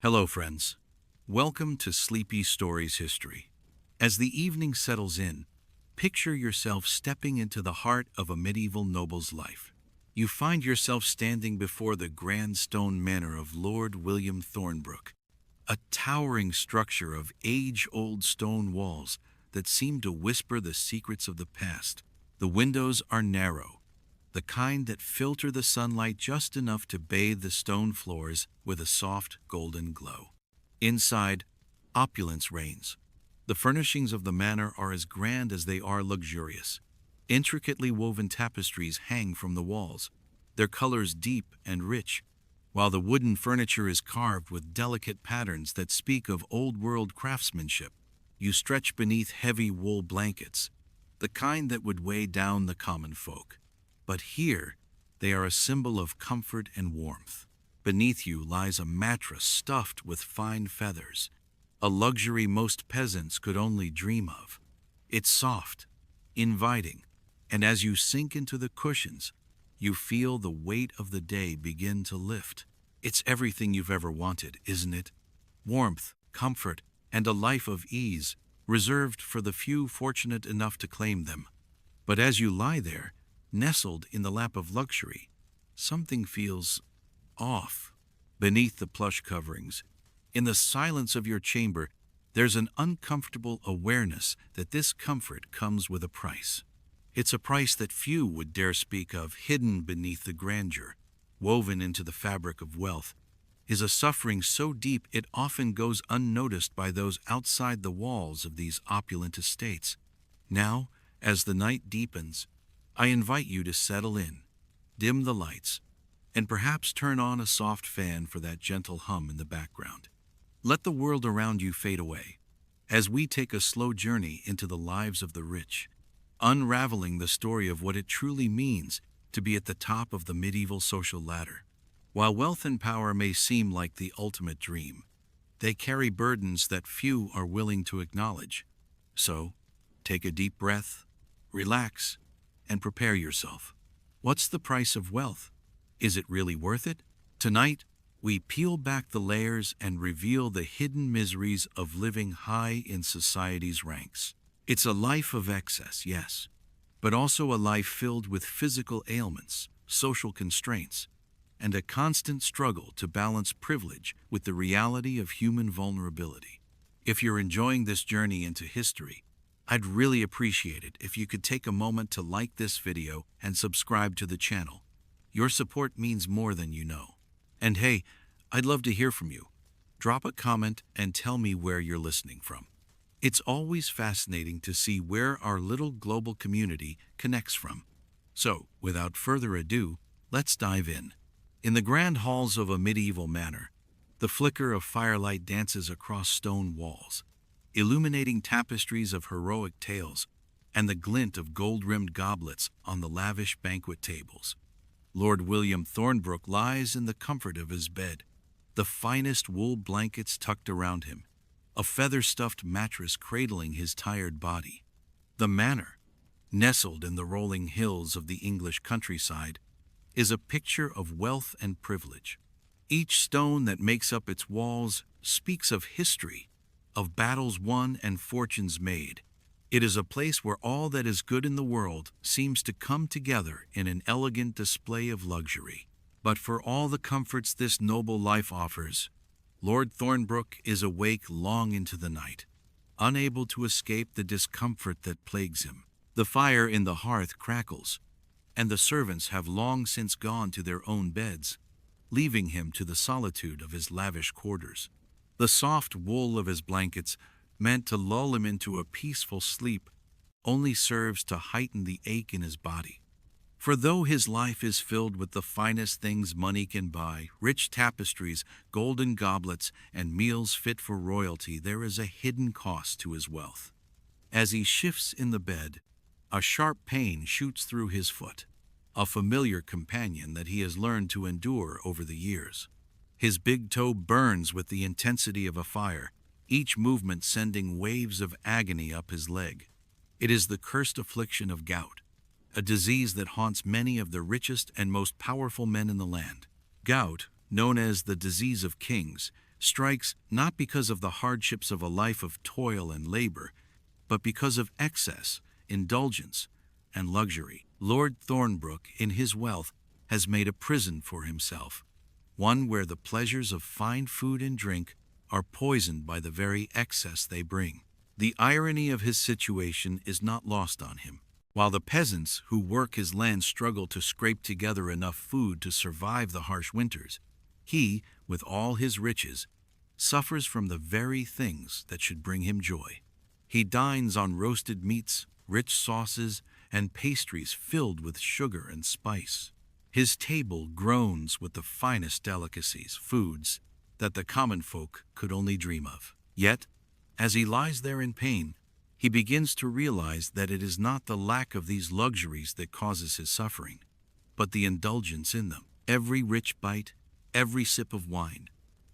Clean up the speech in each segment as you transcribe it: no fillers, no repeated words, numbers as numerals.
Hello, friends. Welcome to Sleepy Stories History. As the evening settles in, picture yourself stepping into the heart of a medieval noble's life. You find yourself standing before the grand stone manor of Lord William Thornbrook, a towering structure of age-old stone walls that seem to whisper the secrets of the past. The windows are narrow, the kind that filter the sunlight just enough to bathe the stone floors with a soft golden glow. Inside, opulence reigns. The furnishings of the manor are as grand as they are luxurious. Intricately woven tapestries hang from the walls, their colors deep and rich, while the wooden furniture is carved with delicate patterns that speak of old-world craftsmanship. You stretch beneath heavy wool blankets, the kind that would weigh down the common folk. But here, they are a symbol of comfort and warmth. Beneath you lies a mattress stuffed with fine feathers, a luxury most peasants could only dream of. It's soft, inviting, and as you sink into the cushions, you feel the weight of the day begin to lift. It's everything you've ever wanted, isn't it? Warmth, comfort, and a life of ease, reserved for the few fortunate enough to claim them. But as you lie there, nestled in the lap of luxury, something feels off. Beneath the plush coverings, in the silence of your chamber, there's an uncomfortable awareness that this comfort comes with a price. It's a price that few would dare speak of. Hidden beneath the grandeur, woven into the fabric of wealth, is a suffering so deep it often goes unnoticed by those outside the walls of these opulent estates. Now, as the night deepens, I invite you to settle in, dim the lights, and perhaps turn on a soft fan for that gentle hum in the background. Let the world around you fade away, as we take a slow journey into the lives of the rich, unraveling the story of what it truly means to be at the top of the medieval social ladder. While wealth and power may seem like the ultimate dream, they carry burdens that few are willing to acknowledge. So, take a deep breath, relax, and prepare yourself. What's the price of wealth? Is it really worth it? Tonight, we peel back the layers and reveal the hidden miseries of living high in society's ranks. It's a life of excess, yes, but also a life filled with physical ailments, social constraints, and a constant struggle to balance privilege with the reality of human vulnerability. If you're enjoying this journey into history, I'd really appreciate it if you could take a moment to like this video and subscribe to the channel. Your support means more than you know. And hey, I'd love to hear from you. Drop a comment and tell me where you're listening from. It's always fascinating to see where our little global community connects from. So, without further ado, let's dive in. In the grand halls of a medieval manor, the flicker of firelight dances across stone walls, illuminating tapestries of heroic tales and the glint of gold-rimmed goblets on the lavish banquet tables. Lord William Thornbrook lies in the comfort of his bed, the finest wool blankets tucked around him, a feather-stuffed mattress cradling his tired body. The manor, nestled in the rolling hills of the English countryside, is a picture of wealth and privilege. Each stone that makes up its walls speaks of history, of battles won and fortunes made. It is a place where all that is good in the world seems to come together in an elegant display of luxury. But for all the comforts this noble life offers, Lord Thornbrook is awake long into the night, unable to escape the discomfort that plagues him. The fire in the hearth crackles, and the servants have long since gone to their own beds, leaving him to the solitude of his lavish quarters. The soft wool of his blankets, meant to lull him into a peaceful sleep, only serves to heighten the ache in his body. For though his life is filled with the finest things money can buy, rich tapestries, golden goblets, and meals fit for royalty, there is a hidden cost to his wealth. As he shifts in the bed, a sharp pain shoots through his foot, a familiar companion that he has learned to endure over the years. His big toe burns with the intensity of a fire, each movement sending waves of agony up his leg. It is the cursed affliction of gout, a disease that haunts many of the richest and most powerful men in the land. Gout, known as the disease of kings, strikes not because of the hardships of a life of toil and labor, but because of excess, indulgence, and luxury. Lord Thornbrook, in his wealth, has made a prison for himself, one where the pleasures of fine food and drink are poisoned by the very excess they bring. The irony of his situation is not lost on him. While the peasants who work his land struggle to scrape together enough food to survive the harsh winters, he, with all his riches, suffers from the very things that should bring him joy. He dines on roasted meats, rich sauces, and pastries filled with sugar and spice. His table groans with the finest delicacies, foods that the common folk could only dream of. Yet, as he lies there in pain, he begins to realize that it is not the lack of these luxuries that causes his suffering, but the indulgence in them. Every rich bite, every sip of wine,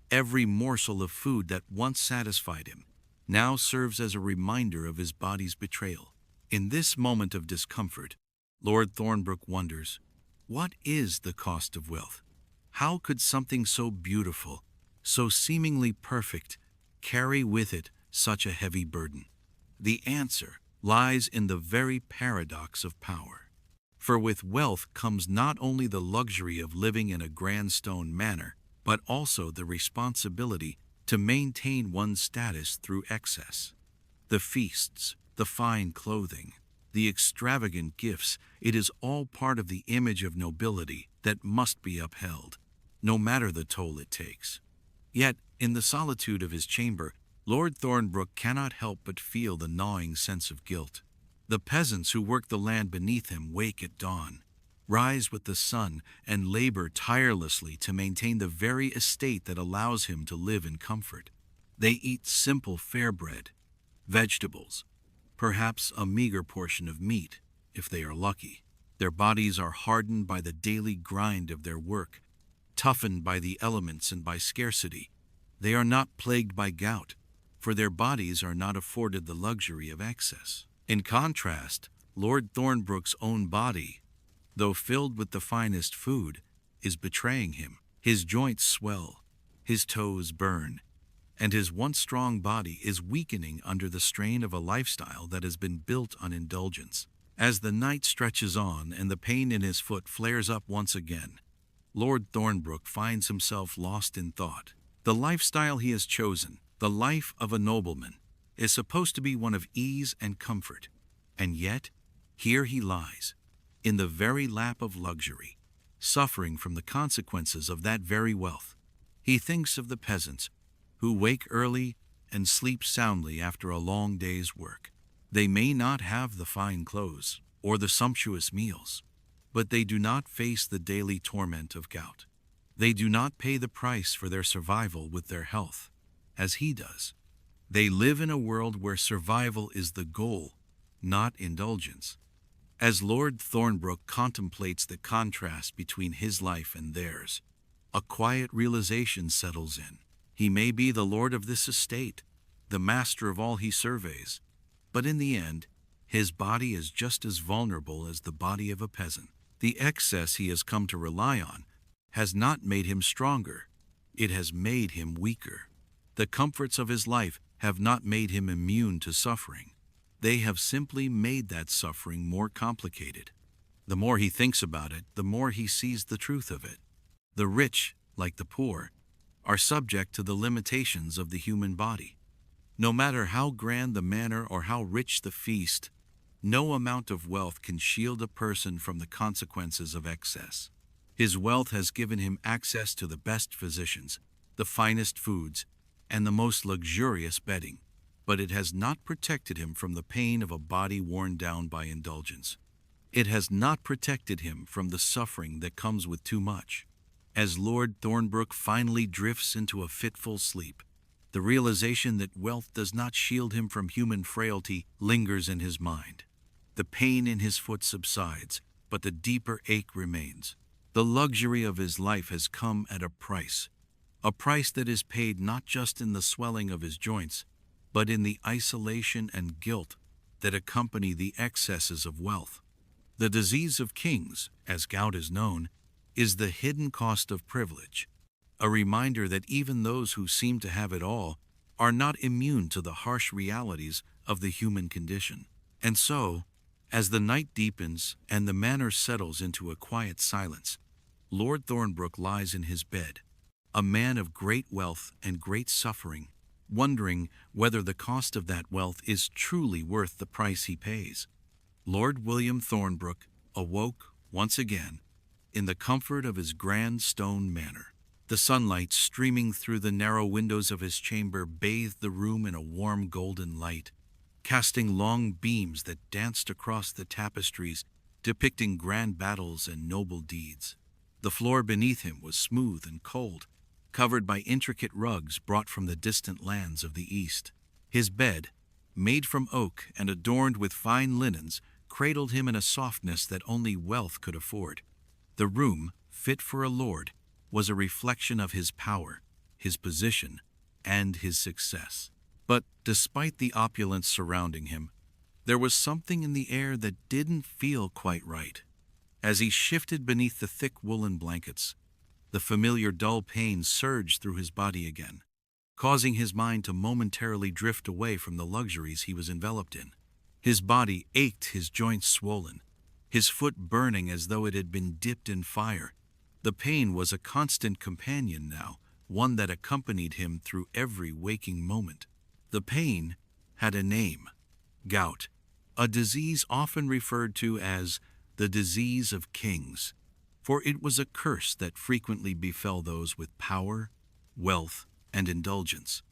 every morsel of food that once satisfied him, now serves as a reminder of his body's betrayal. In this moment of discomfort, Lord Thornbrook wonders, what is the cost of wealth? How could something so beautiful, so seemingly perfect, carry with it such a heavy burden? The answer lies in the very paradox of power. For with wealth comes not only the luxury of living in a grand stone manor, but also the responsibility to maintain one's status through excess. The feasts, the fine clothing, the extravagant gifts, it is all part of the image of nobility that must be upheld, no matter the toll it takes. Yet, in the solitude of his chamber, Lord Thornbrook cannot help but feel the gnawing sense of guilt. The peasants who work the land beneath him wake at dawn, rise with the sun, and labor tirelessly to maintain the very estate that allows him to live in comfort. They eat simple fare bread, vegetables, perhaps a meager portion of meat, if they are lucky. Their bodies are hardened by the daily grind of their work, toughened by the elements and by scarcity. They are not plagued by gout, for their bodies are not afforded the luxury of excess. In contrast, Lord Thornbrook's own body, though filled with the finest food, is betraying him. His joints swell, his toes burn, and his once strong body is weakening under the strain of a lifestyle that has been built on indulgence. As the night stretches on and the pain in his foot flares up once again, Lord Thornbrook finds himself lost in thought. The lifestyle he has chosen, the life of a nobleman, is supposed to be one of ease and comfort, and yet, here he lies, in the very lap of luxury, suffering from the consequences of that very wealth. He thinks of the peasants, who wake early and sleep soundly after a long day's work. They may not have the fine clothes or the sumptuous meals, but they do not face the daily torment of gout. They do not pay the price for their survival with their health, as he does. They live in a world where survival is the goal, not indulgence. As Lord Thornbrook contemplates the contrast between his life and theirs, a quiet realization settles in. He may be the lord of this estate, the master of all he surveys, but in the end, his body is just as vulnerable as the body of a peasant. The excess he has come to rely on has not made him stronger, it has made him weaker. The comforts of his life have not made him immune to suffering. They have simply made that suffering more complicated. The more he thinks about it, the more he sees the truth of it. The rich, like the poor, are subject to the limitations of the human body. No matter how grand the manor or how rich the feast, no amount of wealth can shield a person from the consequences of excess. His wealth has given him access to the best physicians, the finest foods, and the most luxurious bedding, but it has not protected him from the pain of a body worn down by indulgence. It has not protected him from the suffering that comes with too much. As Lord Thornbrook finally drifts into a fitful sleep, the realization that wealth does not shield him from human frailty lingers in his mind. The pain in his foot subsides, but the deeper ache remains. The luxury of his life has come at a price that is paid not just in the swelling of his joints, but in the isolation and guilt that accompany the excesses of wealth. The disease of kings, as gout is known, is the hidden cost of privilege. a reminder that even those who seem to have it all are not immune to the harsh realities of the human condition. And so, as the night deepens and the manor settles into a quiet silence, Lord Thornbrook lies in his bed, a man of great wealth and great suffering, wondering whether the cost of that wealth is truly worth the price he pays. Lord William Thornbrook awoke once again in the comfort of his grand stone manor. The sunlight streaming through the narrow windows of his chamber bathed the room in a warm golden light, casting long beams that danced across the tapestries, depicting grand battles and noble deeds. The floor beneath him was smooth and cold, covered by intricate rugs brought from the distant lands of the East. His bed, made from oak and adorned with fine linens, cradled him in a softness that only wealth could afford. The room, fit for a lord, was a reflection of his power, his position, and his success. But despite the opulence surrounding him, there was something in the air that didn't feel quite right. As he shifted beneath the thick woolen blankets, the familiar dull pain surged through his body again, causing his mind to momentarily drift away from the luxuries he was enveloped in. His body ached, his joints swollen, his foot burning as though it had been dipped in fire. The pain was a constant companion now, one that accompanied him through every waking moment. The pain had a name: gout, a disease often referred to as the disease of kings, for it was a curse that frequently befell those with power, wealth, and indulgence.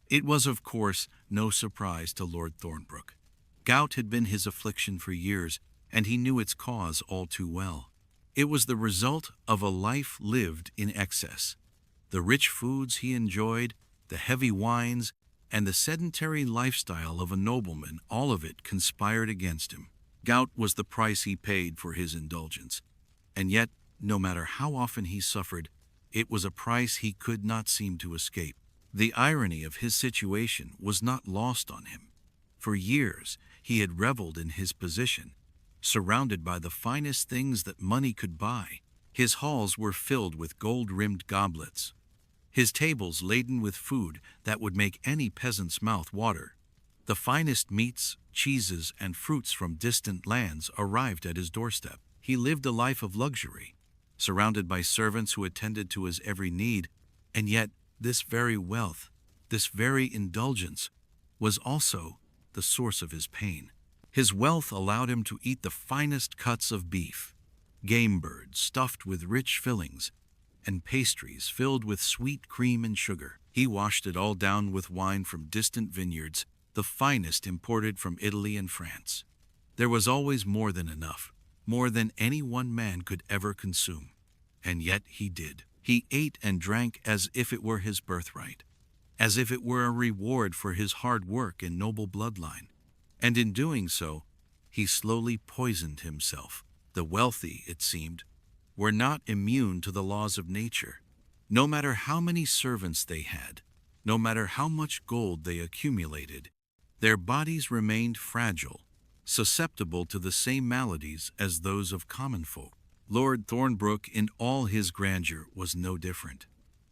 It was, of course, no surprise to Lord Thornbrook. Gout had been his affliction for years, and he knew its cause all too well. It was the result of a life lived in excess. The rich foods he enjoyed, the heavy wines, and the sedentary lifestyle of a nobleman, all of it conspired against him. Gout was the price he paid for his indulgence. And yet, no matter how often he suffered, it was a price he could not seem to escape. The irony of his situation was not lost on him. For years, he had reveled in his position, surrounded by the finest things that money could buy. His halls were filled with gold-rimmed goblets, his tables laden with food that would make any peasant's mouth water. The finest meats, cheeses, and fruits from distant lands arrived at his doorstep. He lived a life of luxury, surrounded by servants who attended to his every need, and yet this very wealth, this very indulgence, was also the source of his pain. His wealth allowed him to eat the finest cuts of beef, game birds stuffed with rich fillings, and pastries filled with sweet cream and sugar. He washed it all down with wine from distant vineyards, the finest imported from Italy and France. There was always more than enough, more than any one man could ever consume. And yet he did. He ate and drank as if it were his birthright, as if it were a reward for his hard work and noble bloodline. And in doing so, he slowly poisoned himself. The wealthy, it seemed, were not immune to the laws of nature. No matter how many servants they had, no matter how much gold they accumulated, their bodies remained fragile, susceptible to the same maladies as those of common folk. Lord Thornbrook, in all his grandeur, was no different.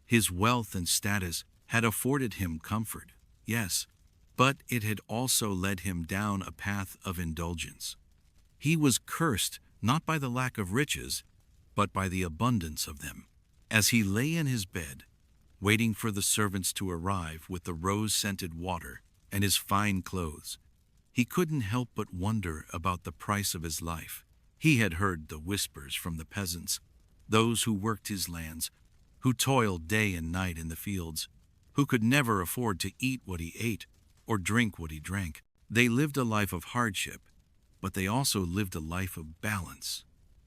His wealth and status had afforded him comfort, yes, but it had also led him down a path of indulgence. He was cursed not by the lack of riches, but by the abundance of them. As he lay in his bed, waiting for the servants to arrive with the rose-scented water and his fine clothes, he couldn't help but wonder about the price of his life. He had heard the whispers from the peasants, those who worked his lands, who toiled day and night in the fields, who could never afford to eat what he ate or drink what he drank. They lived a life of hardship, but they also lived a life of balance.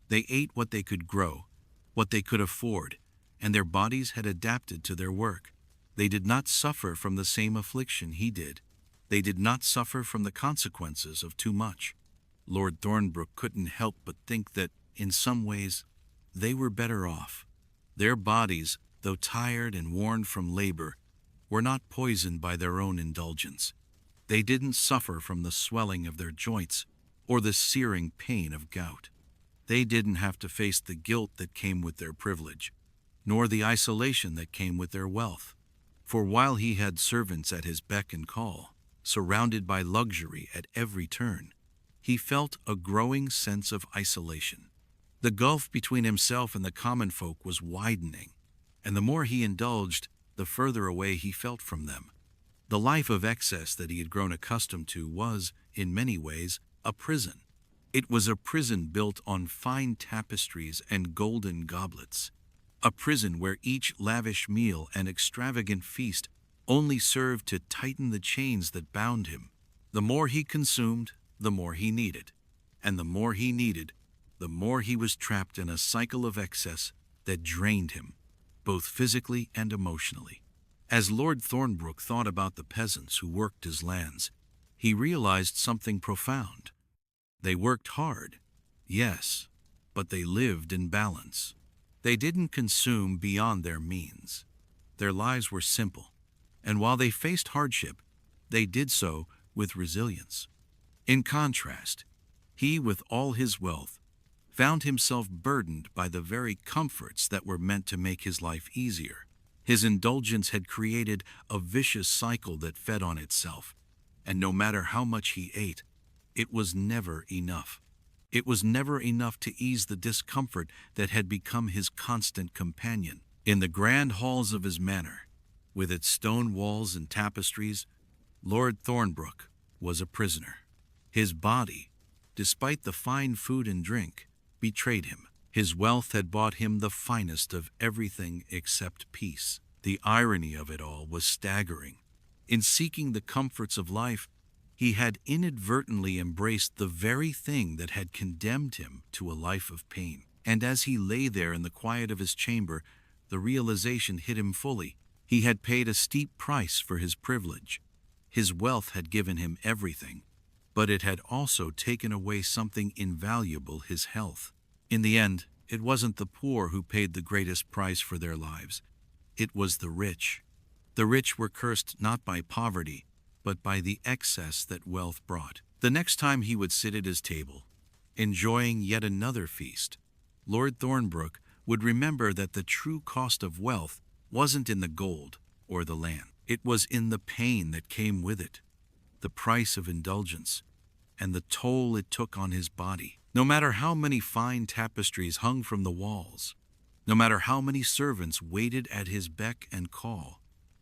They ate what they could grow, what they could afford, and their bodies had adapted to their work. They did not suffer from the same affliction he did. They did not suffer from the consequences of too much. Lord Thornbrook couldn't help but think that, in some ways, they were better off. Their bodies, though tired and worn from labor, were not poisoned by their own indulgence. They didn't suffer from the swelling of their joints or the searing pain of gout. They didn't have to face the guilt that came with their privilege. nor the isolation that came with their wealth. For while he had servants at his beck and call, surrounded by luxury at every turn, he felt a growing sense of isolation. The gulf between himself and the common folk was widening, and the more he indulged, the further away he felt from them. The life of excess that he had grown accustomed to was, in many ways, a prison. It was a prison built on fine tapestries and golden goblets, a prison where each lavish meal and extravagant feast only served to tighten the chains that bound him. The more he consumed, the more he needed, and the more he needed, the more he was trapped in a cycle of excess that drained him, both physically and emotionally. As Lord Thornbrook thought about the peasants who worked his lands, he realized something profound. They worked hard, yes, but they lived in balance. They didn't consume beyond their means. Their lives were simple, and while they faced hardship, they did so with resilience. In contrast, he, with all his wealth, found himself burdened by the very comforts that were meant to make his life easier. His indulgence had created a vicious cycle that fed on itself, and no matter how much he ate, it was never enough. It was never enough to ease the discomfort that had become his constant companion. In the grand halls of his manor, with its stone walls and tapestries, Lord Thornbrook was a prisoner. His body, despite the fine food and drink, betrayed him. His wealth had bought him the finest of everything except peace. The irony of it all was staggering. In seeking the comforts of life, he had inadvertently embraced the very thing that had condemned him to a life of pain. And as he lay there in the quiet of his chamber, the realization hit him fully. He had paid a steep price for his privilege. His wealth had given him everything, but it had also taken away something invaluable, his health. In the end, it wasn't the poor who paid the greatest price for their lives. It was the rich. The rich were cursed not by poverty, but by the excess that wealth brought. The next time he would sit at his table, enjoying yet another feast, Lord Thornbrook would remember that the true cost of wealth wasn't in the gold or the land. It was in the pain that came with it, the price of indulgence, and the toll it took on his body. No matter how many fine tapestries hung from the walls, no matter how many servants waited at his beck and call,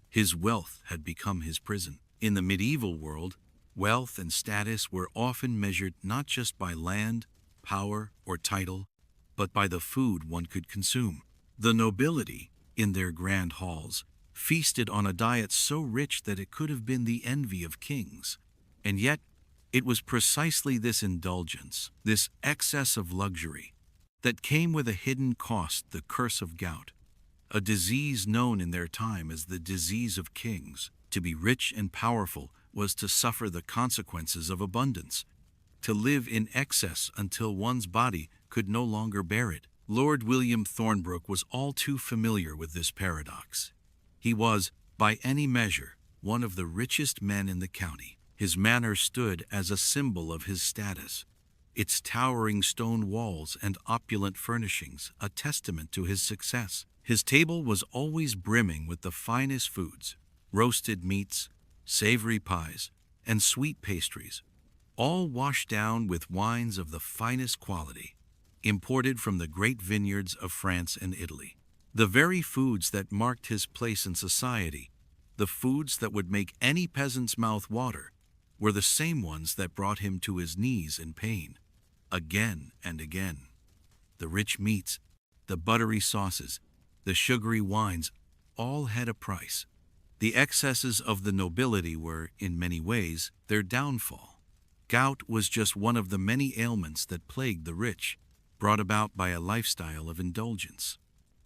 his wealth had become his prison. In the medieval world, wealth and status were often measured not just by land, power, or title, but by the food one could consume. The nobility, in their grand halls, feasted on a diet so rich that it could have been the envy of kings. And yet, it was precisely this indulgence, this excess of luxury, that came with a hidden cost, the curse of gout, a disease known in their time as the disease of kings. To be rich and powerful was to suffer the consequences of abundance, to live in excess until one's body could no longer bear it. Lord William Thornbrook was all too familiar with this paradox. He was, by any measure, one of the richest men in the county. His manor stood as a symbol of his status, its towering stone walls and opulent furnishings a testament to his success. His table was always brimming with the finest foods, roasted meats, savory pies, and sweet pastries, all washed down with wines of the finest quality, imported from the great vineyards of France and Italy. The very foods that marked his place in society, the foods that would make any peasant's mouth water, were the same ones that brought him to his knees in pain, again and again. The rich meats, the buttery sauces, the sugary wines, all had a price. The excesses of the nobility were, in many ways, their downfall. Gout was just one of the many ailments that plagued the rich, brought about by a lifestyle of indulgence.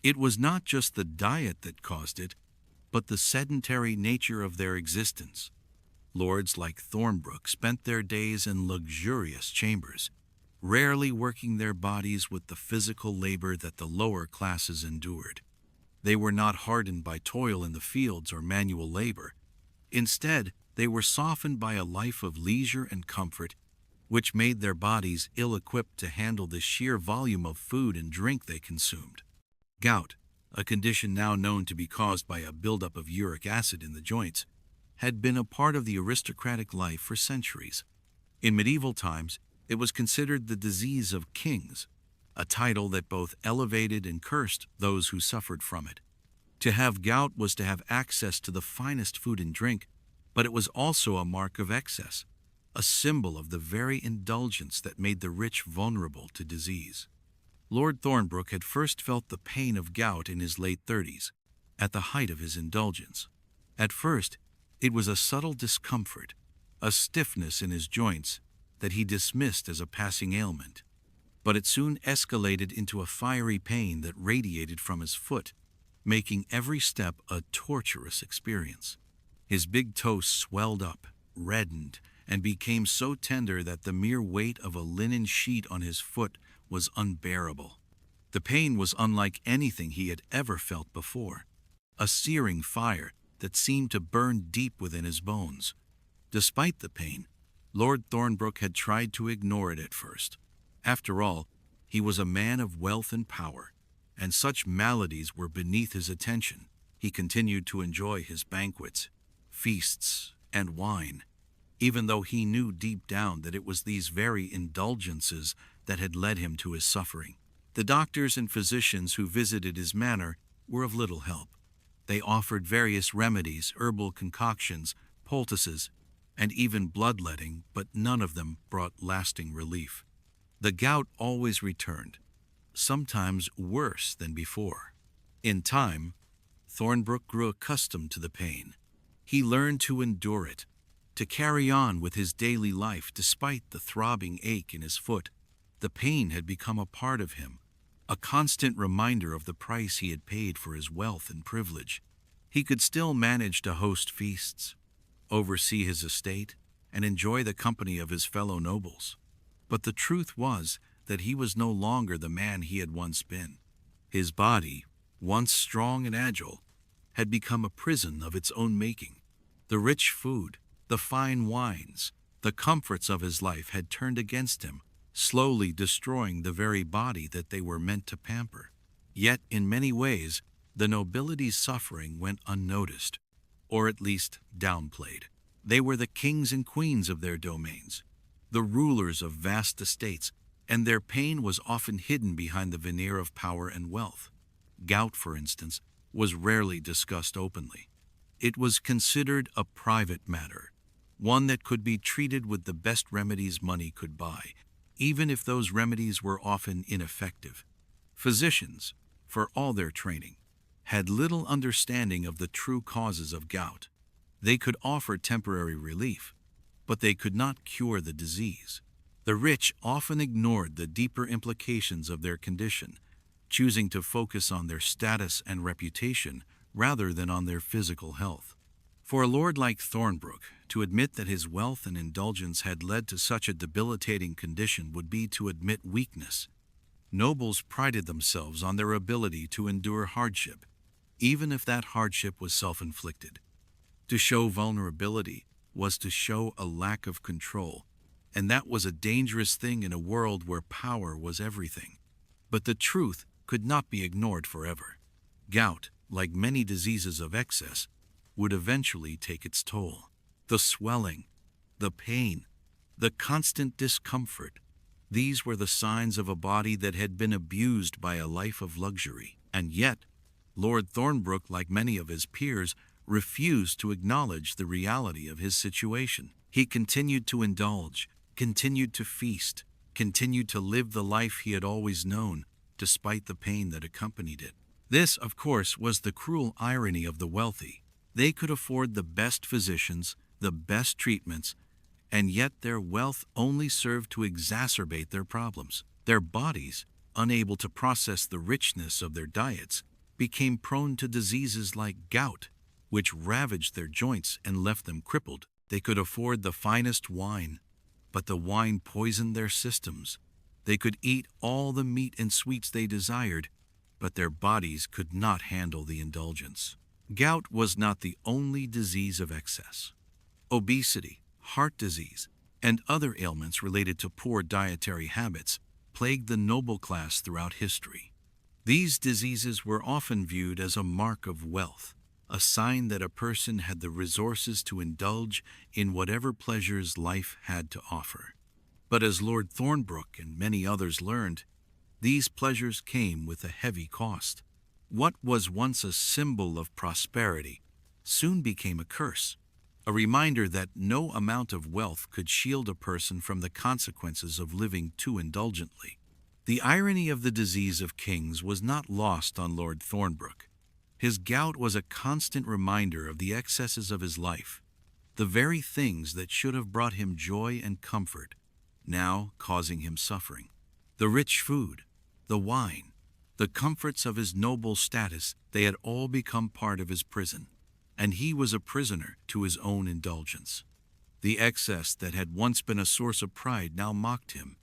It was not just the diet that caused it, but the sedentary nature of their existence. Lords like Thornbrook spent their days in luxurious chambers, rarely working their bodies with the physical labor that the lower classes endured. They were not hardened by toil in the fields or manual labor. Instead, they were softened by a life of leisure and comfort, which made their bodies ill-equipped to handle the sheer volume of food and drink they consumed. Gout, a condition now known to be caused by a buildup of uric acid in the joints, had been a part of the aristocratic life for centuries. In medieval times, it was considered the disease of kings, a title that both elevated and cursed those who suffered from it. To have gout was to have access to the finest food and drink, but it was also a mark of excess, a symbol of the very indulgence that made the rich vulnerable to disease. Lord Thornbrook had first felt the pain of gout in his late 30s, at the height of his indulgence. At first, it was a subtle discomfort, a stiffness in his joints that he dismissed as a passing ailment. But it soon escalated into a fiery pain that radiated from his foot, making every step a torturous experience. His big toe swelled up, reddened, and became so tender that the mere weight of a linen sheet on his foot was unbearable. The pain was unlike anything he had ever felt before, a searing fire that seemed to burn deep within his bones. Despite the pain, Lord Thornbrook had tried to ignore it at first. After all, he was a man of wealth and power, and such maladies were beneath his attention. He continued to enjoy his banquets, feasts, and wine, even though he knew deep down that it was these very indulgences that had led him to his suffering. The doctors and physicians who visited his manor were of little help. They offered various remedies, herbal concoctions, poultices, and even bloodletting, but none of them brought lasting relief. The gout always returned, sometimes worse than before. In time, Thornbrook grew accustomed to the pain. He learned to endure it, to carry on with his daily life despite the throbbing ache in his foot. The pain had become a part of him, a constant reminder of the price he had paid for his wealth and privilege. He could still manage to host feasts, oversee his estate, and enjoy the company of his fellow nobles. But the truth was that he was no longer the man he had once been. His body, once strong and agile, had become a prison of its own making. The rich food, the fine wines, the comforts of his life had turned against him, slowly destroying the very body that they were meant to pamper. Yet, in many ways, the nobility's suffering went unnoticed, or at least downplayed. They were the kings and queens of their domains, the rulers of vast estates, and their pain was often hidden behind the veneer of power and wealth. Gout, for instance, was rarely discussed openly. It was considered a private matter, one that could be treated with the best remedies money could buy, even if those remedies were often ineffective. Physicians, for all their training, had little understanding of the true causes of gout. They could offer temporary relief, but they could not cure the disease. The rich often ignored the deeper implications of their condition, choosing to focus on their status and reputation rather than on their physical health. For a lord like Thornbrook, to admit that his wealth and indulgence had led to such a debilitating condition would be to admit weakness. Nobles prided themselves on their ability to endure hardship, even if that hardship was self-inflicted. To show vulnerability was to show a lack of control, and that was a dangerous thing in a world where power was everything. But the truth could not be ignored forever. Gout, like many diseases of excess, would eventually take its toll. The swelling, the pain, the constant discomfort, these were the signs of a body that had been abused by a life of luxury. And yet, Lord Thornbrook, like many of his peers, refused to acknowledge the reality of his situation. He continued to indulge, continued to feast, continued to live the life he had always known, despite the pain that accompanied it. This, of course, was the cruel irony of the wealthy. They could afford the best physicians, the best treatments, and yet their wealth only served to exacerbate their problems. Their bodies, unable to process the richness of their diets, became prone to diseases like gout, which ravaged their joints and left them crippled. They could afford the finest wine, but the wine poisoned their systems. They could eat all the meat and sweets they desired, but their bodies could not handle the indulgence. Gout was not the only disease of excess. Obesity, heart disease, and other ailments related to poor dietary habits plagued the noble class throughout history. These diseases were often viewed as a mark of wealth, a sign that a person had the resources to indulge in whatever pleasures life had to offer. But as Lord Thornbrook and many others learned, these pleasures came with a heavy cost. What was once a symbol of prosperity soon became a curse, a reminder that no amount of wealth could shield a person from the consequences of living too indulgently. The irony of the disease of kings was not lost on Lord Thornbrook. His gout was a constant reminder of the excesses of his life, the very things that should have brought him joy and comfort, now causing him suffering. The rich food, the wine, the comforts of his noble status, they had all become part of his prison, and he was a prisoner to his own indulgence. The excess that had once been a source of pride now mocked him,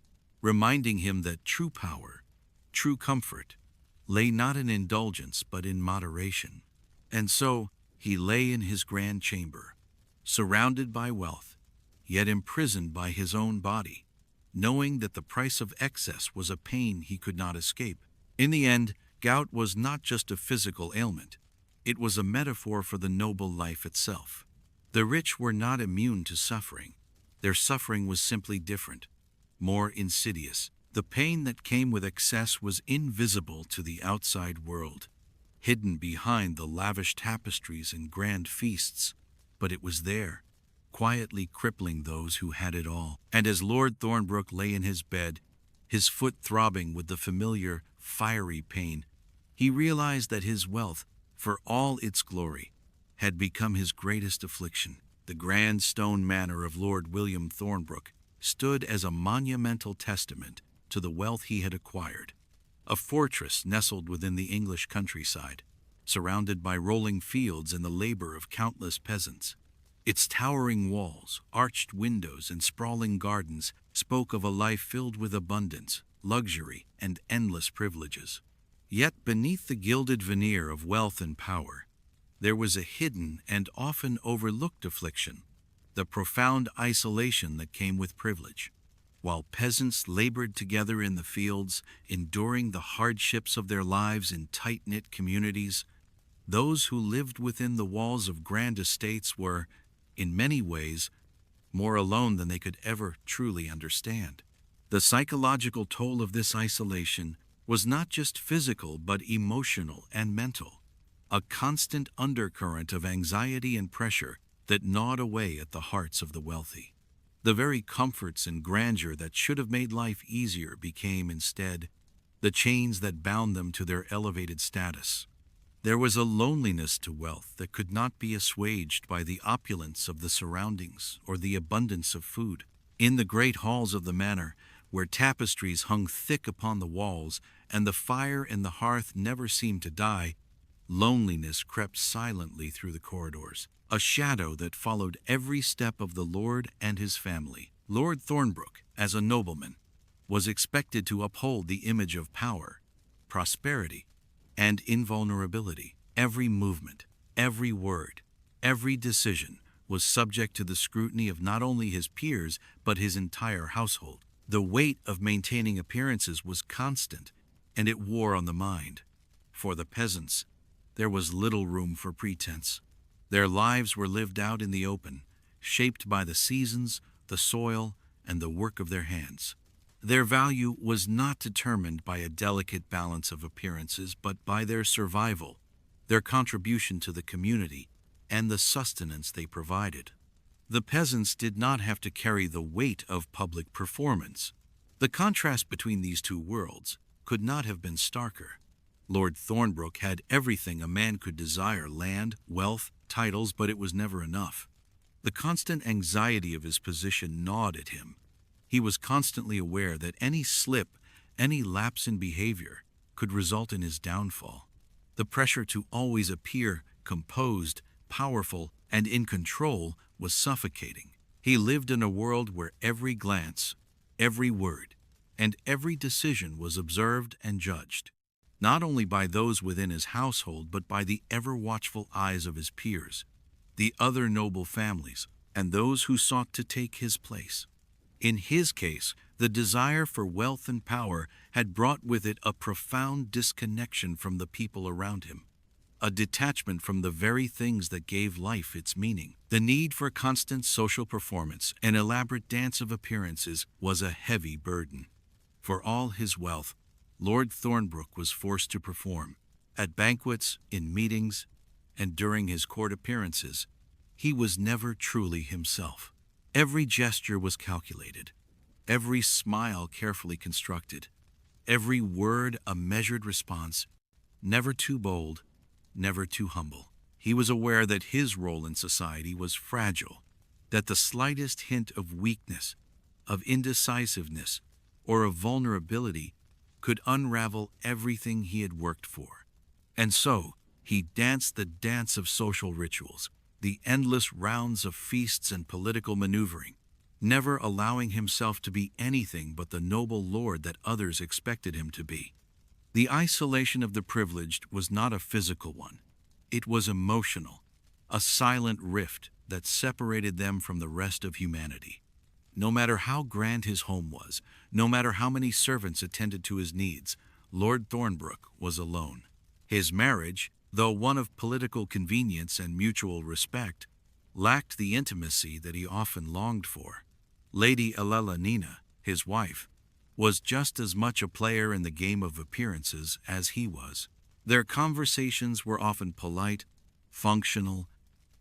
reminding him that true power, true comfort, lay not in indulgence but in moderation. And so he lay in his grand chamber, surrounded by wealth, yet imprisoned by his own body, knowing that the price of excess was a pain he could not escape. In the end, gout was not just a physical ailment. It was a metaphor for the noble life itself. The rich were not immune to suffering. Their suffering was simply different, more insidious. The pain that came with excess was invisible to the outside world, hidden behind the lavish tapestries and grand feasts, but it was there, quietly crippling those who had it all. And as Lord Thornbrook lay in his bed, his foot throbbing with the familiar, fiery pain, he realized that his wealth, for all its glory, had become his greatest affliction. The grand stone manor of Lord William Thornbrook stood as a monumental testament to the wealth he had acquired, a fortress nestled within the English countryside, surrounded by rolling fields and the labor of countless peasants. Its towering walls, arched windows, and sprawling gardens spoke of a life filled with abundance, luxury, and endless privileges. Yet beneath the gilded veneer of wealth and power, there was a hidden and often overlooked affliction, the profound isolation that came with privilege. While peasants labored together in the fields, enduring the hardships of their lives in tight-knit communities, those who lived within the walls of grand estates were, in many ways, more alone than they could ever truly understand. The psychological toll of this isolation was not just physical but emotional and mental, a constant undercurrent of anxiety and pressure that gnawed away at the hearts of the wealthy. The very comforts and grandeur that should have made life easier became, instead, the chains that bound them to their elevated status. There was a loneliness to wealth that could not be assuaged by the opulence of the surroundings or the abundance of food. In the great halls of the manor, where tapestries hung thick upon the walls and the fire in the hearth never seemed to die, loneliness crept silently through the corridors, a shadow that followed every step of the lord and his family. Lord Thornbrook, as a nobleman, was expected to uphold the image of power, prosperity, and invulnerability. Every movement, every word, every decision was subject to the scrutiny of not only his peers but his entire household. The weight of maintaining appearances was constant, and it wore on the mind. For the peasants, there was little room for pretense. Their lives were lived out in the open, shaped by the seasons, the soil, and the work of their hands. Their value was not determined by a delicate balance of appearances, but by their survival, their contribution to the community, and the sustenance they provided. The peasants did not have to carry the weight of public performance. The contrast between these two worlds could not have been starker. Lord Thornbrook had everything a man could desire: land, wealth, titles, but it was never enough. The constant anxiety of his position gnawed at him. He was constantly aware that any slip, any lapse in behavior, could result in his downfall. The pressure to always appear composed, powerful, and in control was suffocating. He lived in a world where every glance, every word, and every decision was observed and judged, not only by those within his household but by the ever-watchful eyes of his peers, the other noble families, and those who sought to take his place. In his case, The desire for wealth and power had brought with it a profound disconnection from the people around him, a detachment from the very things that gave life its meaning. The need for constant social performance, an elaborate dance of appearances, was a heavy burden. For all his wealth, Lord Thornbrook was forced to perform. At banquets, in meetings, and during his court appearances, he was never truly himself. Every gesture was calculated, every smile carefully constructed, every word a measured response, never too bold, never too humble. He was aware that his role in society was fragile, that the slightest hint of weakness, of indecisiveness, or of vulnerability could unravel everything he had worked for. And so, he danced the dance of social rituals, the endless rounds of feasts and political maneuvering, never allowing himself to be anything but the noble lord that others expected him to be. The isolation of the privileged was not a physical one. It was emotional, a silent rift that separated them from the rest of humanity. No matter how grand his home was, no matter how many servants attended to his needs, Lord Thornbrook was alone. His marriage, though one of political convenience and mutual respect, lacked the intimacy that he often longed for. Lady Alela Nina, his wife, was just as much a player in the game of appearances as he was. Their conversations were often polite, functional,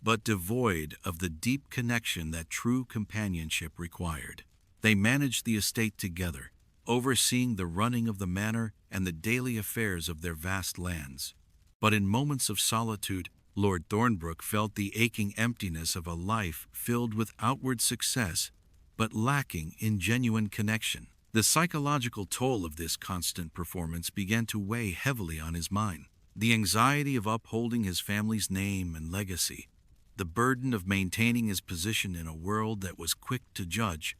but devoid of the deep connection that true companionship required. They managed the estate together, overseeing the running of the manor and the daily affairs of their vast lands. But in moments of solitude, Lord Thornbrook felt the aching emptiness of a life filled with outward success, but lacking in genuine connection. The psychological toll of this constant performance began to weigh heavily on his mind. The anxiety of upholding his family's name and legacy, the burden of maintaining his position in a world that was quick to judge,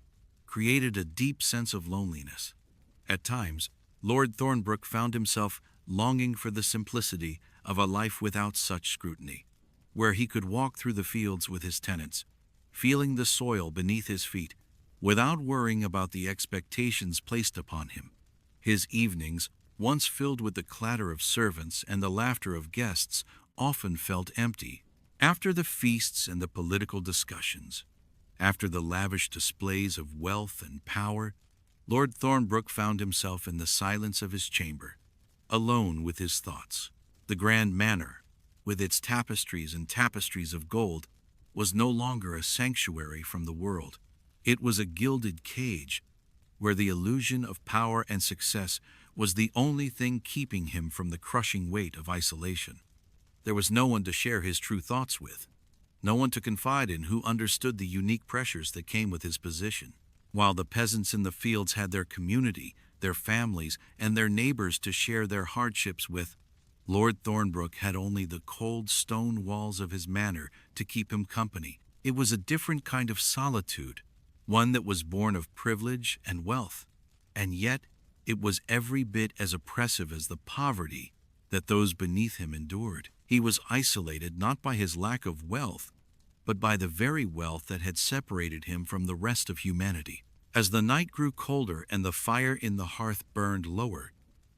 created a deep sense of loneliness. At times, Lord Thornbrook found himself longing for the simplicity of a life without such scrutiny, where he could walk through the fields with his tenants, feeling the soil beneath his feet, without worrying about the expectations placed upon him. His evenings, once filled with the clatter of servants and the laughter of guests, often felt empty. After the feasts and the political discussions, after the lavish displays of wealth and power, Lord Thornbrook found himself in the silence of his chamber, alone with his thoughts. The grand manor, with its tapestries and tapestries of gold, was no longer a sanctuary from the world. It was a gilded cage, where the illusion of power and success was the only thing keeping him from the crushing weight of isolation. There was no one to share his true thoughts with, no one to confide in who understood the unique pressures that came with his position. While the peasants in the fields had their community, their families, and their neighbors to share their hardships with, Lord Thornbrook had only the cold stone walls of his manor to keep him company. It was a different kind of solitude, one that was born of privilege and wealth, and yet it was every bit as oppressive as the poverty that those beneath him endured. He was isolated not by his lack of wealth, but by the very wealth that had separated him from the rest of humanity. As the night grew colder and the fire in the hearth burned lower,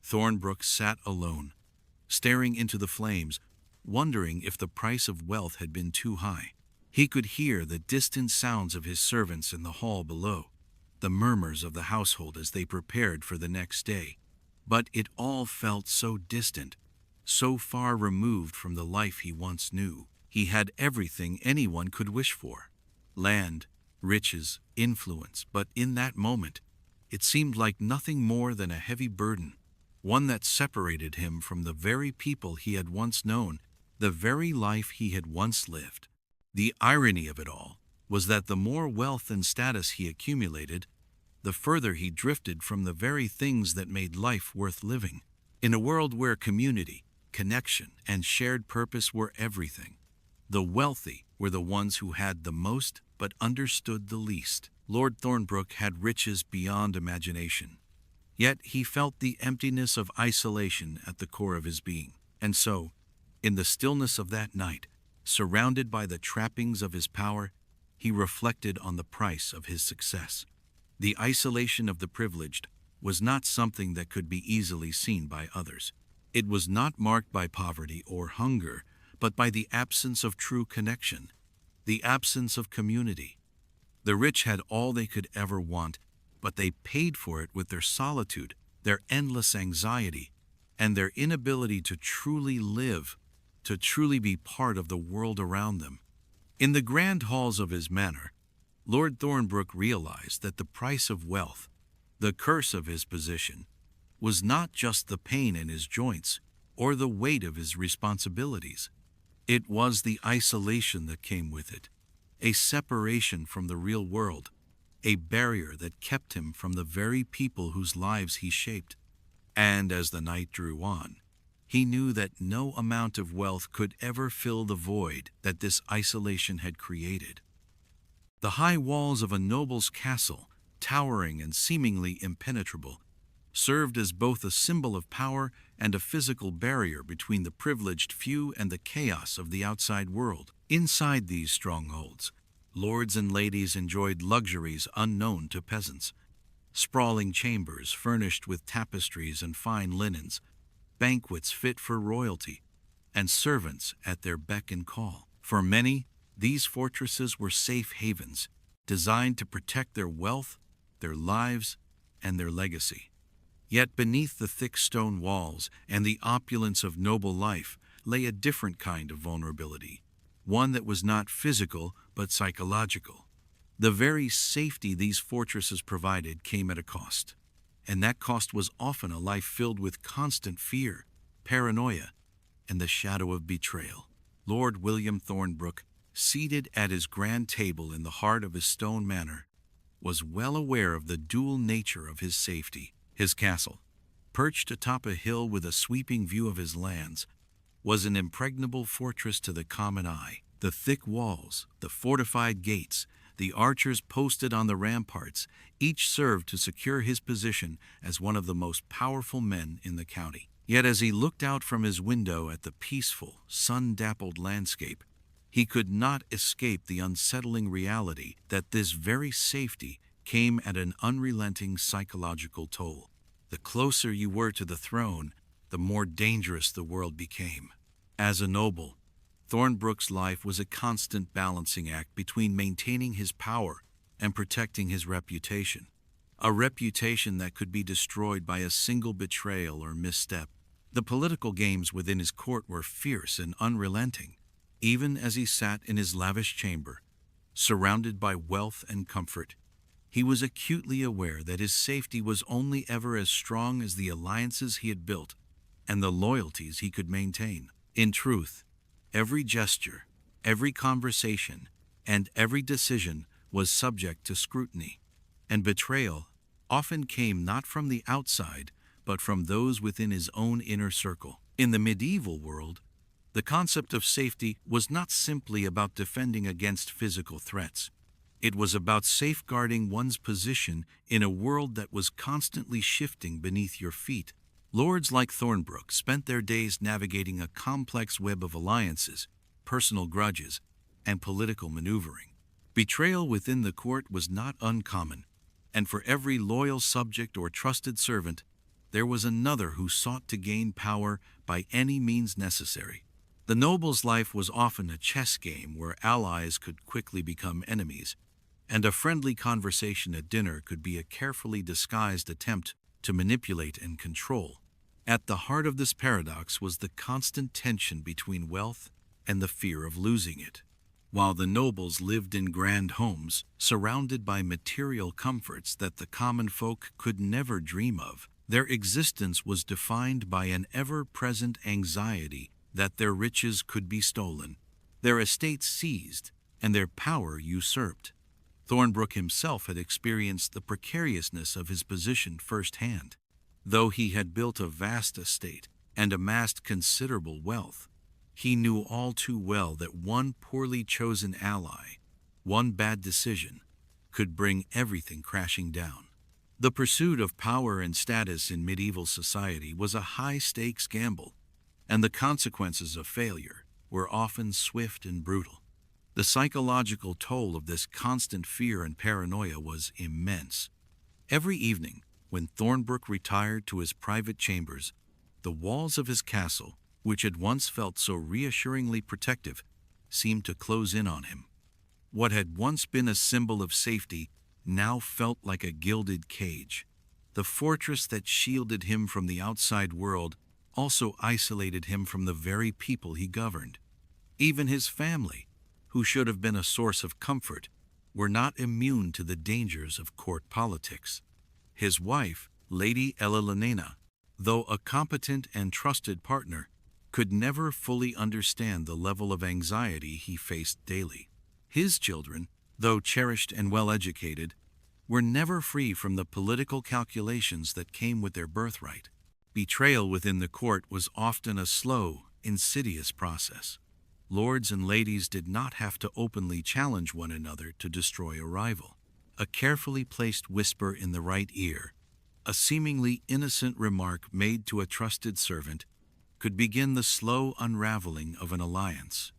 Thornbrook sat alone, staring into the flames, wondering if the price of wealth had been too high. He could hear the distant sounds of his servants in the hall below, the murmurs of the household as they prepared for the next day. But it all felt so distant, so far removed from the life he once knew. He had everything anyone could wish for: land, riches, influence, but in that moment, it seemed like nothing more than a heavy burden, one that separated him from the very people he had once known, the very life he had once lived. The irony of it all was that the more wealth and status he accumulated, the further he drifted from the very things that made life worth living. In a world where community, connection, and shared purpose were everything, the wealthy were the ones who had the most but understood the least. Lord Thornbrook had riches beyond imagination, yet he felt the emptiness of isolation at the core of his being. And so, in the stillness of that night, surrounded by the trappings of his power, he reflected on the price of his success. The isolation of the privileged was not something that could be easily seen by others. It was not marked by poverty or hunger, but by the absence of true connection, the absence of community. The rich had all they could ever want, but they paid for it with their solitude, their endless anxiety, and their inability to truly live, to truly be part of the world around them. In the grand halls of his manor, Lord Thornbrook realized that the price of wealth, the curse of his position, was not just the pain in his joints or the weight of his responsibilities. It was the isolation that came with it, a separation from the real world, a barrier that kept him from the very people whose lives he shaped. And as the night drew on, he knew that no amount of wealth could ever fill the void that this isolation had created. The high walls of a noble's castle, towering and seemingly impenetrable, served as both a symbol of power and a physical barrier between the privileged few and the chaos of the outside world. Inside these strongholds, lords and ladies enjoyed luxuries unknown to peasants. Sprawling chambers furnished with tapestries and fine linens, banquets fit for royalty, and servants at their beck and call. For many, these fortresses were safe havens, designed to protect their wealth, their lives, and their legacy. Yet beneath the thick stone walls and the opulence of noble life lay a different kind of vulnerability, one that was not physical but psychological. The very safety these fortresses provided came at a cost, and that cost was often a life filled with constant fear, paranoia, and the shadow of betrayal. Lord William Thornbrook, seated at his grand table in the heart of his stone manor, was well aware of the dual nature of his safety. His castle, perched atop a hill with a sweeping view of his lands, was an impregnable fortress to the common eye. The thick walls, the fortified gates, the archers posted on the ramparts, each served to secure his position as one of the most powerful men in the county. Yet as he looked out from his window at the peaceful, sun-dappled landscape, he could not escape the unsettling reality that this very safety came at an unrelenting psychological toll. The closer you were to the throne, the more dangerous the world became. As a noble, Thornbrook's life was a constant balancing act between maintaining his power and protecting his reputation, a reputation that could be destroyed by a single betrayal or misstep. The political games within his court were fierce and unrelenting, even as he sat in his lavish chamber, surrounded by wealth and comfort. He was acutely aware that his safety was only ever as strong as the alliances he had built and the loyalties he could maintain. In truth, every gesture, every conversation, and every decision was subject to scrutiny, and betrayal often came not from the outside, but from those within his own inner circle. In the medieval world, the concept of safety was not simply about defending against physical threats. It was about safeguarding one's position in a world that was constantly shifting beneath your feet. Lords like Thornbrook spent their days navigating a complex web of alliances, personal grudges, and political maneuvering. Betrayal within the court was not uncommon, and for every loyal subject or trusted servant, there was another who sought to gain power by any means necessary. The noble's life was often a chess game where allies could quickly become enemies, and a friendly conversation at dinner could be a carefully disguised attempt to manipulate and control. At the heart of this paradox was the constant tension between wealth and the fear of losing it. While the nobles lived in grand homes, surrounded by material comforts that the common folk could never dream of, their existence was defined by an ever-present anxiety that their riches could be stolen, their estates seized, and their power usurped. Thornbrook himself had experienced the precariousness of his position firsthand. Though he had built a vast estate and amassed considerable wealth, he knew all too well that one poorly chosen ally, one bad decision, could bring everything crashing down. The pursuit of power and status in medieval society was a high-stakes gamble, and the consequences of failure were often swift and brutal. The psychological toll of this constant fear and paranoia was immense. Every evening, when Thornbrook retired to his private chambers, the walls of his castle, which had once felt so reassuringly protective, seemed to close in on him. What had once been a symbol of safety now felt like a gilded cage. The fortress that shielded him from the outside world also isolated him from the very people he governed. Even his family, who should have been a source of comfort, were not immune to the dangers of court politics. His wife, Lady Elelanena, though a competent and trusted partner, could never fully understand the level of anxiety he faced daily. His children, though cherished and well-educated, were never free from the political calculations that came with their birthright. Betrayal within the court was often a slow, insidious process. Lords and ladies did not have to openly challenge one another to destroy a rival. A carefully placed whisper in the right ear, a seemingly innocent remark made to a trusted servant, could begin the slow unraveling of an alliance.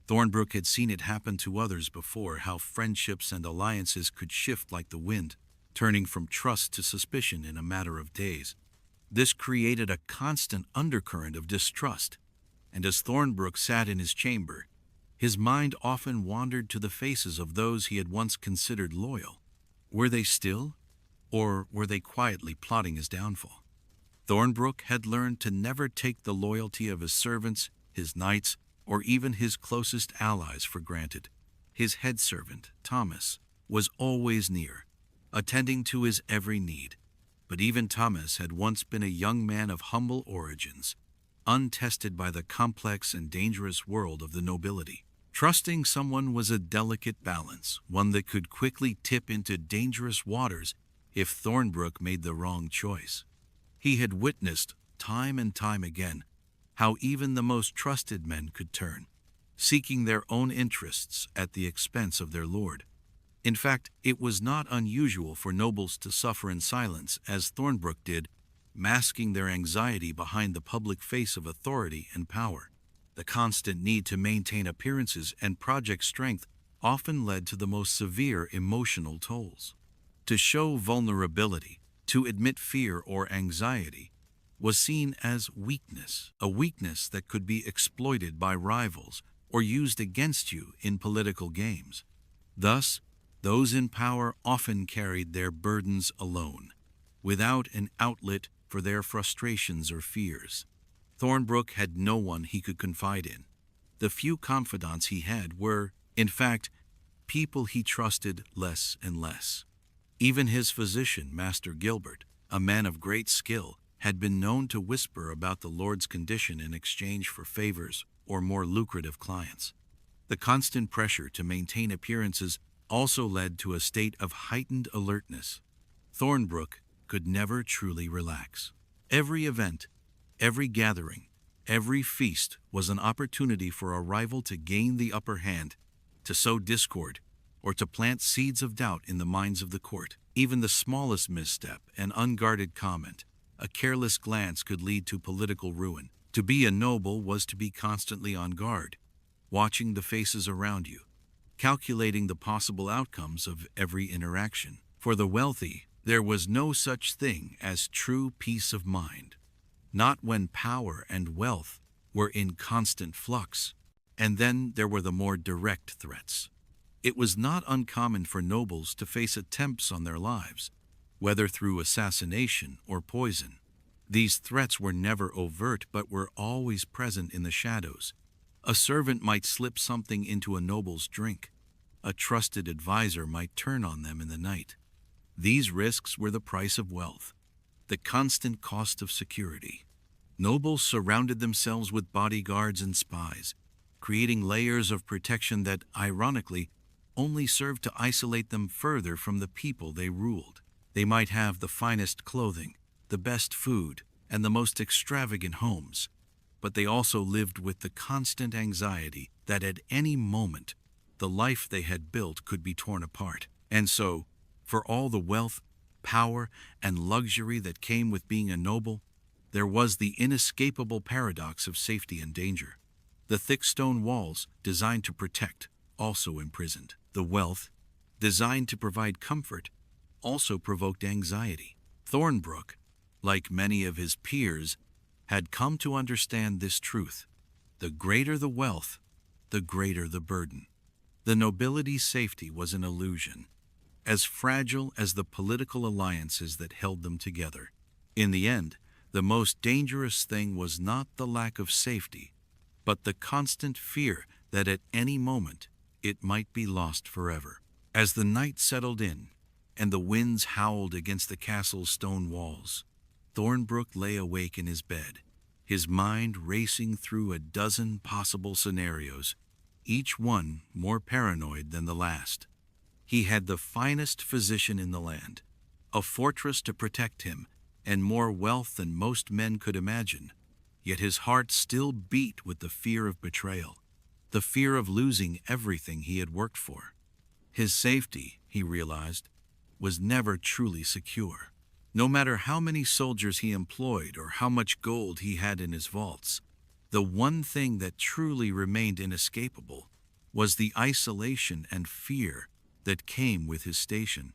Thornbrook had seen it happen to others before, how friendships and alliances could shift like the wind, turning from trust to suspicion in a matter of days. This created a constant undercurrent of distrust, and as Thornbrook sat in his chamber, his mind often wandered to the faces of those he had once considered loyal. Were they still, or were they quietly plotting his downfall? Thornbrook had learned to never take the loyalty of his servants, his knights, or even his closest allies for granted. His head servant, Thomas, was always near, attending to his every need. But even Thomas had once been a young man of humble origins, untested by the complex and dangerous world of the nobility. Trusting someone was a delicate balance, one that could quickly tip into dangerous waters if Thornbrook made the wrong choice. He had witnessed, time and time again, how even the most trusted men could turn, seeking their own interests at the expense of their lord. In fact, it was not unusual for nobles to suffer in silence, as Thornbrook did, masking their anxiety behind the public face of authority and power. The constant need to maintain appearances and project strength often led to the most severe emotional tolls. To show vulnerability, to admit fear or anxiety, was seen as weakness, a weakness that could be exploited by rivals or used against you in political games. Thus, those in power often carried their burdens alone, without an outlet for their frustrations or fears. Thornbrook had no one he could confide in. The few confidants he had were, in fact, people he trusted less and less. Even his physician, Master Gilbert, a man of great skill, had been known to whisper about the Lord's condition in exchange for favors or more lucrative clients. The constant pressure to maintain appearances also led to a state of heightened alertness. Thornbrook could never truly relax. Every event, every gathering, every feast was an opportunity for a rival to gain the upper hand, to sow discord, or to plant seeds of doubt in the minds of the court. Even the smallest misstep, an unguarded comment, a careless glance could lead to political ruin. To be a noble was to be constantly on guard, watching the faces around you, calculating the possible outcomes of every interaction. For the wealthy, there was no such thing as true peace of mind, not when power and wealth were in constant flux. And then there were the more direct threats. It was not uncommon for nobles to face attempts on their lives, whether through assassination or poison. These threats were never overt but were always present in the shadows. A servant might slip something into a noble's drink. A trusted advisor might turn on them in the night. These risks were the price of wealth, the constant cost of security. Nobles surrounded themselves with bodyguards and spies, creating layers of protection that, ironically, only served to isolate them further from the people they ruled. They might have the finest clothing, the best food, and the most extravagant homes, but they also lived with the constant anxiety that at any moment the life they had built could be torn apart. And so, for all the wealth, power, and luxury that came with being a noble, there was the inescapable paradox of safety and danger. The thick stone walls, designed to protect, also imprisoned. The wealth, designed to provide comfort, also provoked anxiety. Thornbrook, like many of his peers, had come to understand this truth. The greater the wealth, the greater the burden. The nobility's safety was an illusion, as fragile as the political alliances that held them together. In the end, the most dangerous thing was not the lack of safety, but the constant fear that at any moment it might be lost forever. As the night settled in, and the winds howled against the castle's stone walls, Thornbrook lay awake in his bed, his mind racing through a dozen possible scenarios, each one more paranoid than the last. He had the finest physician in the land, a fortress to protect him, and more wealth than most men could imagine. Yet his heart still beat with the fear of betrayal, the fear of losing everything he had worked for. His safety, he realized, was never truly secure. No matter how many soldiers he employed or how much gold he had in his vaults, the one thing that truly remained inescapable was the isolation and fear that came with his station.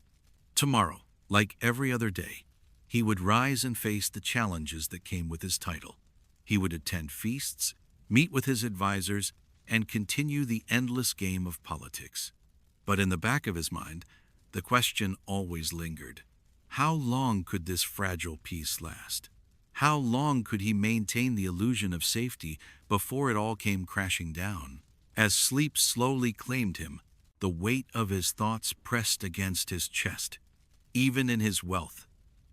Tomorrow, like every other day, he would rise and face the challenges that came with his title. He would attend feasts, meet with his advisors, and continue the endless game of politics. But in the back of his mind, the question always lingered. How long could this fragile peace last? How long could he maintain the illusion of safety before it all came crashing down? As sleep slowly claimed him, the weight of his thoughts pressed against his chest. Even in his wealth,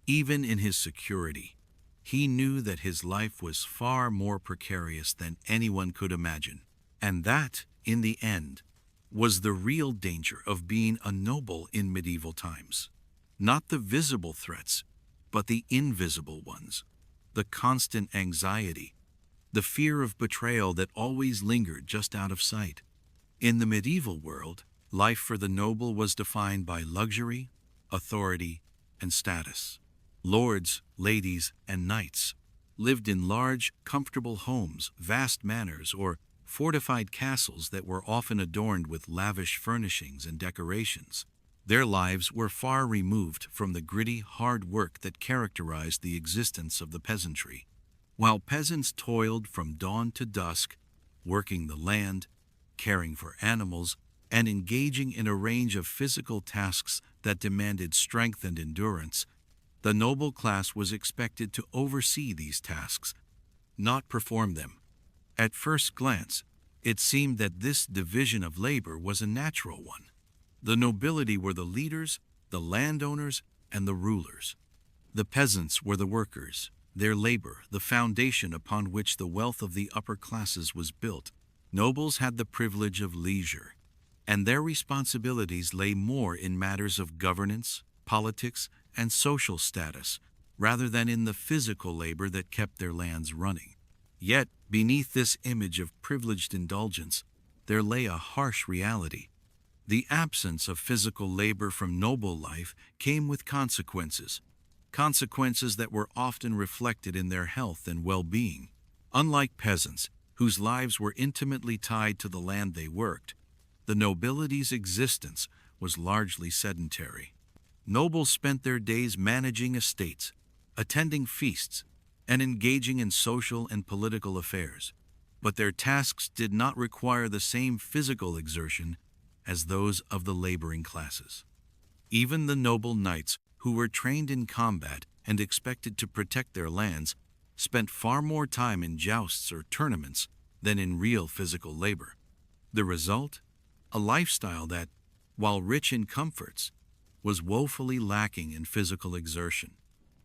even in his security, he knew that his life was far more precarious than anyone could imagine. And that, in the end, was the real danger of being a noble in medieval times. Not the visible threats, but the invisible ones. The constant anxiety, the fear of betrayal that always lingered just out of sight. In the medieval world, life for the noble was defined by luxury, authority, and status. Lords, ladies, and knights lived in large, comfortable homes, vast manors, or fortified castles that were often adorned with lavish furnishings and decorations. Their lives were far removed from the gritty, hard work that characterized the existence of the peasantry. While peasants toiled from dawn to dusk, working the land, caring for animals, and engaging in a range of physical tasks that demanded strength and endurance, the noble class was expected to oversee these tasks, not perform them. At first glance, it seemed that this division of labor was a natural one. The nobility were the leaders, the landowners, and the rulers. The peasants were the workers, their labor the foundation upon which the wealth of the upper classes was built. Nobles had the privilege of leisure, and their responsibilities lay more in matters of governance, politics, and social status, rather than in the physical labor that kept their lands running. Yet, beneath this image of privileged indulgence, there lay a harsh reality. The absence of physical labor from noble life came with consequences that were often reflected in their health and well-being. Unlike peasants, whose lives were intimately tied to the land they worked, the nobility's existence was largely sedentary. Nobles spent their days managing estates, attending feasts, and engaging in social and political affairs, but their tasks did not require the same physical exertion as those of the laboring classes. Even the noble knights, who were trained in combat and expected to protect their lands, spent far more time in jousts or tournaments than in real physical labor. The result? A lifestyle that, while rich in comforts, was woefully lacking in physical exertion.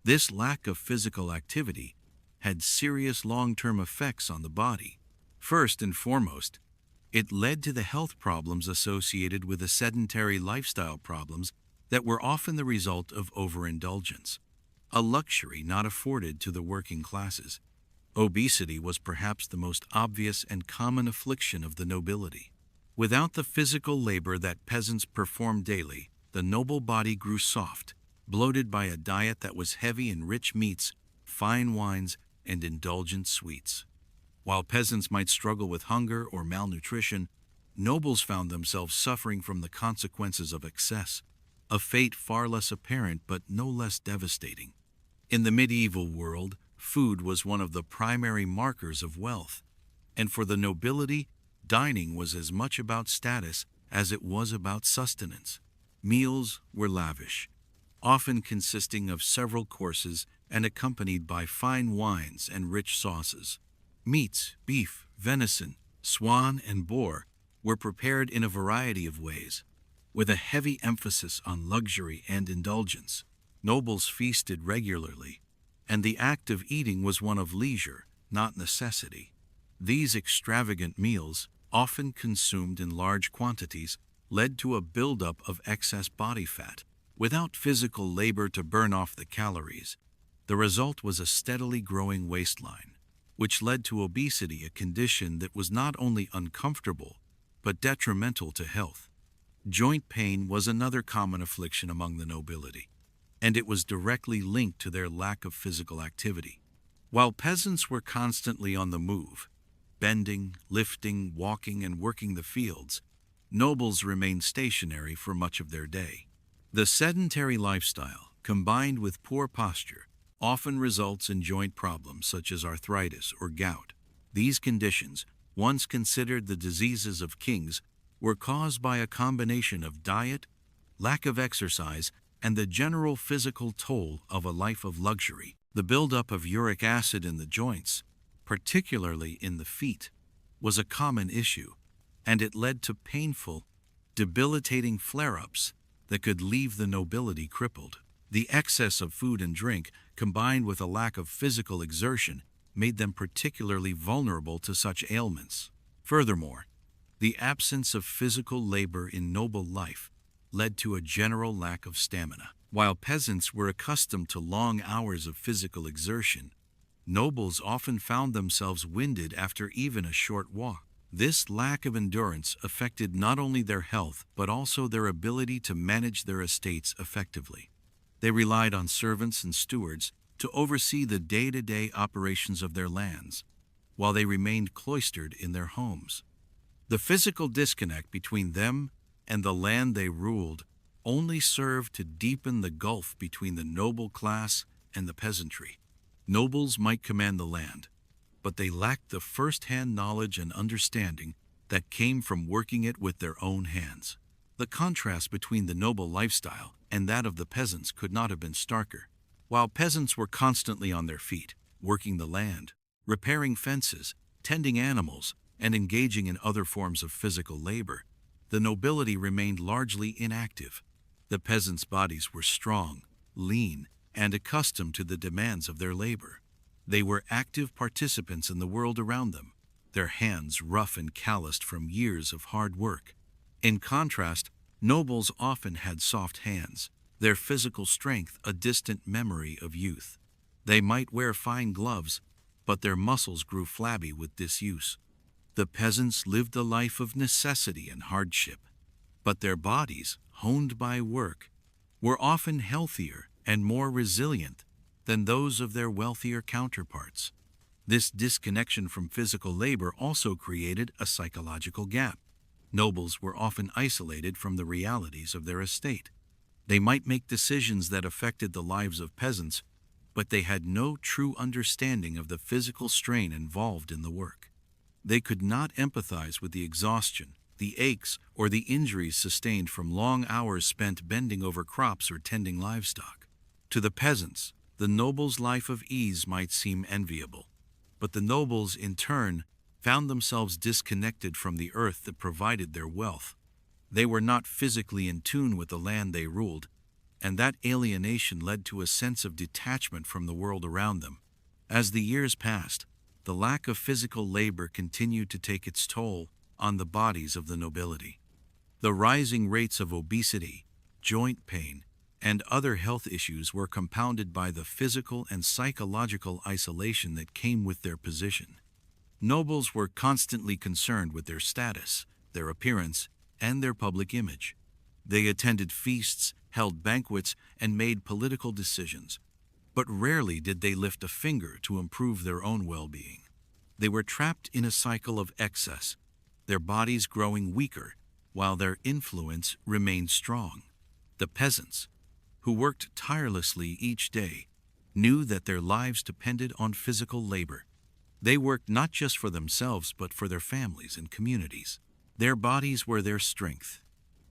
This lack of physical activity had serious long-term effects on the body. First and foremost, it led to the health problems associated with the sedentary lifestyle problems that were often the result of overindulgence, a luxury not afforded to the working classes. Obesity was perhaps the most obvious and common affliction of the nobility. Without the physical labor that peasants performed daily, the noble body grew soft, bloated by a diet that was heavy in rich meats, fine wines, and indulgent sweets. While peasants might struggle with hunger or malnutrition, nobles found themselves suffering from the consequences of excess. a fate far less apparent but no less devastating. In the medieval world, food was one of the primary markers of wealth, and for the nobility, dining was as much about status as it was about sustenance. Meals were lavish, often consisting of several courses and accompanied by fine wines and rich sauces. Meats, beef, venison, swan, and boar were prepared in a variety of ways, with a heavy emphasis on luxury and indulgence. Nobles feasted regularly, and the act of eating was one of leisure, not necessity. These extravagant meals, often consumed in large quantities, led to a buildup of excess body fat. Without physical labor to burn off the calories, the result was a steadily growing waistline, which led to obesity, a condition that was not only uncomfortable, but detrimental to health. Joint pain was another common affliction among the nobility, and it was directly linked to their lack of physical activity. While peasants were constantly on the move, bending, lifting, walking, and working the fields, nobles remained stationary for much of their day. The sedentary lifestyle, combined with poor posture, often results in joint problems such as arthritis or gout. These conditions, once considered the diseases of kings, were caused by a combination of diet, lack of exercise, and the general physical toll of a life of luxury. The buildup of uric acid in the joints, particularly in the feet, was a common issue, and it led to painful, debilitating flare-ups that could leave the nobility crippled. The excess of food and drink, combined with a lack of physical exertion, made them particularly vulnerable to such ailments. Furthermore, the absence of physical labor in noble life led to a general lack of stamina. While peasants were accustomed to long hours of physical exertion, nobles often found themselves winded after even a short walk. This lack of endurance affected not only their health but also their ability to manage their estates effectively. They relied on servants and stewards to oversee the day-to-day operations of their lands, while they remained cloistered in their homes. The physical disconnect between them and the land they ruled only served to deepen the gulf between the noble class and the peasantry. Nobles might command the land, but they lacked the first-hand knowledge and understanding that came from working it with their own hands. The contrast between the noble lifestyle and that of the peasants could not have been starker. While peasants were constantly on their feet, working the land, repairing fences, tending animals, and engaging in other forms of physical labor, the nobility remained largely inactive. The peasants' bodies were strong, lean, and accustomed to the demands of their labor. They were active participants in the world around them, their hands rough and calloused from years of hard work. In contrast, nobles often had soft hands, their physical strength a distant memory of youth. They might wear fine gloves, but their muscles grew flabby with disuse. The peasants lived a life of necessity and hardship, but their bodies, honed by work, were often healthier and more resilient than those of their wealthier counterparts. This disconnection from physical labor also created a psychological gap. Nobles were often isolated from the realities of their estate. They might make decisions that affected the lives of peasants, but they had no true understanding of the physical strain involved in the work. They could not empathize with the exhaustion, the aches, or the injuries sustained from long hours spent bending over crops or tending livestock. To the peasants, the nobles' life of ease might seem enviable, but the nobles, in turn, found themselves disconnected from the earth that provided their wealth. They were not physically in tune with the land they ruled, and that alienation led to a sense of detachment from the world around them. As the years passed, the lack of physical labor continued to take its toll on the bodies of the nobility. The rising rates of obesity, joint pain, and other health issues were compounded by the physical and psychological isolation that came with their position. Nobles were constantly concerned with their status, their appearance, and their public image. They attended feasts, held banquets, and made political decisions, but rarely did they lift a finger to improve their own well-being. They were trapped in a cycle of excess, their bodies growing weaker while their influence remained strong. The peasants, who worked tirelessly each day, knew that their lives depended on physical labor. They worked not just for themselves but for their families and communities. Their bodies were their strength,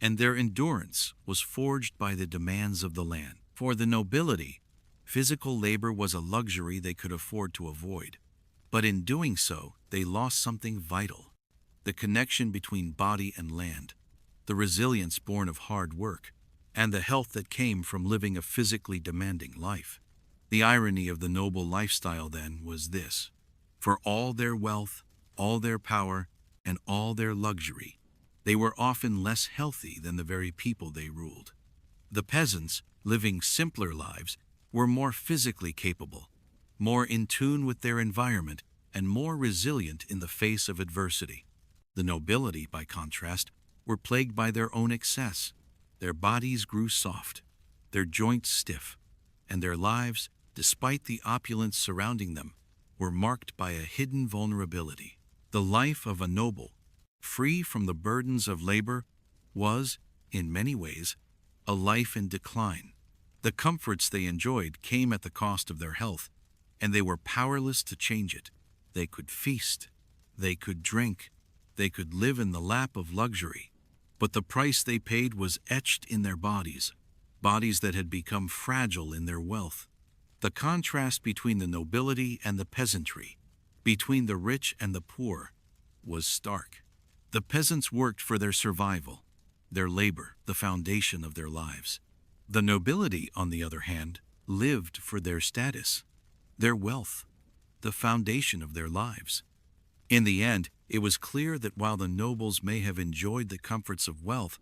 and their endurance was forged by the demands of the land. For the nobility, physical labor was a luxury they could afford to avoid. But in doing so, they lost something vital: the connection between body and land, the resilience born of hard work, and the health that came from living a physically demanding life. The irony of the noble lifestyle, then, was this: for all their wealth, all their power, and all their luxury, they were often less healthy than the very people they ruled. The peasants, living simpler lives, were more physically capable, more in tune with their environment, and more resilient in the face of adversity. The nobility, by contrast, were plagued by their own excess. Their bodies grew soft, their joints stiff, and their lives, despite the opulence surrounding them, were marked by a hidden vulnerability. The life of a noble, free from the burdens of labor, was, in many ways, a life in decline. The comforts they enjoyed came at the cost of their health, and they were powerless to change it. They could feast, they could drink, they could live in the lap of luxury, but the price they paid was etched in their bodies, bodies that had become fragile in their wealth. The contrast between the nobility and the peasantry, between the rich and the poor, was stark. The peasants worked for their survival, their labor, the foundation of their lives. The nobility, on the other hand, lived for their status, their wealth, the foundation of their lives. In the end, it was clear that while the nobles may have enjoyed the comforts of wealth,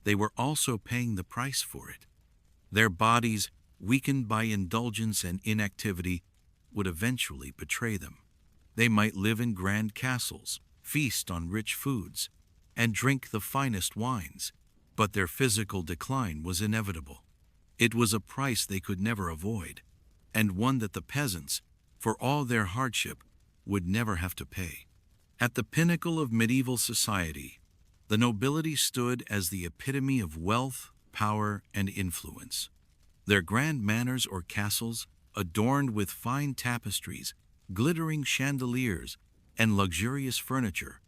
they were also paying the price for it. Their bodies, weakened by indulgence and inactivity, would eventually betray them. They might live in grand castles, feast on rich foods, and drink the finest wines, but their physical decline was inevitable. It was a price they could never avoid, and one that the peasants, for all their hardship, would never have to pay. At the pinnacle of medieval society, the nobility stood as the epitome of wealth, power, and influence. Their grand manors or castles, adorned with fine tapestries, glittering chandeliers, and luxurious furniture,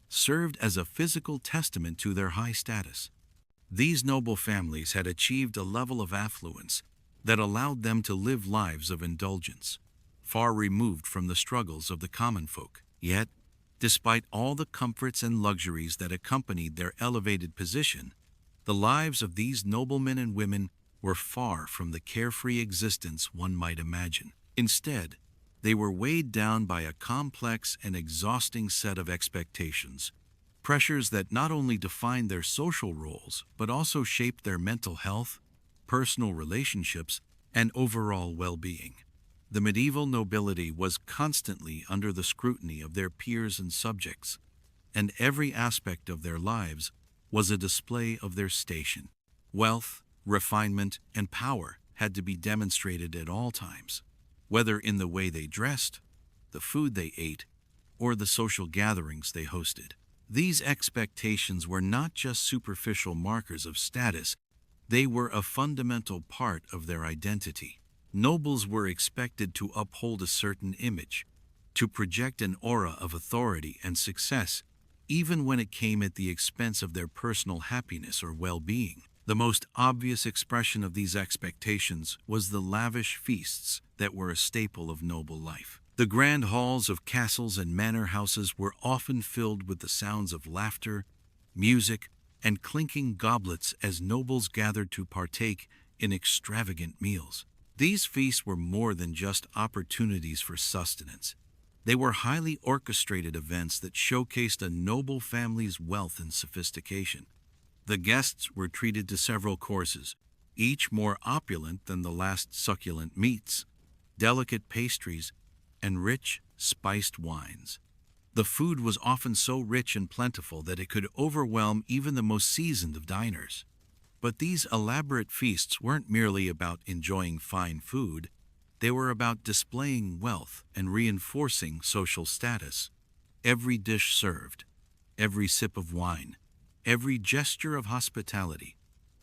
served as a physical testament to their high status. These noble families had achieved a level of affluence that allowed them to live lives of indulgence, far removed from the struggles of the common folk. Yet, despite all the comforts and luxuries that accompanied their elevated position, the lives of these noblemen and women were far from the carefree existence one might imagine. Instead, they were weighed down by a complex and exhausting set of expectations, pressures that not only defined their social roles but also shaped their mental health, personal relationships, and overall well-being. The medieval nobility was constantly under the scrutiny of their peers and subjects, and every aspect of their lives was a display of their station. Wealth, refinement, and power had to be demonstrated at all times, whether in the way they dressed, the food they ate, or the social gatherings they hosted. These expectations were not just superficial markers of status, they were a fundamental part of their identity. Nobles were expected to uphold a certain image, to project an aura of authority and success, even when it came at the expense of their personal happiness or well-being. The most obvious expression of these expectations was the lavish feasts that were a staple of noble life. The grand halls of castles and manor houses were often filled with the sounds of laughter, music, and clinking goblets as nobles gathered to partake in extravagant meals. These feasts were more than just opportunities for sustenance. They were highly orchestrated events that showcased a noble family's wealth and sophistication. The guests were treated to several courses, each more opulent than the last: succulent meats, delicate pastries, and rich, spiced wines. The food was often so rich and plentiful that it could overwhelm even the most seasoned of diners. But these elaborate feasts weren't merely about enjoying fine food, they were about displaying wealth and reinforcing social status. Every dish served, every sip of wine, every gesture of hospitality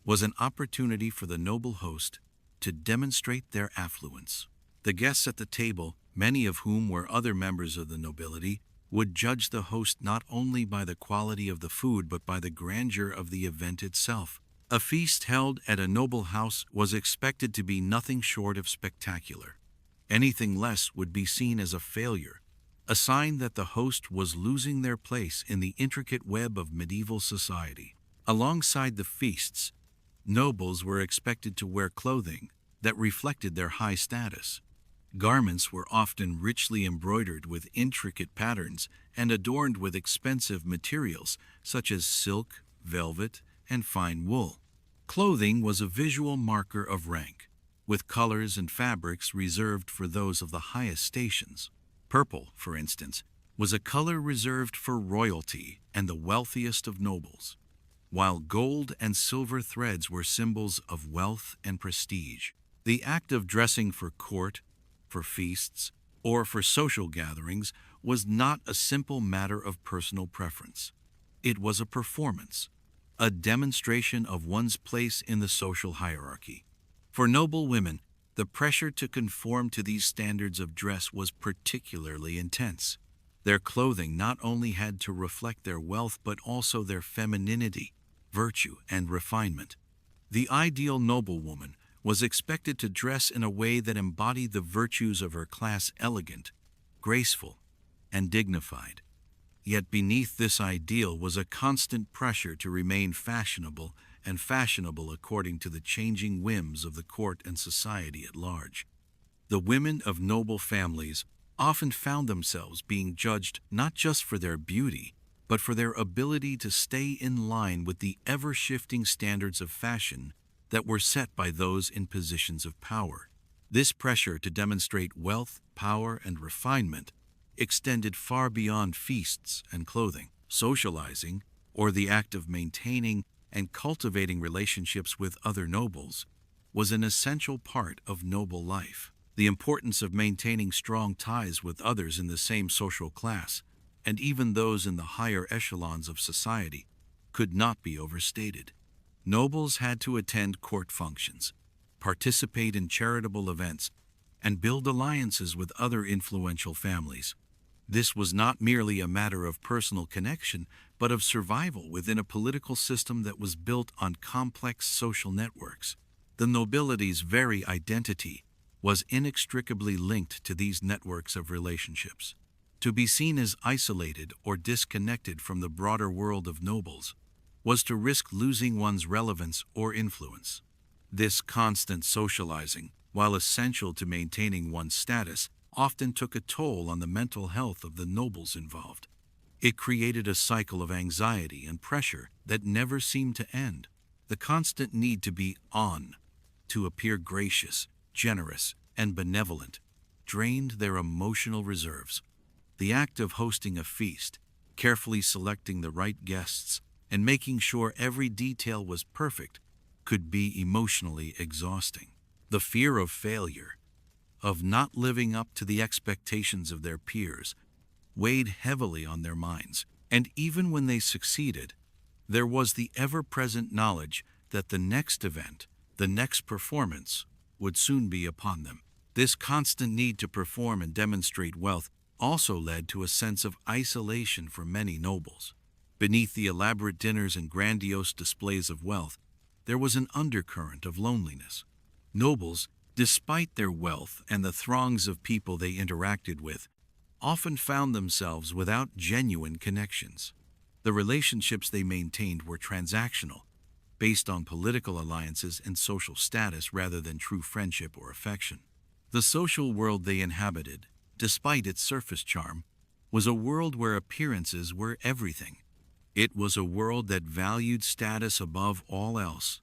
was an opportunity for the noble host to demonstrate their affluence. The guests at the table, many of whom were other members of the nobility, would judge the host not only by the quality of the food but by the grandeur of the event itself. A feast held at a noble house was expected to be nothing short of spectacular. Anything less would be seen as a failure, a sign that the host was losing their place in the intricate web of medieval society. Alongside the feasts, nobles were expected to wear clothing that reflected their high status. Garments were often richly embroidered with intricate patterns and adorned with expensive materials such as silk, velvet, and fine wool. Clothing was a visual marker of rank, with colors and fabrics reserved for those of the highest stations. Purple, for instance, was a color reserved for royalty and the wealthiest of nobles, while gold and silver threads were symbols of wealth and prestige. The act of dressing for court, for feasts, or for social gatherings was not a simple matter of personal preference. It was a performance, a demonstration of one's place in the social hierarchy. For noble women, the pressure to conform to these standards of dress was particularly intense. Their clothing not only had to reflect their wealth but also their femininity, virtue, and refinement. The ideal noblewoman was expected to dress in a way that embodied the virtues of her class: elegant, graceful, and dignified. Yet beneath this ideal was a constant pressure to remain fashionable, and fashionable according to the changing whims of the court and society at large. The women of noble families often found themselves being judged not just for their beauty, but for their ability to stay in line with the ever-shifting standards of fashion that were set by those in positions of power. This pressure to demonstrate wealth, power, and refinement extended far beyond feasts and clothing. Socializing, or the act of maintaining and cultivating relationships with other nobles, was an essential part of noble life. The importance of maintaining strong ties with others in the same social class, and even those in the higher echelons of society, could not be overstated. Nobles had to attend court functions, participate in charitable events, and build alliances with other influential families. This was not merely a matter of personal connection, but of survival within a political system that was built on complex social networks. The nobility's very identity was inextricably linked to these networks of relationships. To be seen as isolated or disconnected from the broader world of nobles was to risk losing one's relevance or influence. This constant socializing, while essential to maintaining one's status, often took a toll on the mental health of the nobles involved. It created a cycle of anxiety and pressure that never seemed to end. The constant need to be on, to appear gracious, generous, and benevolent, drained their emotional reserves. The act of hosting a feast, carefully selecting the right guests, and making sure every detail was perfect, could be emotionally exhausting. The fear of failure, of not living up to the expectations of their peers, weighed heavily on their minds, and even when they succeeded, there was the ever-present knowledge that the next event, the next performance, would soon be upon them. This constant need to perform and demonstrate wealth also led to a sense of isolation for many nobles. Beneath the elaborate dinners and grandiose displays of wealth, there was an undercurrent of loneliness. Nobles, despite their wealth and the throngs of people they interacted with, often found themselves without genuine connections. The relationships they maintained were transactional, based on political alliances and social status rather than true friendship or affection. The social world they inhabited, despite its surface charm, was a world where appearances were everything. It was a world that valued status above all else,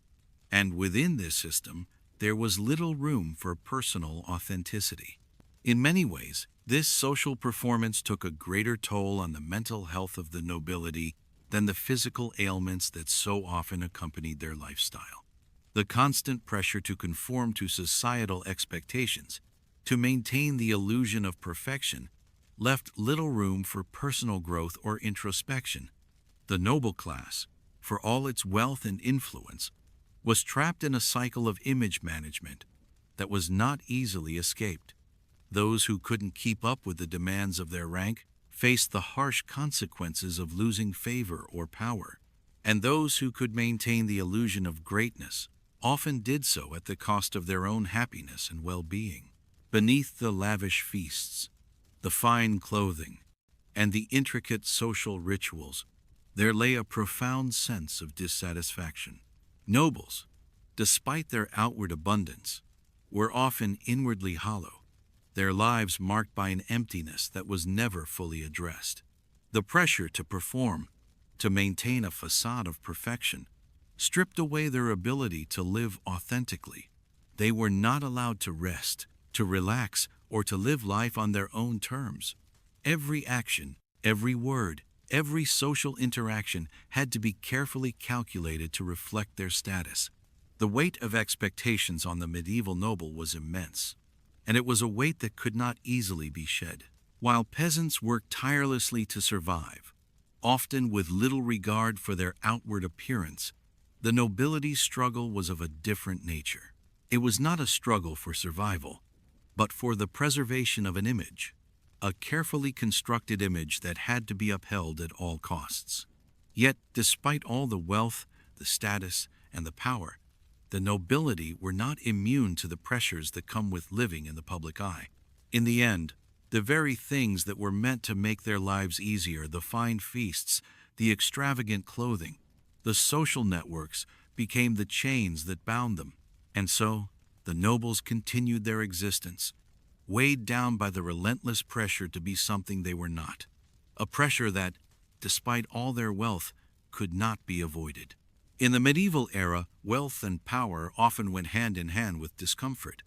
and within this system, there was little room for personal authenticity. In many ways, this social performance took a greater toll on the mental health of the nobility than the physical ailments that so often accompanied their lifestyle. The constant pressure to conform to societal expectations, to maintain the illusion of perfection, left little room for personal growth or introspection. The noble class, for all its wealth and influence, was trapped in a cycle of image management that was not easily escaped. Those who couldn't keep up with the demands of their rank faced the harsh consequences of losing favor or power, and those who could maintain the illusion of greatness often did so at the cost of their own happiness and well-being. Beneath the lavish feasts, the fine clothing, and the intricate social rituals, there lay a profound sense of dissatisfaction. Nobles, despite their outward abundance, were often inwardly hollow, their lives marked by an emptiness that was never fully addressed. The pressure to perform, to maintain a facade of perfection, stripped away their ability to live authentically. They were not allowed to rest, to relax, or to live life on their own terms. Every action, every word, every social interaction had to be carefully calculated to reflect their status. The weight of expectations on the medieval noble was immense, and it was a weight that could not easily be shed. While peasants worked tirelessly to survive, often with little regard for their outward appearance, the nobility's struggle was of a different nature. It was not a struggle for survival, but for the preservation of an image, a carefully constructed image that had to be upheld at all costs. Yet, despite all the wealth, the status, and the power, the nobility were not immune to the pressures that come with living in the public eye. In the end, the very things that were meant to make their lives easier, the fine feasts, the extravagant clothing, the social networks, became the chains that bound them. And so, the nobles continued their existence, weighed down by the relentless pressure to be something they were not, a pressure that, despite all their wealth, could not be avoided. In the medieval era, wealth and power often went hand in hand with discomfort,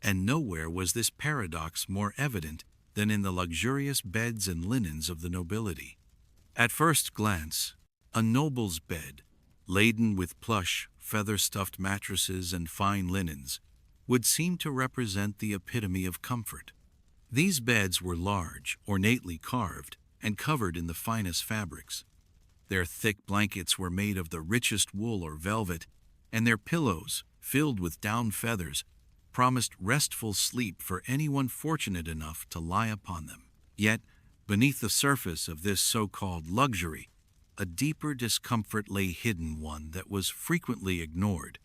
and nowhere was this paradox more evident than in the luxurious beds and linens of the nobility. At first glance, a noble's bed, laden with plush, feather-stuffed mattresses and fine linens, would seem to represent the epitome of comfort. These beds were large, ornately carved, and covered in the finest fabrics. Their thick blankets were made of the richest wool or velvet, and their pillows, filled with down feathers, promised restful sleep for anyone fortunate enough to lie upon them. Yet, beneath the surface of this so-called luxury, a deeper discomfort lay hidden, one that was frequently ignored,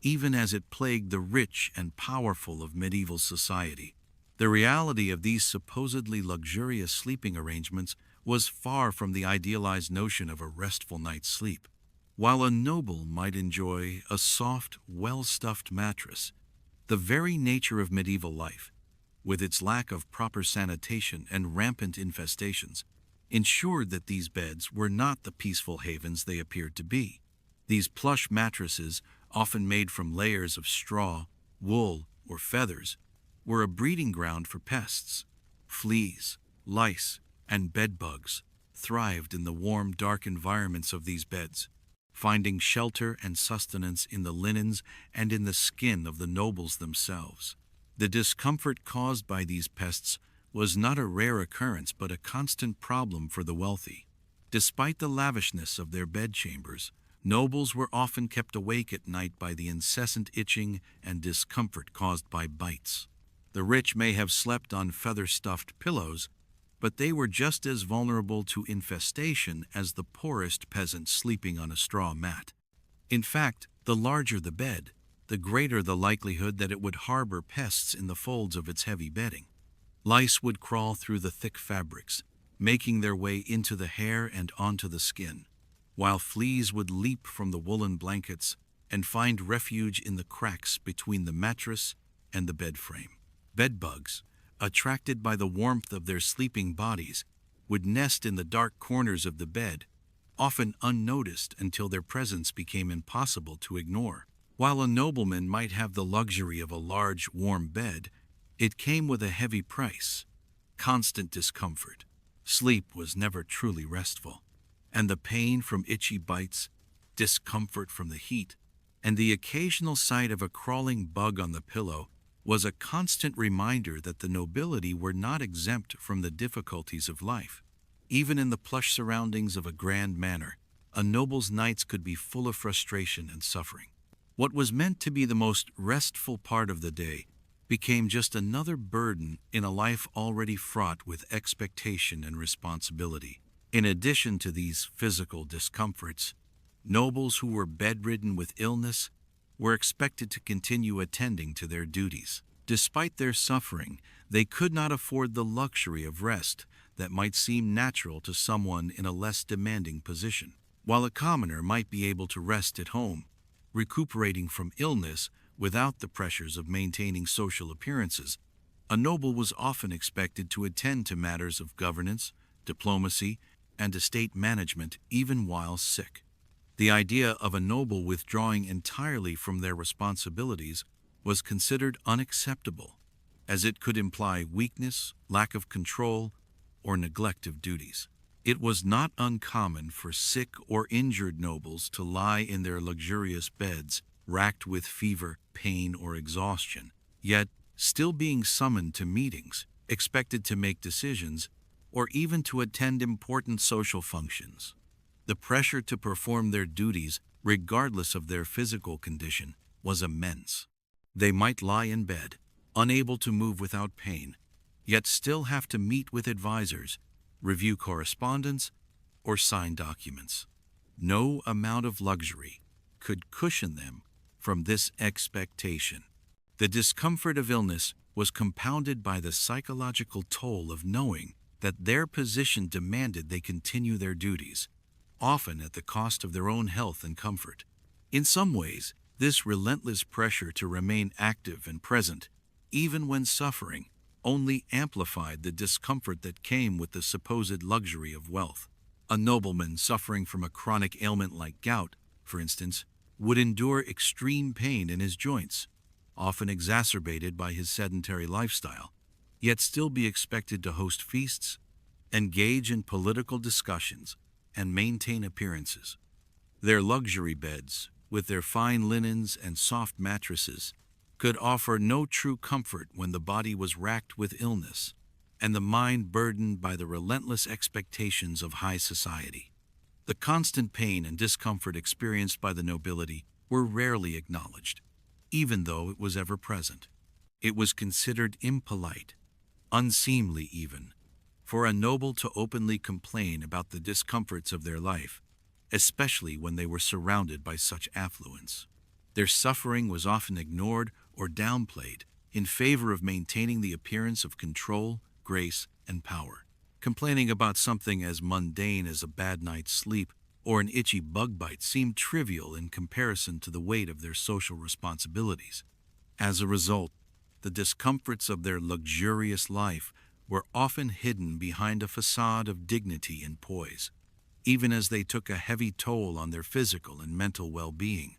even as it plagued the rich and powerful of medieval society. The reality of these supposedly luxurious sleeping arrangements was far from the idealized notion of a restful night's sleep. While a noble might enjoy a soft, well-stuffed mattress, the very nature of medieval life, with its lack of proper sanitation and rampant infestations, ensured that these beds were not the peaceful havens they appeared to be. These plush mattresses, often made from layers of straw, wool, or feathers, were a breeding ground for pests. Fleas, lice, and bedbugs thrived in the warm, dark environments of these beds, finding shelter and sustenance in the linens and in the skin of the nobles themselves. The discomfort caused by these pests was not a rare occurrence but a constant problem for the wealthy. Despite the lavishness of their bedchambers, nobles were often kept awake at night by the incessant itching and discomfort caused by bites. The rich may have slept on feather-stuffed pillows, but they were just as vulnerable to infestation as the poorest peasant sleeping on a straw mat. In fact, the larger the bed, the greater the likelihood that it would harbor pests in the folds of its heavy bedding. Lice would crawl through the thick fabrics, making their way into the hair and onto the skin, while fleas would leap from the woolen blankets and find refuge in the cracks between the mattress and the bed frame. Bedbugs, attracted by the warmth of their sleeping bodies, would nest in the dark corners of the bed, often unnoticed until their presence became impossible to ignore. While a nobleman might have the luxury of a large, warm bed, it came with a heavy price: constant discomfort. Sleep was never truly restful, and the pain from itchy bites, discomfort from the heat, and the occasional sight of a crawling bug on the pillow was a constant reminder that the nobility were not exempt from the difficulties of life. Even in the plush surroundings of a grand manor, a noble's nights could be full of frustration and suffering. What was meant to be the most restful part of the day became just another burden in a life already fraught with expectation and responsibility. In addition to these physical discomforts, nobles who were bedridden with illness were expected to continue attending to their duties. Despite their suffering, they could not afford the luxury of rest that might seem natural to someone in a less demanding position. While a commoner might be able to rest at home, recuperating from illness without the pressures of maintaining social appearances, a noble was often expected to attend to matters of governance, diplomacy, and estate management even while sick. The idea of a noble withdrawing entirely from their responsibilities was considered unacceptable, as it could imply weakness, lack of control, or neglect of duties. It was not uncommon for sick or injured nobles to lie in their luxurious beds, racked with fever, pain, or exhaustion, yet still being summoned to meetings, expected to make decisions, or even to attend important social functions. The pressure to perform their duties, regardless of their physical condition, was immense. They might lie in bed, unable to move without pain, yet still have to meet with advisors, review correspondence, or sign documents. No amount of luxury could cushion them from this expectation. The discomfort of illness was compounded by the psychological toll of knowing that their position demanded they continue their duties, often at the cost of their own health and comfort. In some ways, this relentless pressure to remain active and present, even when suffering, only amplified the discomfort that came with the supposed luxury of wealth. A nobleman suffering from a chronic ailment like gout, for instance, would endure extreme pain in his joints, often exacerbated by his sedentary lifestyle, yet still be expected to host feasts, engage in political discussions, and maintain appearances. Their luxury beds, with their fine linens and soft mattresses, could offer no true comfort when the body was racked with illness and the mind burdened by the relentless expectations of high society. The constant pain and discomfort experienced by the nobility were rarely acknowledged, even though it was ever present. It was considered impolite, unseemly even, for a noble to openly complain about the discomforts of their life, especially when they were surrounded by such affluence. Their suffering was often ignored or downplayed in favor of maintaining the appearance of control, grace, and power. Complaining about something as mundane as a bad night's sleep or an itchy bug bite seemed trivial in comparison to the weight of their social responsibilities. As a result, the discomforts of their luxurious life were often hidden behind a facade of dignity and poise, even as they took a heavy toll on their physical and mental well-being.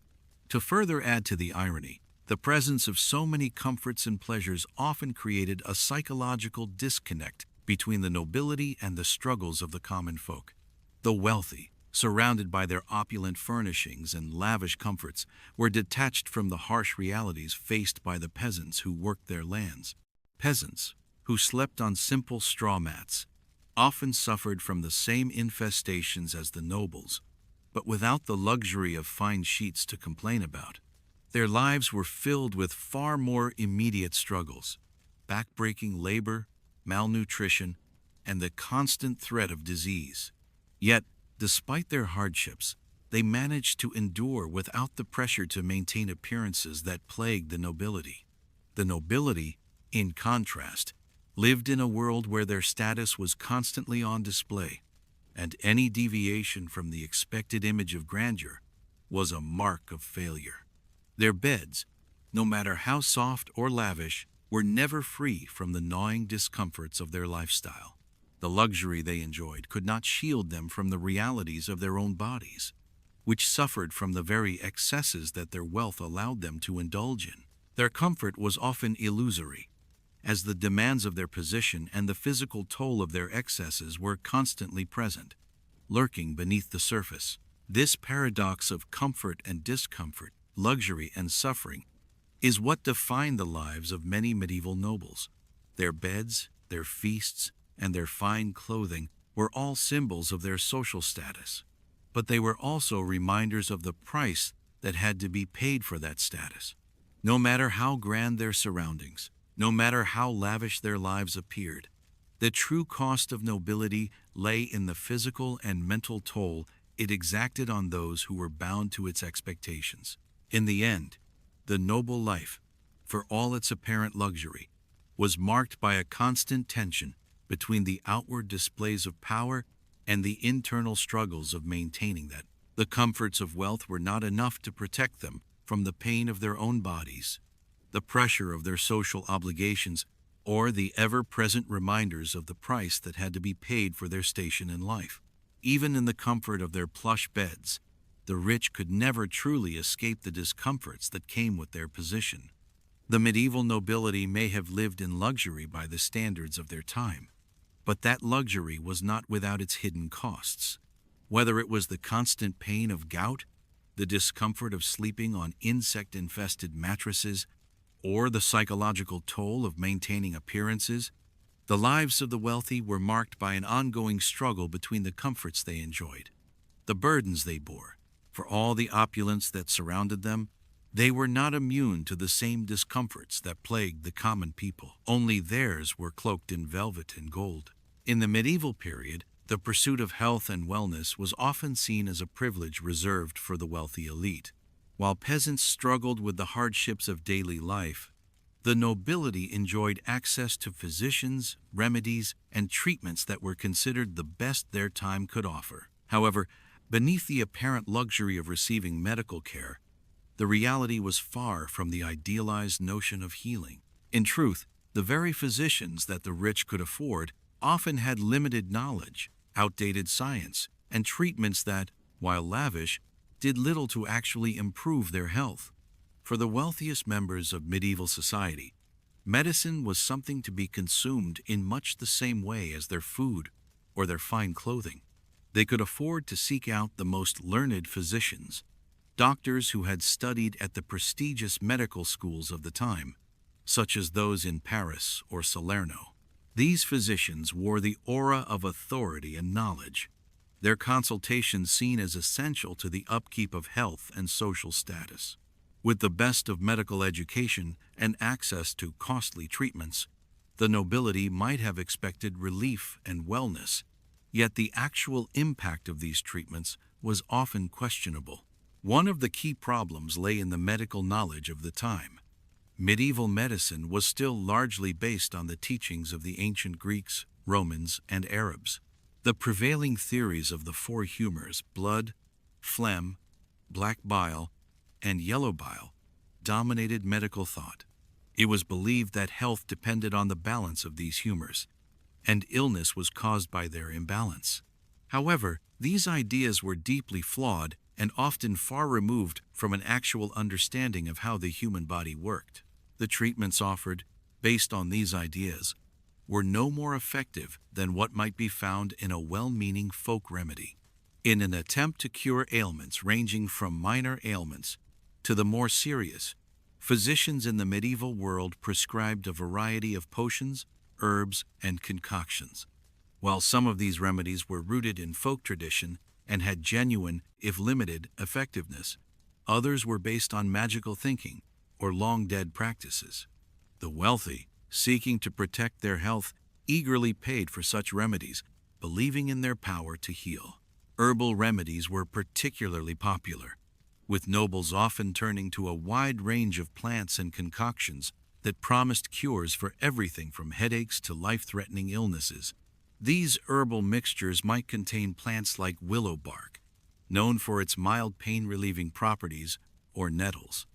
To further add to the irony, the presence of so many comforts and pleasures often created a psychological disconnect between the nobility and the struggles of the common folk. The wealthy, surrounded by their opulent furnishings and lavish comforts, were detached from the harsh realities faced by the peasants who worked their lands. Peasants, who slept on simple straw mats, often suffered from the same infestations as the nobles, but without the luxury of fine sheets to complain about. Their lives were filled with far more immediate struggles: backbreaking labor, malnutrition, and the constant threat of disease. Yet, despite their hardships, they managed to endure without the pressure to maintain appearances that plagued the nobility. The nobility, in contrast, lived in a world where their status was constantly on display, and any deviation from the expected image of grandeur was a mark of failure. Their beds, no matter how soft or lavish, were never free from the gnawing discomforts of their lifestyle. The luxury they enjoyed could not shield them from the realities of their own bodies, which suffered from the very excesses that their wealth allowed them to indulge in. Their comfort was often illusory, as the demands of their position and the physical toll of their excesses were constantly present, lurking beneath the surface. This paradox of comfort and discomfort, luxury and suffering, is what defined the lives of many medieval nobles. Their beds, their feasts, and their fine clothing were all symbols of their social status, but they were also reminders of the price that had to be paid for that status. No matter how grand their surroundings, no matter how lavish their lives appeared, the true cost of nobility lay in the physical and mental toll it exacted on those who were bound to its expectations. In the end, the noble life, for all its apparent luxury, was marked by a constant tension between the outward displays of power and the internal struggles of maintaining that. The comforts of wealth were not enough to protect them from the pain of their own bodies, the pressure of their social obligations, or the ever-present reminders of the price that had to be paid for their station in life. Even in the comfort of their plush beds, the rich could never truly escape the discomforts that came with their position. The medieval nobility may have lived in luxury by the standards of their time, but that luxury was not without its hidden costs. Whether it was the constant pain of gout, the discomfort of sleeping on insect-infested mattresses, or the psychological toll of maintaining appearances, the lives of the wealthy were marked by an ongoing struggle between the comforts they enjoyed, the burdens they bore. For all the opulence that surrounded them, they were not immune to the same discomforts that plagued the common people. Only theirs were cloaked in velvet and gold. In the medieval period, the pursuit of health and wellness was often seen as a privilege reserved for the wealthy elite. While peasants struggled with the hardships of daily life, the nobility enjoyed access to physicians, remedies, and treatments that were considered the best their time could offer. However, beneath the apparent luxury of receiving medical care, the reality was far from the idealized notion of healing. In truth, the very physicians that the rich could afford often had limited knowledge, outdated science, and treatments that, while lavish, did little to actually improve their health. For the wealthiest members of medieval society, medicine was something to be consumed in much the same way as their food or their fine clothing. They could afford to seek out the most learned physicians, doctors who had studied at the prestigious medical schools of the time, such as those in Paris or Salerno. These physicians wore the aura of authority and knowledge, their consultations seen as essential to the upkeep of health and social status. With the best of medical education and access to costly treatments, the nobility might have expected relief and wellness, yet the actual impact of these treatments was often questionable. One of the key problems lay in the medical knowledge of the time. Medieval medicine was still largely based on the teachings of the ancient Greeks, Romans, and Arabs. The prevailing theories of the four humors, blood, phlegm, black bile, and yellow bile, dominated medical thought. It was believed that health depended on the balance of these humors, and illness was caused by their imbalance. However, these ideas were deeply flawed and often far removed from an actual understanding of how the human body worked. The treatments offered, based on these ideas, were no more effective than what might be found in a well-meaning folk remedy. In an attempt to cure ailments ranging from minor ailments to the more serious, physicians in the medieval world prescribed a variety of potions, herbs, and concoctions. While some of these remedies were rooted in folk tradition and had genuine, if limited, effectiveness, others were based on magical thinking or long-dead practices. The wealthy, seeking to protect their health, eagerly paid for such remedies, believing in their power to heal. Herbal remedies were particularly popular, with nobles often turning to a wide range of plants and concoctions that promised cures for everything from headaches to life-threatening illnesses. These herbal mixtures might contain plants like willow bark, known for its mild pain-relieving properties, or nettles,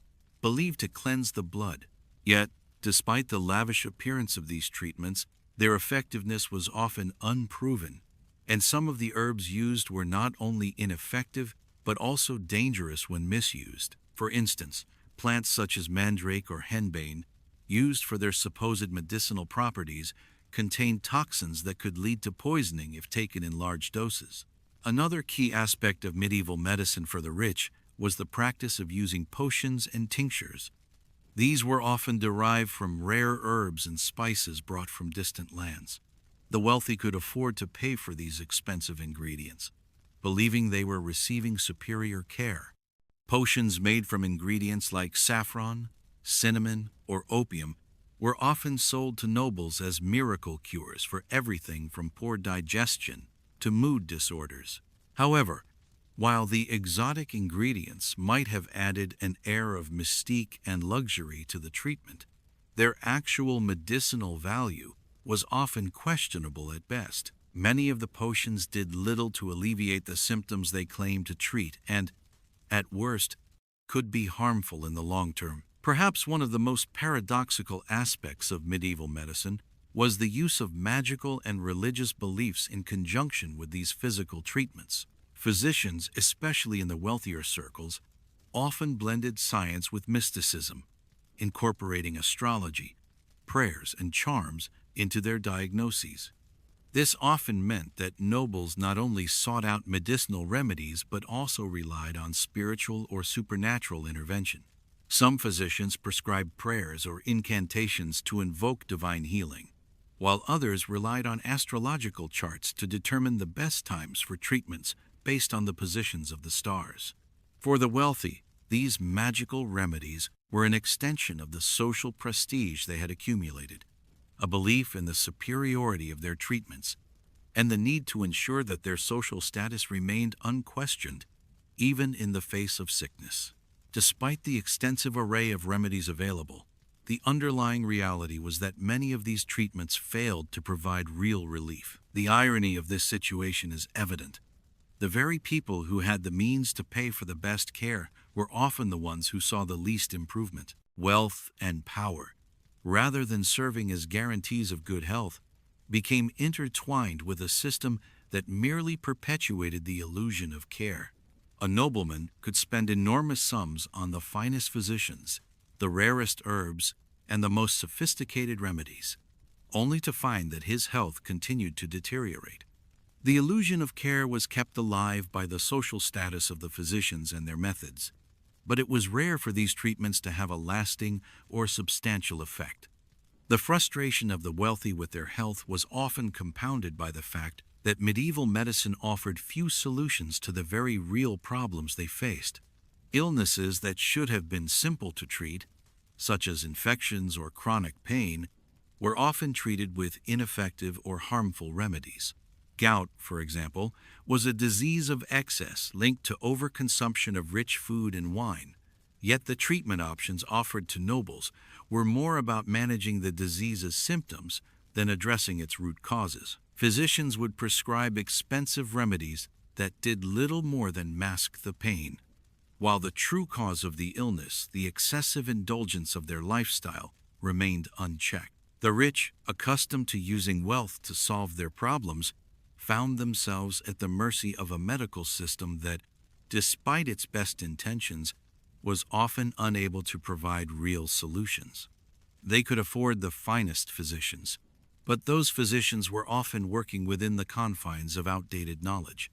believed to cleanse the blood. Yet, despite the lavish appearance of these treatments, their effectiveness was often unproven, and some of the herbs used were not only ineffective but also dangerous when misused. For instance, plants such as mandrake or henbane, used for their supposed medicinal properties, contained toxins that could lead to poisoning if taken in large doses. Another key aspect of medieval medicine for the rich was the practice of using potions and tinctures. These were often derived from rare herbs and spices brought from distant lands. The wealthy could afford to pay for these expensive ingredients, believing they were receiving superior care. Potions made from ingredients like saffron, cinnamon, or opium were often sold to nobles as miracle cures for everything from poor digestion to mood disorders. However, while the exotic ingredients might have added an air of mystique and luxury to the treatment, their actual medicinal value was often questionable at best. Many of the potions did little to alleviate the symptoms they claimed to treat and, at worst, could be harmful in the long term. Perhaps one of the most paradoxical aspects of medieval medicine was the use of magical and religious beliefs in conjunction with these physical treatments. Physicians, especially in the wealthier circles, often blended science with mysticism, incorporating astrology, prayers, and charms into their diagnoses. This often meant that nobles not only sought out medicinal remedies but also relied on spiritual or supernatural intervention. Some physicians prescribed prayers or incantations to invoke divine healing, while others relied on astrological charts to determine the best times for treatments based on the positions of the stars. For the wealthy, these magical remedies were an extension of the social prestige they had accumulated, a belief in the superiority of their treatments, and the need to ensure that their social status remained unquestioned, even in the face of sickness. Despite the extensive array of remedies available, the underlying reality was that many of these treatments failed to provide real relief. The irony of this situation is evident. The very people who had the means to pay for the best care were often the ones who saw the least improvement. Wealth and power, rather than serving as guarantees of good health, became intertwined with a system that merely perpetuated the illusion of care. A nobleman could spend enormous sums on the finest physicians, the rarest herbs, and the most sophisticated remedies, only to find that his health continued to deteriorate. The illusion of care was kept alive by the social status of the physicians and their methods, but it was rare for these treatments to have a lasting or substantial effect. The frustration of the wealthy with their health was often compounded by the fact that medieval medicine offered few solutions to the very real problems they faced. Illnesses that should have been simple to treat, such as infections or chronic pain, were often treated with ineffective or harmful remedies. Gout, for example, was a disease of excess linked to overconsumption of rich food and wine, yet the treatment options offered to nobles were more about managing the disease's symptoms than addressing its root causes. Physicians would prescribe expensive remedies that did little more than mask the pain, while the true cause of the illness, the excessive indulgence of their lifestyle, remained unchecked. The rich, accustomed to using wealth to solve their problems, found themselves at the mercy of a medical system that, despite its best intentions, was often unable to provide real solutions. They could afford the finest physicians, but those physicians were often working within the confines of outdated knowledge,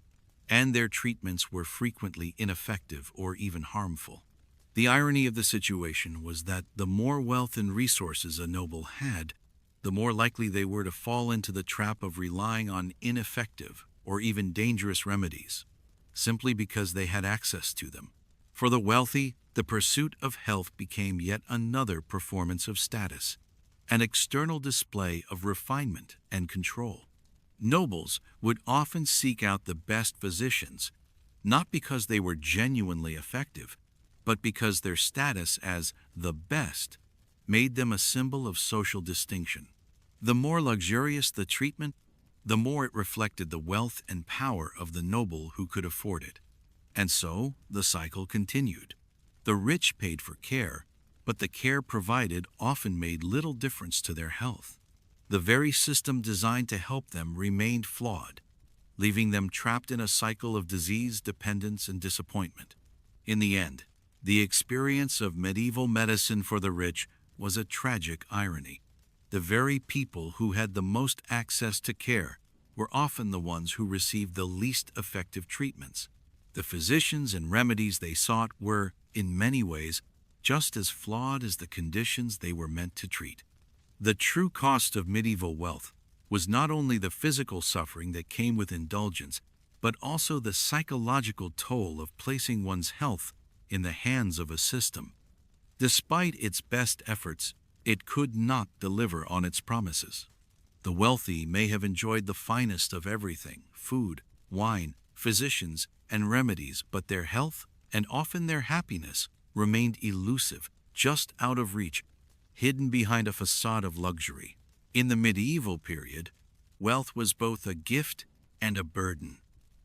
and their treatments were frequently ineffective or even harmful. The irony of the situation was that the more wealth and resources a noble had, the more likely they were to fall into the trap of relying on ineffective or even dangerous remedies, simply because they had access to them. For the wealthy, the pursuit of health became yet another performance of status, an external display of refinement and control. Nobles would often seek out the best physicians, not because they were genuinely effective, but because their status as the best made them a symbol of social distinction. The more luxurious the treatment, the more it reflected the wealth and power of the noble who could afford it. And so the cycle continued. The rich paid for care, but the care provided often made little difference to their health. The very system designed to help them remained flawed, leaving them trapped in a cycle of disease, dependence, and disappointment. In the end, the experience of medieval medicine for the rich was a tragic irony. The very people who had the most access to care were often the ones who received the least effective treatments. The physicians and remedies they sought were, in many ways, just as flawed as the conditions they were meant to treat. The true cost of medieval wealth was not only the physical suffering that came with indulgence, but also the psychological toll of placing one's health in the hands of a system. Despite its best efforts, it could not deliver on its promises. The wealthy may have enjoyed the finest of everything: food, wine, physicians, and remedies, but their health, and often their happiness, remained elusive, just out of reach, hidden behind a facade of luxury. In the medieval period, wealth was both a gift and a burden.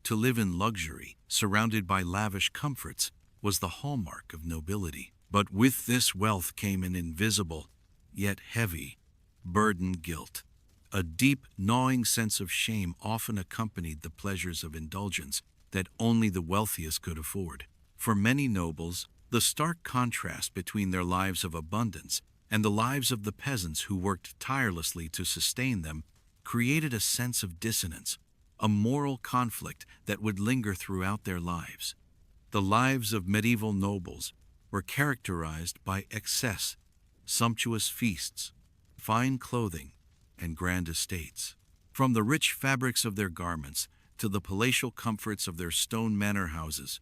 To live in luxury, surrounded by lavish comforts, was the hallmark of nobility. But with this wealth came an invisible, yet heavy, burden: guilt. A deep, gnawing sense of shame often accompanied the pleasures of indulgence that only the wealthiest could afford. For many nobles, the stark contrast between their lives of abundance and the lives of the peasants who worked tirelessly to sustain them created a sense of dissonance, a moral conflict that would linger throughout their lives. The lives of medieval nobles were characterized by excess, sumptuous feasts, fine clothing, and grand estates. From the rich fabrics of their garments to the palatial comforts of their stone manor houses,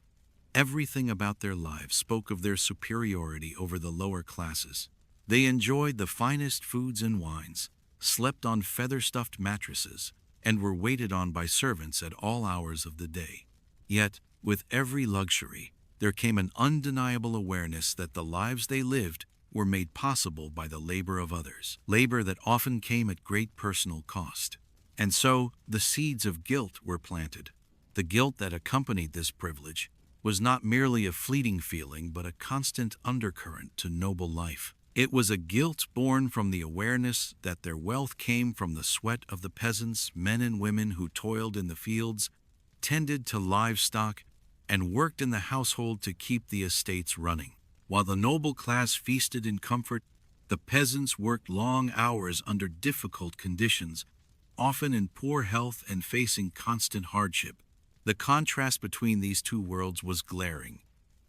everything about their lives spoke of their superiority over the lower classes. They enjoyed the finest foods and wines, slept on feather-stuffed mattresses, and were waited on by servants at all hours of the day. Yet, with every luxury, there came an undeniable awareness that the lives they lived were made possible by the labor of others, labor that often came at great personal cost. And so, the seeds of guilt were planted. The guilt that accompanied this privilege was not merely a fleeting feeling, but a constant undercurrent to noble life. It was a guilt born from the awareness that their wealth came from the sweat of the peasants, men and women who toiled in the fields, tended to livestock, and worked in the household to keep the estates running. While the noble class feasted in comfort, the peasants worked long hours under difficult conditions, often in poor health and facing constant hardship. The contrast between these two worlds was glaring,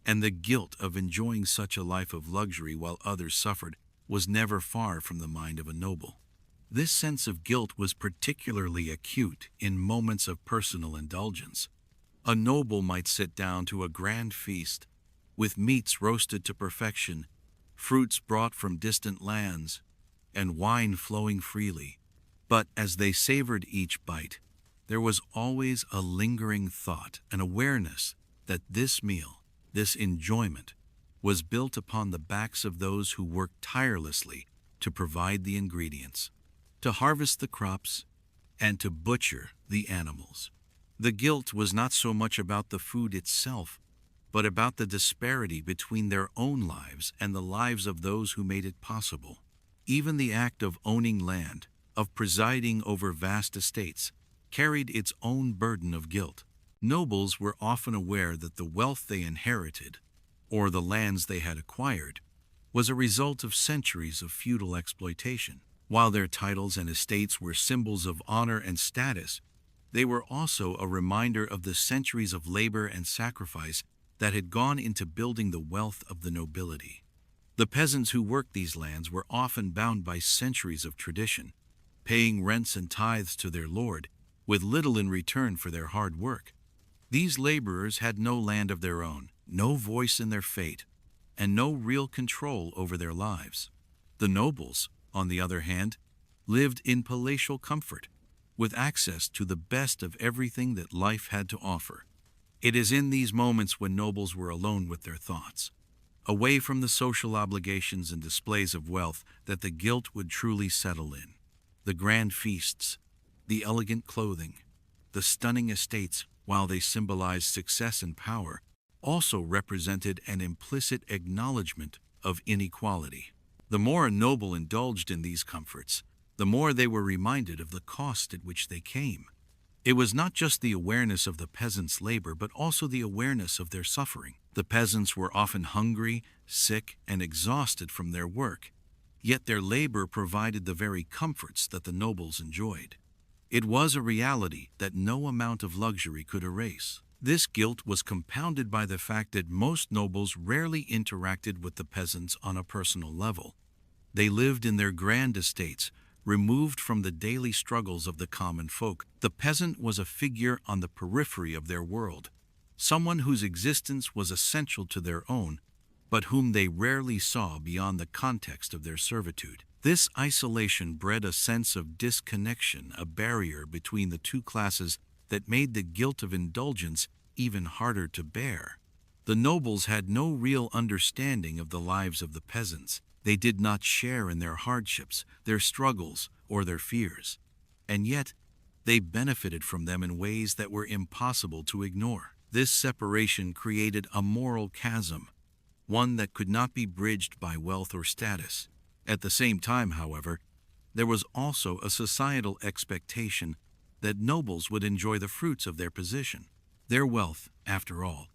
and the guilt of enjoying such a life of luxury while others suffered was never far from the mind of a noble. This sense of guilt was particularly acute in moments of personal indulgence. A noble might sit down to a grand feast, with meats roasted to perfection, fruits brought from distant lands, and wine flowing freely. But as they savored each bite, there was always a lingering thought, an awareness that this meal, this enjoyment, was built upon the backs of those who worked tirelessly to provide the ingredients, to harvest the crops, and to butcher the animals. The guilt was not so much about the food itself, but about the disparity between their own lives and the lives of those who made it possible. Even the act of owning land, of presiding over vast estates, carried its own burden of guilt. Nobles were often aware that the wealth they inherited, or the lands they had acquired, was a result of centuries of feudal exploitation. While their titles and estates were symbols of honor and status, they were also a reminder of the centuries of labor and sacrifice that had gone into building the wealth of the nobility. The peasants who worked these lands were often bound by centuries of tradition, paying rents and tithes to their lord, with little in return for their hard work. These laborers had no land of their own, no voice in their fate, and no real control over their lives. The nobles, on the other hand, lived in palatial comfort, with access to the best of everything that life had to offer. It is in these moments when nobles were alone with their thoughts, away from the social obligations and displays of wealth, that the guilt would truly settle in. The grand feasts, the elegant clothing, the stunning estates, while they symbolized success and power, also represented an implicit acknowledgement of inequality. The more a noble indulged in these comforts, the more they were reminded of the cost at which they came. It was not just the awareness of the peasants' labor, but also the awareness of their suffering. The peasants were often hungry, sick, and exhausted from their work, yet their labor provided the very comforts that the nobles enjoyed. It was a reality that no amount of luxury could erase. This guilt was compounded by the fact that most nobles rarely interacted with the peasants on a personal level. They lived in their grand estates, removed from the daily struggles of the common folk. The peasant was a figure on the periphery of their world, someone whose existence was essential to their own, but whom they rarely saw beyond the context of their servitude. This isolation bred a sense of disconnection, a barrier between the two classes that made the guilt of indulgence even harder to bear. The nobles had no real understanding of the lives of the peasants. They did not share in their hardships, their struggles, or their fears. And yet, they benefited from them in ways that were impossible to ignore. This separation created a moral chasm, one that could not be bridged by wealth or status. At the same time, however, there was also a societal expectation that nobles would enjoy the fruits of their position. Their wealth, after all,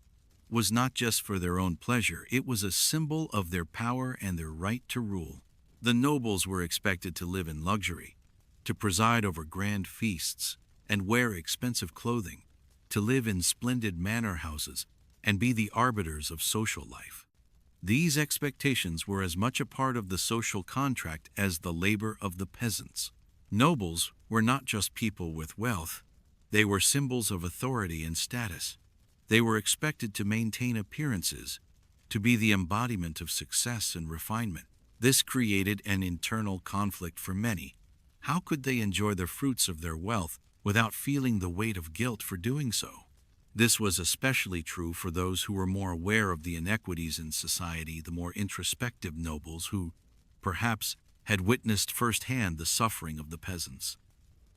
was not just for their own pleasure, it was a symbol of their power and their right to rule. The nobles were expected to live in luxury, to preside over grand feasts and wear expensive clothing, to live in splendid manor houses and be the arbiters of social life. These expectations were as much a part of the social contract as the labor of the peasants. Nobles were not just people with wealth, they were symbols of authority and status. They were expected to maintain appearances, to be the embodiment of success and refinement. This created an internal conflict for many. How could they enjoy the fruits of their wealth without feeling the weight of guilt for doing so? This was especially true for those who were more aware of the inequities in society, the more introspective nobles who, perhaps, had witnessed firsthand the suffering of the peasants.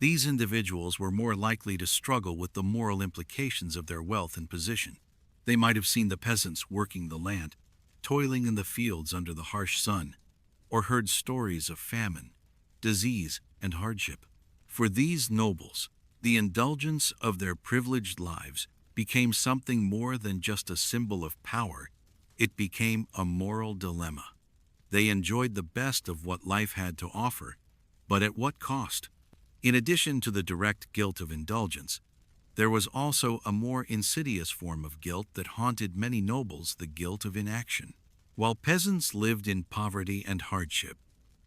These individuals were more likely to struggle with the moral implications of their wealth and position. They might have seen the peasants working the land, toiling in the fields under the harsh sun, or heard stories of famine, disease, and hardship. For these nobles, the indulgence of their privileged lives became something more than just a symbol of power. It became a moral dilemma. They enjoyed the best of what life had to offer, but at what cost? In addition to the direct guilt of indulgence, there was also a more insidious form of guilt that haunted many nobles, the guilt of inaction. While peasants lived in poverty and hardship,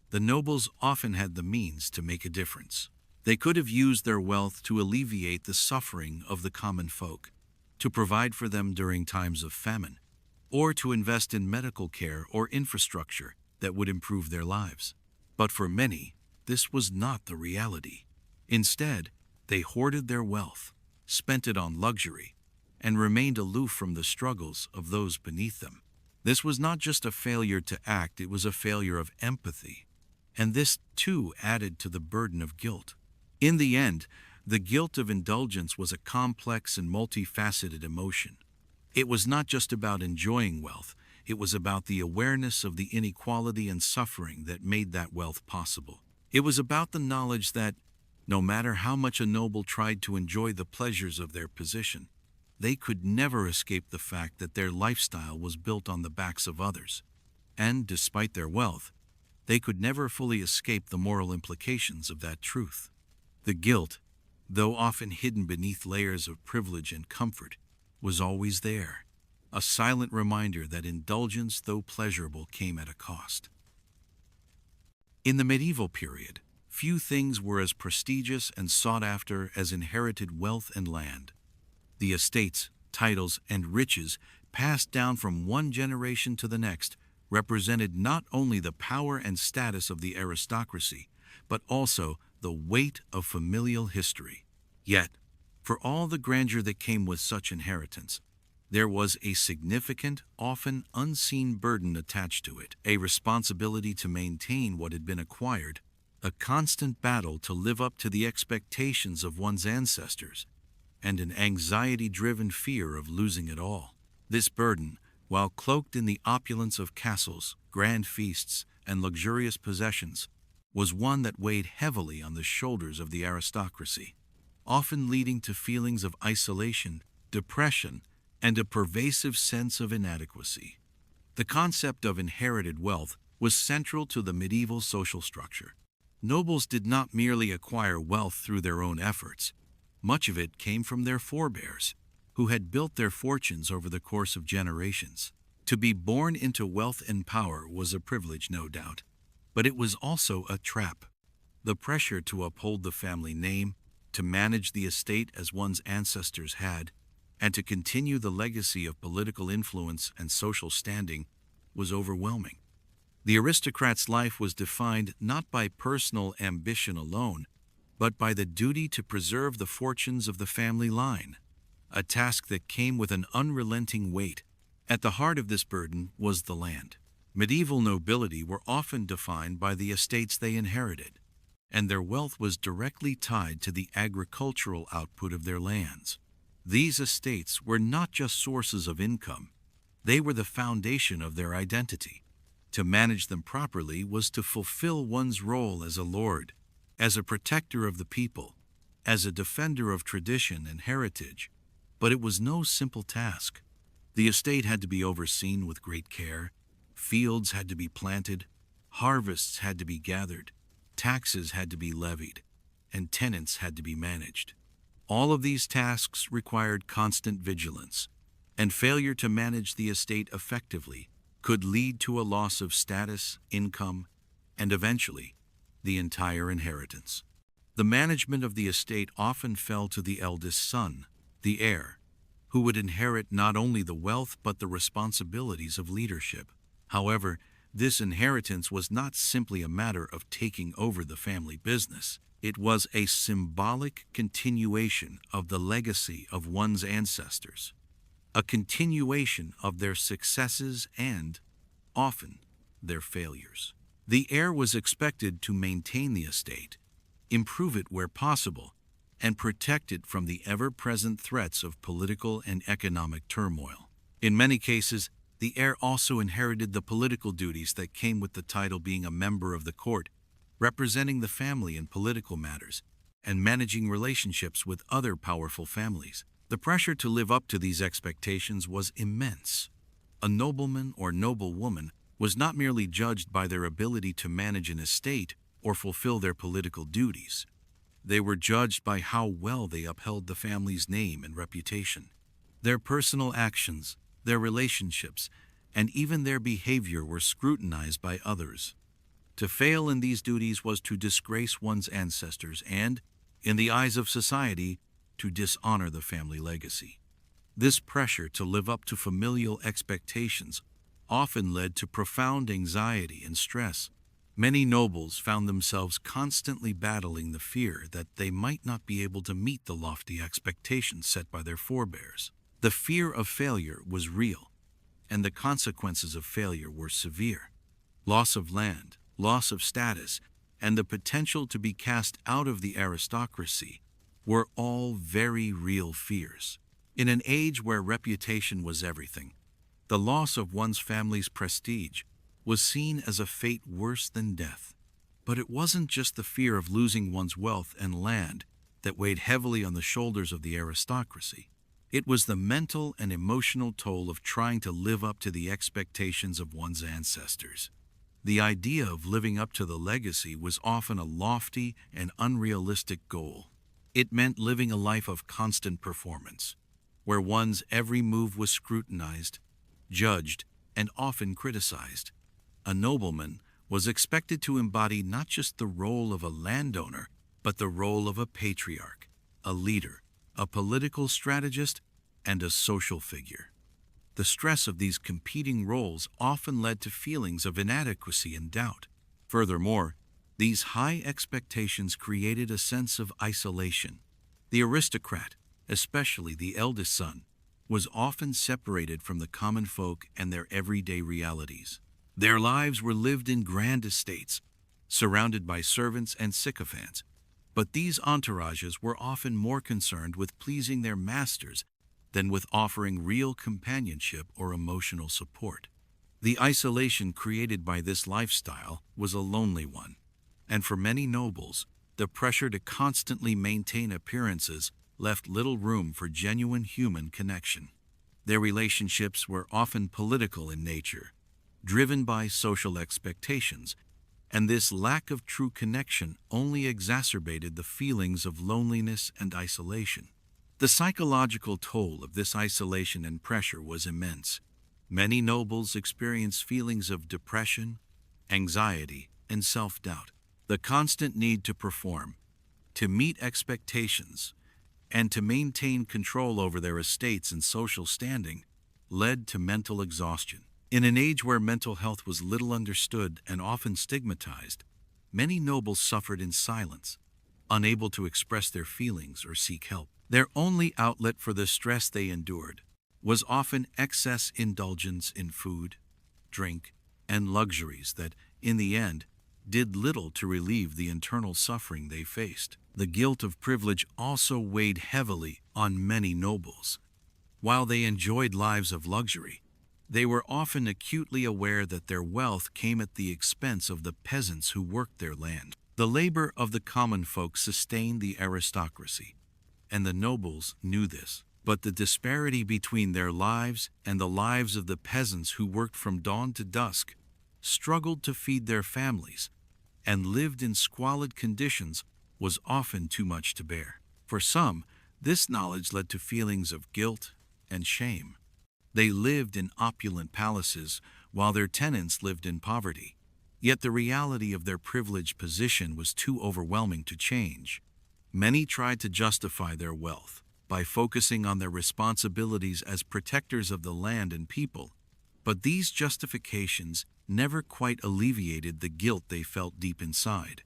the nobles often had the means to make a difference. They could have used their wealth to alleviate the suffering of the common folk, to provide for them during times of famine, or to invest in medical care or infrastructure that would improve their lives. But for many, this was not the reality. Instead, they hoarded their wealth, spent it on luxury, and remained aloof from the struggles of those beneath them. This was not just a failure to act, it was a failure of empathy. And this, too, added to the burden of guilt. In the end, the guilt of indulgence was a complex and multifaceted emotion. It was not just about enjoying wealth, it was about the awareness of the inequality and suffering that made that wealth possible. It was about the knowledge that, no matter how much a noble tried to enjoy the pleasures of their position, they could never escape the fact that their lifestyle was built on the backs of others. And, despite their wealth, they could never fully escape the moral implications of that truth. The guilt, though often hidden beneath layers of privilege and comfort, was always there, a silent reminder that indulgence, though pleasurable, came at a cost. In the medieval period, few things were as prestigious and sought after as inherited wealth and land. The estates, titles, and riches passed down from one generation to the next represented not only the power and status of the aristocracy, but also the weight of familial history. Yet, for all the grandeur that came with such inheritance, there was a significant, often unseen burden attached to it, a responsibility to maintain what had been acquired, a constant battle to live up to the expectations of one's ancestors, and an anxiety-driven fear of losing it all. This burden, while cloaked in the opulence of castles, grand feasts, and luxurious possessions, was one that weighed heavily on the shoulders of the aristocracy, often leading to feelings of isolation, depression, and a pervasive sense of inadequacy. The concept of inherited wealth was central to the medieval social structure. Nobles did not merely acquire wealth through their own efforts. Much of it came from their forebears, who had built their fortunes over the course of generations. To be born into wealth and power was a privilege, no doubt, but it was also a trap. The pressure to uphold the family name, to manage the estate as one's ancestors had, and to continue the legacy of political influence and social standing was overwhelming. The aristocrat's life was defined not by personal ambition alone, but by the duty to preserve the fortunes of the family line, a task that came with an unrelenting weight. At the heart of this burden was the land. Medieval nobility were often defined by the estates they inherited, and their wealth was directly tied to the agricultural output of their lands. These estates were not just sources of income, they were the foundation of their identity. To manage them properly was to fulfill one's role as a lord, as a protector of the people, as a defender of tradition and heritage. But it was no simple task. The estate had to be overseen with great care, fields had to be planted, harvests had to be gathered, taxes had to be levied, and tenants had to be managed. All of these tasks required constant vigilance, and failure to manage the estate effectively could lead to a loss of status, income, and eventually, the entire inheritance. The management of the estate often fell to the eldest son, the heir, who would inherit not only the wealth but the responsibilities of leadership. However, this inheritance was not simply a matter of taking over the family business. It was a symbolic continuation of the legacy of one's ancestors, a continuation of their successes and, often, their failures. The heir was expected to maintain the estate, improve it where possible, and protect it from the ever-present threats of political and economic turmoil. In many cases, the heir also inherited the political duties that came with the title, being a member of the court, representing the family in political matters, and managing relationships with other powerful families. The pressure to live up to these expectations was immense. A nobleman or noblewoman was not merely judged by their ability to manage an estate or fulfill their political duties. They were judged by how well they upheld the family's name and reputation. Their personal actions, their relationships, and even their behavior were scrutinized by others. To fail in these duties was to disgrace one's ancestors and, in the eyes of society, to dishonor the family legacy. This pressure to live up to familial expectations often led to profound anxiety and stress. Many nobles found themselves constantly battling the fear that they might not be able to meet the lofty expectations set by their forebears. The fear of failure was real, and the consequences of failure were severe. Loss of land, loss of status, and the potential to be cast out of the aristocracy were all very real fears. In an age where reputation was everything, the loss of one's family's prestige was seen as a fate worse than death. But it wasn't just the fear of losing one's wealth and land that weighed heavily on the shoulders of the aristocracy. It was the mental and emotional toll of trying to live up to the expectations of one's ancestors. The idea of living up to the legacy was often a lofty and unrealistic goal. It meant living a life of constant performance, where one's every move was scrutinized, judged, and often criticized. A nobleman was expected to embody not just the role of a landowner, but the role of a patriarch, a leader, a political strategist, and a social figure. The stress of these competing roles often led to feelings of inadequacy and doubt. Furthermore, these high expectations created a sense of isolation. The aristocrat, especially the eldest son, was often separated from the common folk and their everyday realities. Their lives were lived in grand estates, surrounded by servants and sycophants, but these entourages were often more concerned with pleasing their masters than with offering real companionship or emotional support. The isolation created by this lifestyle was a lonely one, and for many nobles, the pressure to constantly maintain appearances left little room for genuine human connection. Their relationships were often political in nature, driven by social expectations, and this lack of true connection only exacerbated the feelings of loneliness and isolation. The psychological toll of this isolation and pressure was immense. Many nobles experienced feelings of depression, anxiety, and self-doubt. The constant need to perform, to meet expectations, and to maintain control over their estates and social standing led to mental exhaustion. In an age where mental health was little understood and often stigmatized, many nobles suffered in silence, unable to express their feelings or seek help. Their only outlet for the stress they endured was often excess indulgence in food, drink, and luxuries that, in the end, did little to relieve the internal suffering they faced. The guilt of privilege also weighed heavily on many nobles. While they enjoyed lives of luxury, they were often acutely aware that their wealth came at the expense of the peasants who worked their land. The labor of the common folk sustained the aristocracy, and the nobles knew this. But the disparity between their lives and the lives of the peasants who worked from dawn to dusk, struggled to feed their families, and lived in squalid conditions was often too much to bear. For some, this knowledge led to feelings of guilt and shame. They lived in opulent palaces while their tenants lived in poverty. Yet the reality of their privileged position was too overwhelming to change. Many tried to justify their wealth by focusing on their responsibilities as protectors of the land and people, but these justifications never quite alleviated the guilt they felt deep inside.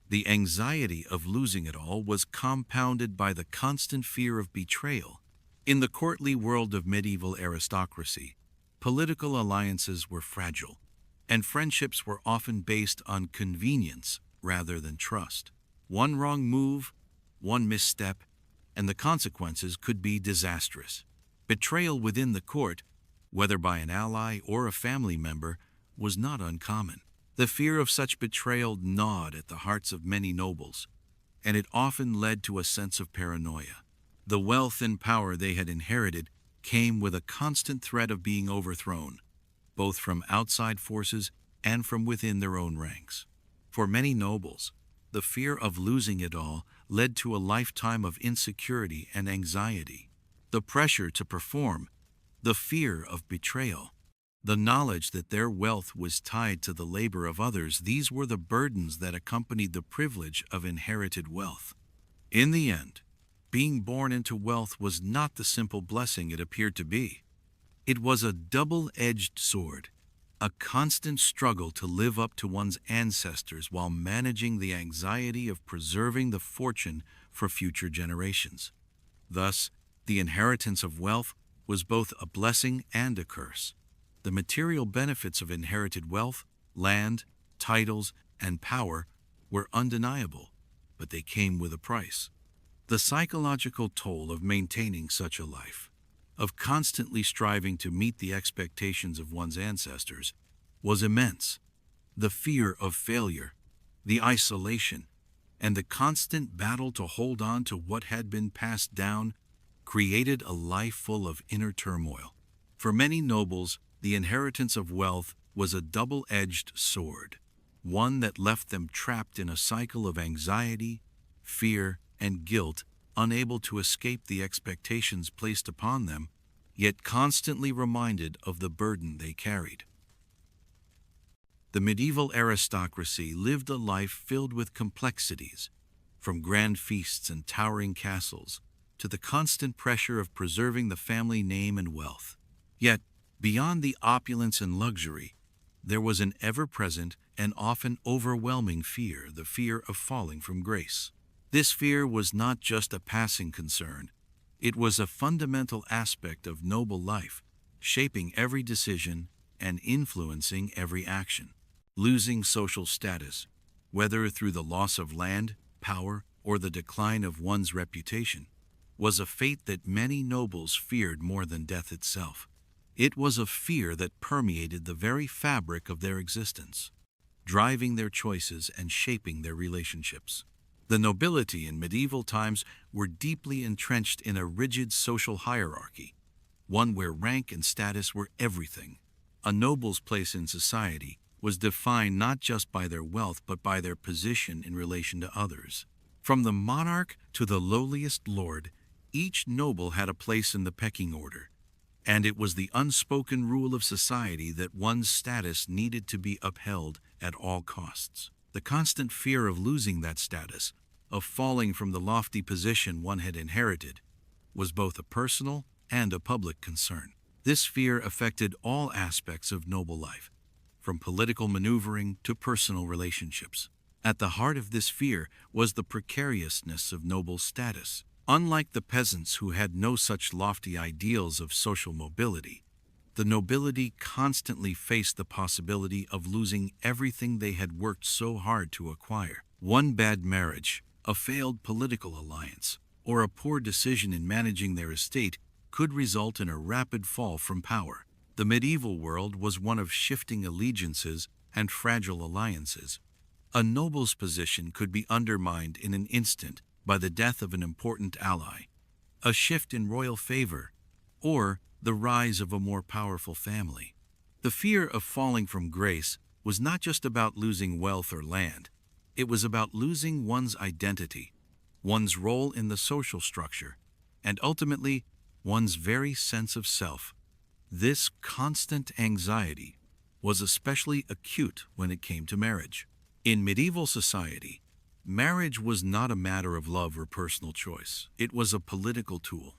The anxiety of losing it all was compounded by the constant fear of betrayal. In the courtly world of medieval aristocracy, political alliances were fragile, and friendships were often based on convenience rather than trust. One wrong move, one misstep, and the consequences could be disastrous. Betrayal within the court, whether by an ally or a family member, was not uncommon. The fear of such betrayal gnawed at the hearts of many nobles, and it often led to a sense of paranoia. The wealth and power they had inherited came with a constant threat of being overthrown, both from outside forces and from within their own ranks. For many nobles, the fear of losing it all led to a lifetime of insecurity and anxiety. The pressure to perform, the fear of betrayal, the knowledge that their wealth was tied to the labor of others, these were the burdens that accompanied the privilege of inherited wealth. In the end, being born into wealth was not the simple blessing it appeared to be. It was a double-edged sword, a constant struggle to live up to one's ancestors while managing the anxiety of preserving the fortune for future generations. Thus, the inheritance of wealth was both a blessing and a curse. The material benefits of inherited wealth, land, titles, and power were undeniable, but they came with a price. The psychological toll of maintaining such a life, of constantly striving to meet the expectations of one's ancestors, was immense. The fear of failure, the isolation, and the constant battle to hold on to what had been passed down created a life full of inner turmoil. For many nobles, the inheritance of wealth was a double-edged sword, one that left them trapped in a cycle of anxiety, fear, and guilt, unable to escape the expectations placed upon them, yet constantly reminded of the burden they carried. The medieval aristocracy lived a life filled with complexities, from grand feasts and towering castles to the constant pressure of preserving the family name and wealth. Yet, beyond the opulence and luxury, there was an ever-present and often overwhelming fear, the fear of falling from grace. This fear was not just a passing concern. It was a fundamental aspect of noble life, shaping every decision and influencing every action. Losing social status, whether through the loss of land, power, or the decline of one's reputation, was a fate that many nobles feared more than death itself. It was a fear that permeated the very fabric of their existence, driving their choices and shaping their relationships. The nobility in medieval times were deeply entrenched in a rigid social hierarchy, one where rank and status were everything. A noble's place in society was defined not just by their wealth but by their position in relation to others. From the monarch to the lowliest lord, each noble had a place in the pecking order, and it was the unspoken rule of society that one's status needed to be upheld at all costs. The constant fear of losing that status, of falling from the lofty position one had inherited was both a personal and a public concern. This fear affected all aspects of noble life, from political maneuvering to personal relationships. At the heart of this fear was the precariousness of noble status. Unlike the peasants who had no such lofty ideals of social mobility, the nobility constantly faced the possibility of losing everything they had worked so hard to acquire. One bad marriage, a failed political alliance, or a poor decision in managing their estate could result in a rapid fall from power. The medieval world was one of shifting allegiances and fragile alliances. A noble's position could be undermined in an instant by the death of an important ally, a shift in royal favor, or the rise of a more powerful family. The fear of falling from grace was not just about losing wealth or land. It was about losing one's identity, one's role in the social structure, and ultimately, one's very sense of self. This constant anxiety was especially acute when it came to marriage. In medieval society, marriage was not a matter of love or personal choice. It was a political tool,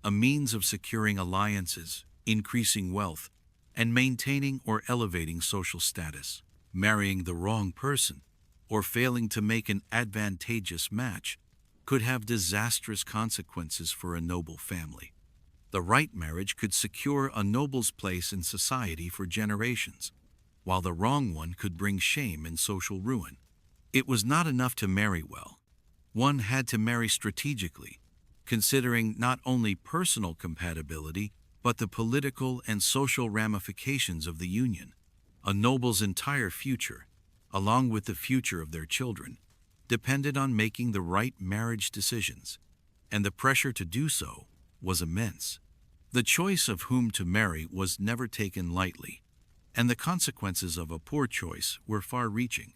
a means of securing alliances, increasing wealth, and maintaining or elevating social status. Marrying the wrong person, or failing to make an advantageous match, could have disastrous consequences for a noble family. The right marriage could secure a noble's place in society for generations, while the wrong one could bring shame and social ruin. It was not enough to marry well. One had to marry strategically, considering not only personal compatibility, but the political and social ramifications of the union. A noble's entire future, along with the future of their children, depended on making the right marriage decisions, and the pressure to do so was immense. The choice of whom to marry was never taken lightly, and the consequences of a poor choice were far-reaching.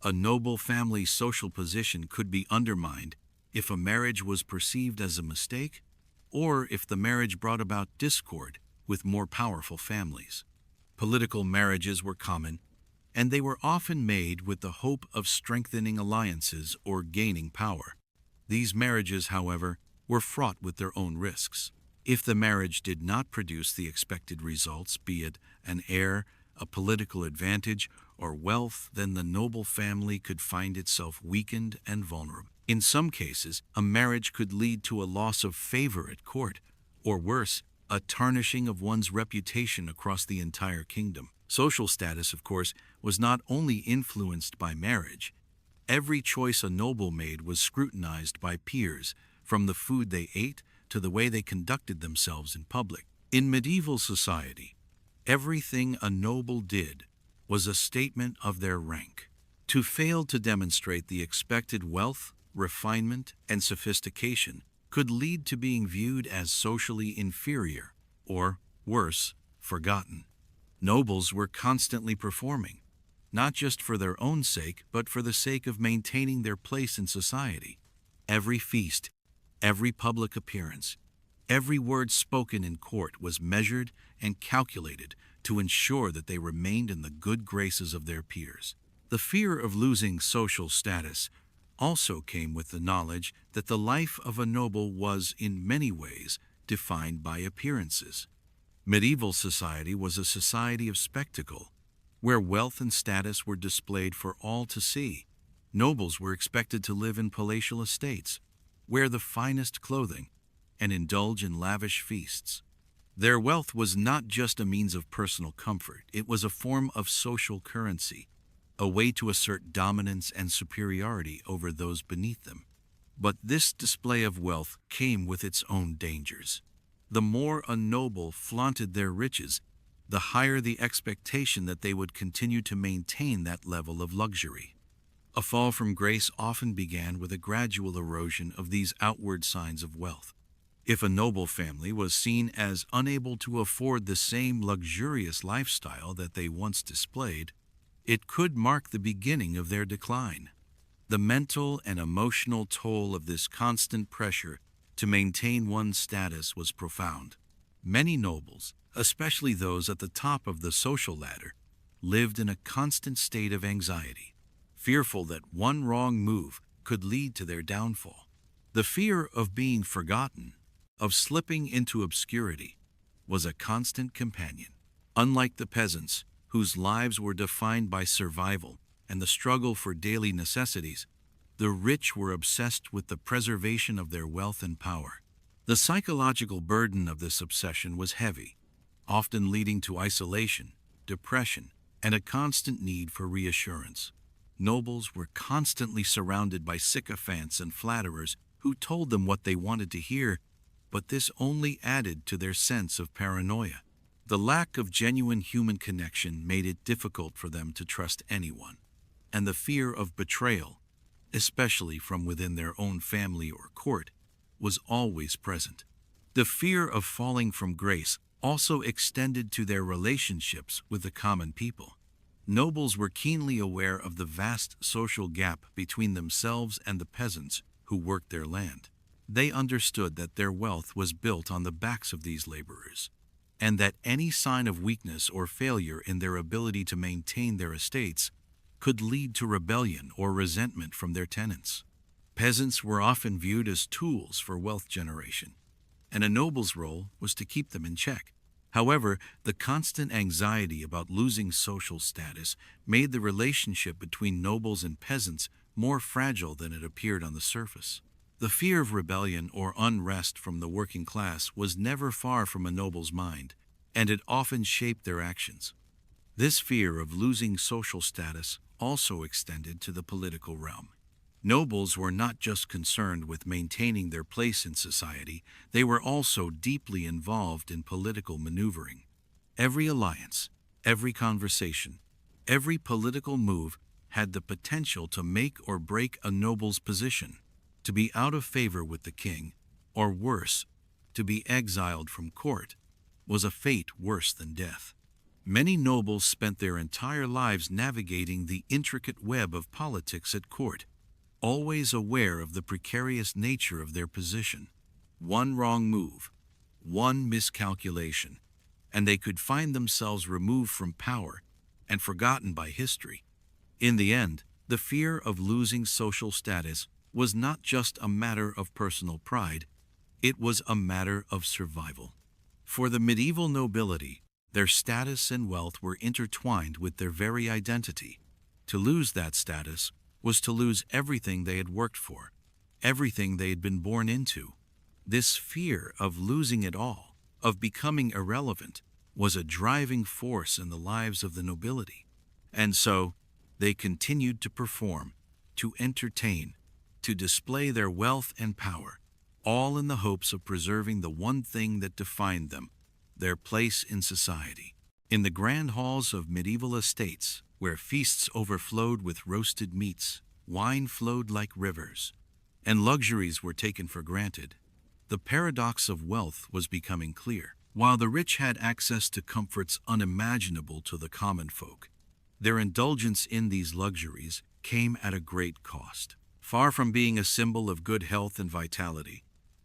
A noble family's social position could be undermined if a marriage was perceived as a mistake, or if the marriage brought about discord with more powerful families. Political marriages were common, and they were often made with the hope of strengthening alliances or gaining power. These marriages, however, were fraught with their own risks. If the marriage did not produce the expected results, be it an heir, a political advantage, or wealth, then the noble family could find itself weakened and vulnerable. In some cases, a marriage could lead to a loss of favor at court, or worse, a tarnishing of one's reputation across the entire kingdom. Social status, of course, was not only influenced by marriage. Every choice a noble made was scrutinized by peers, from the food they ate to the way they conducted themselves in public. In medieval society, everything a noble did was a statement of their rank. To fail to demonstrate the expected wealth, refinement, and sophistication could lead to being viewed as socially inferior, or, worse, forgotten. Nobles were constantly performing, not just for their own sake, but for the sake of maintaining their place in society. Every feast, every public appearance, every word spoken in court was measured and calculated to ensure that they remained in the good graces of their peers. The fear of losing social status also came with the knowledge that the life of a noble was, in many ways, defined by appearances. Medieval society was a society of spectacle, where wealth and status were displayed for all to see. Nobles were expected to live in palatial estates, wear the finest clothing, and indulge in lavish feasts. Their wealth was not just a means of personal comfort, it was a form of social currency, a way to assert dominance and superiority over those beneath them. But this display of wealth came with its own dangers. The more a noble flaunted their riches, the higher the expectation that they would continue to maintain that level of luxury. A fall from grace often began with a gradual erosion of these outward signs of wealth. If a noble family was seen as unable to afford the same luxurious lifestyle that they once displayed, it could mark the beginning of their decline. The mental and emotional toll of this constant pressure to maintain one's status was profound. Many nobles, especially those at the top of the social ladder, lived in a constant state of anxiety, fearful that one wrong move could lead to their downfall. The fear of being forgotten, of slipping into obscurity, was a constant companion. Unlike the peasants, whose lives were defined by survival and the struggle for daily necessities, the rich were obsessed with the preservation of their wealth and power. The psychological burden of this obsession was heavy, often leading to isolation, depression, and a constant need for reassurance. Nobles were constantly surrounded by sycophants and flatterers who told them what they wanted to hear, but this only added to their sense of paranoia. The lack of genuine human connection made it difficult for them to trust anyone, and the fear of betrayal, especially from within their own family or court, was always present. The fear of falling from grace also extended to their relationships with the common people. Nobles were keenly aware of the vast social gap between themselves and the peasants who worked their land. They understood that their wealth was built on the backs of these laborers, and that any sign of weakness or failure in their ability to maintain their estates could lead to rebellion or resentment from their tenants. Peasants were often viewed as tools for wealth generation, and a noble's role was to keep them in check. However, the constant anxiety about losing social status made the relationship between nobles and peasants more fragile than it appeared on the surface. The fear of rebellion or unrest from the working class was never far from a noble's mind, and it often shaped their actions. This fear of losing social status also extended to the political realm. Nobles were not just concerned with maintaining their place in society, they were also deeply involved in political maneuvering. Every alliance, every conversation, every political move had the potential to make or break a noble's position. To be out of favor with the king, or worse, to be exiled from court, was a fate worse than death. Many nobles spent their entire lives navigating the intricate web of politics at court, always aware of the precarious nature of their position. One wrong move, one miscalculation, and they could find themselves removed from power and forgotten by history. In the end, the fear of losing social status was not just a matter of personal pride, it was a matter of survival. For the medieval nobility, their status and wealth were intertwined with their very identity. To lose that status was to lose everything they had worked for, everything they had been born into. This fear of losing it all, of becoming irrelevant, was a driving force in the lives of the nobility. And so, they continued to perform, to entertain, to display their wealth and power, all in the hopes of preserving the one thing that defined them, their place in society. In the grand halls of medieval estates, where feasts overflowed with roasted meats, wine flowed like rivers, and luxuries were taken for granted, the paradox of wealth was becoming clear. While the rich had access to comforts unimaginable to the common folk, their indulgence in these luxuries came at a great cost. Far from being a symbol of good health and vitality,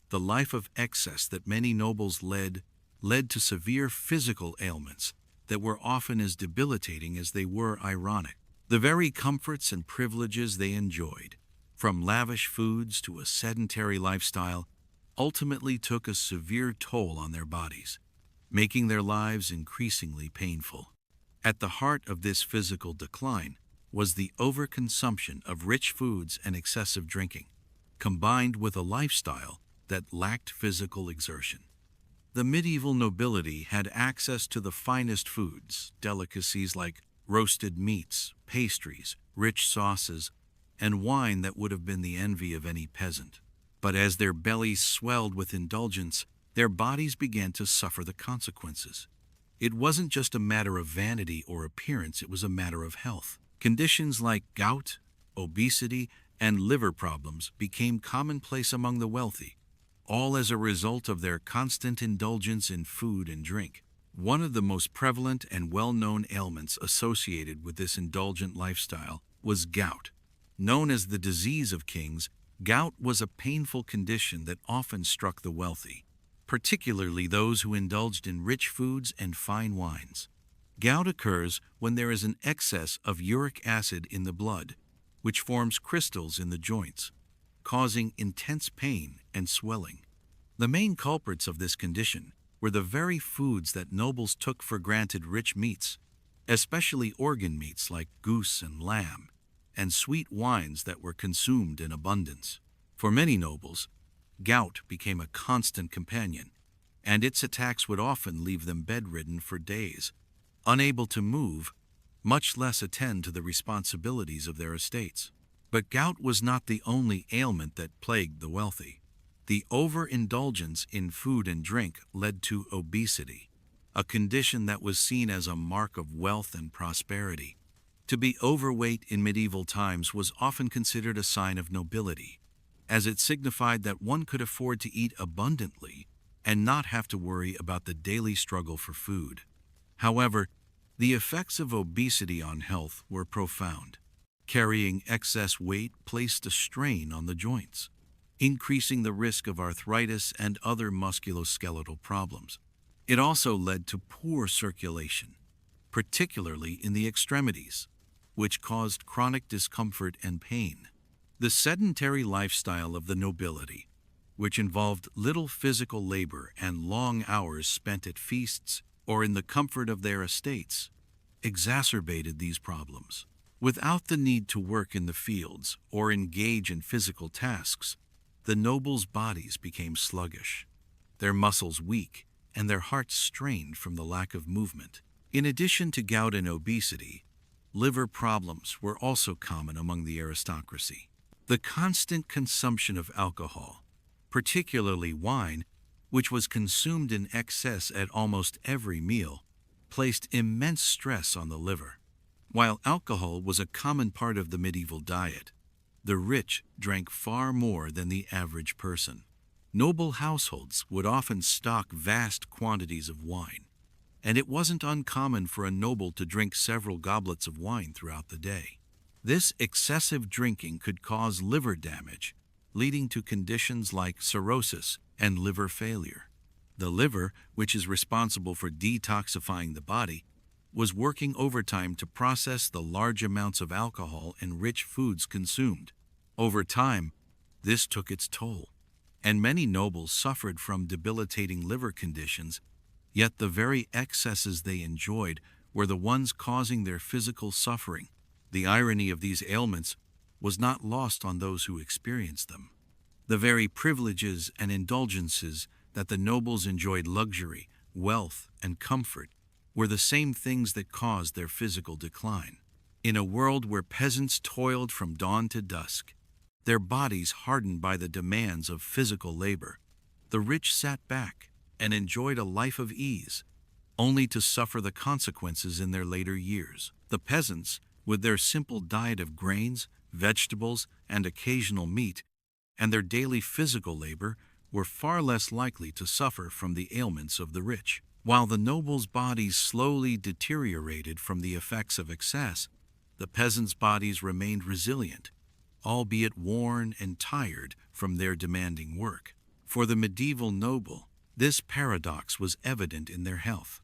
the life of excess that many nobles led to severe physical ailments that were often as debilitating as they were ironic. The very comforts and privileges they enjoyed, from lavish foods to a sedentary lifestyle, ultimately took a severe toll on their bodies, making their lives increasingly painful. At the heart of this physical decline was the overconsumption of rich foods and excessive drinking, combined with a lifestyle that lacked physical exertion. The medieval nobility had access to the finest foods, delicacies like roasted meats, pastries, rich sauces, and wine that would have been the envy of any peasant. But as their bellies swelled with indulgence, their bodies began to suffer the consequences. It wasn't just a matter of vanity or appearance, it was a matter of health. Conditions like gout, obesity, and liver problems became commonplace among the wealthy, all as a result of their constant indulgence in food and drink. One of the most prevalent and well-known ailments associated with this indulgent lifestyle was gout. Known as the disease of kings, gout was a painful condition that often struck the wealthy, particularly those who indulged in rich foods and fine wines. Gout occurs when there is an excess of uric acid in the blood, which forms crystals in the joints, causing intense pain and swelling. The main culprits of this condition were the very foods that nobles took for granted: rich meats, especially organ meats like goose and lamb, and sweet wines that were consumed in abundance. For many nobles, gout became a constant companion, and its attacks would often leave them bedridden for days, unable to move, much less attend to the responsibilities of their estates. But gout was not the only ailment that plagued the wealthy. The overindulgence in food and drink led to obesity, a condition that was seen as a mark of wealth and prosperity. To be overweight in medieval times was often considered a sign of nobility, as it signified that one could afford to eat abundantly and not have to worry about the daily struggle for food. However, the effects of obesity on health were profound. Carrying excess weight placed a strain on the joints, increasing the risk of arthritis and other musculoskeletal problems. It also led to poor circulation, particularly in the extremities, which caused chronic discomfort and pain. The sedentary lifestyle of the nobility, which involved little physical labor and long hours spent at feasts or in the comfort of their estates, exacerbated these problems. Without the need to work in the fields or engage in physical tasks, the nobles' bodies became sluggish, their muscles weak, and their hearts strained from the lack of movement. In addition to gout and obesity, liver problems were also common among the aristocracy. The constant consumption of alcohol, particularly wine, which was consumed in excess at almost every meal, placed immense stress on the liver. While alcohol was a common part of the medieval diet, the rich drank far more than the average person. Noble households would often stock vast quantities of wine, and it wasn't uncommon for a noble to drink several goblets of wine throughout the day. This excessive drinking could cause liver damage, leading to conditions like cirrhosis and liver failure. The liver, which is responsible for detoxifying the body, was working overtime to process the large amounts of alcohol and rich foods consumed. Over time, this took its toll, and many nobles suffered from debilitating liver conditions, yet the very excesses they enjoyed were the ones causing their physical suffering. The irony of these ailments was not lost on those who experienced them. The very privileges and indulgences that the nobles enjoyed, luxury, wealth, and comfort, were the same things that caused their physical decline. In a world where peasants toiled from dawn to dusk, their bodies hardened by the demands of physical labor, the rich sat back and enjoyed a life of ease, only to suffer the consequences in their later years. The peasants, with their simple diet of grains, vegetables, and occasional meat, and their daily physical labor, were far less likely to suffer from the ailments of the rich. While the nobles' bodies slowly deteriorated from the effects of excess, the peasants' bodies remained resilient, albeit worn and tired from their demanding work. For the medieval noble, this paradox was evident in their health.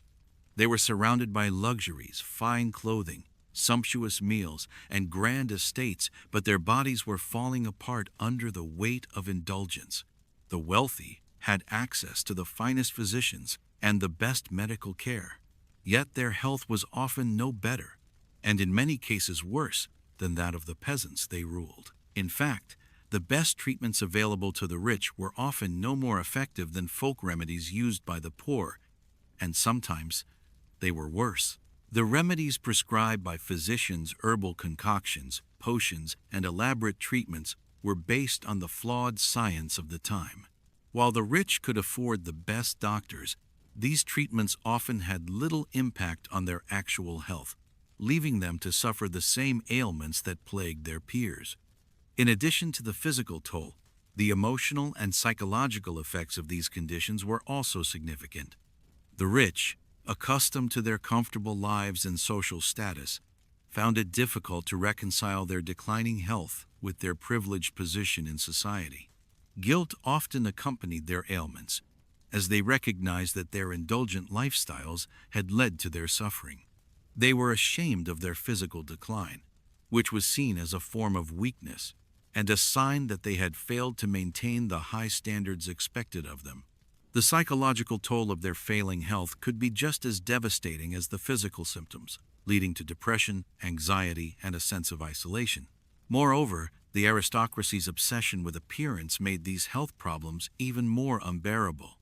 They were surrounded by luxuries, fine clothing, sumptuous meals, and grand estates, but their bodies were falling apart under the weight of indulgence. The wealthy had access to the finest physicians and the best medical care, yet their health was often no better, and in many cases worse, than that of the peasants they ruled. In fact, the best treatments available to the rich were often no more effective than folk remedies used by the poor, and sometimes they were worse. The remedies prescribed by physicians, herbal concoctions, potions, and elaborate treatments were based on the flawed science of the time. While the rich could afford the best doctors, these treatments often had little impact on their actual health, leaving them to suffer the same ailments that plagued their peers. In addition to the physical toll, the emotional and psychological effects of these conditions were also significant. The rich, accustomed to their comfortable lives and social status, found it difficult to reconcile their declining health with their privileged position in society. Guilt often accompanied their ailments, as they recognized that their indulgent lifestyles had led to their suffering. They were ashamed of their physical decline, which was seen as a form of weakness and a sign that they had failed to maintain the high standards expected of them. The psychological toll of their failing health could be just as devastating as the physical symptoms, leading to depression, anxiety, and a sense of isolation. Moreover, the aristocracy's obsession with appearance made these health problems even more unbearable.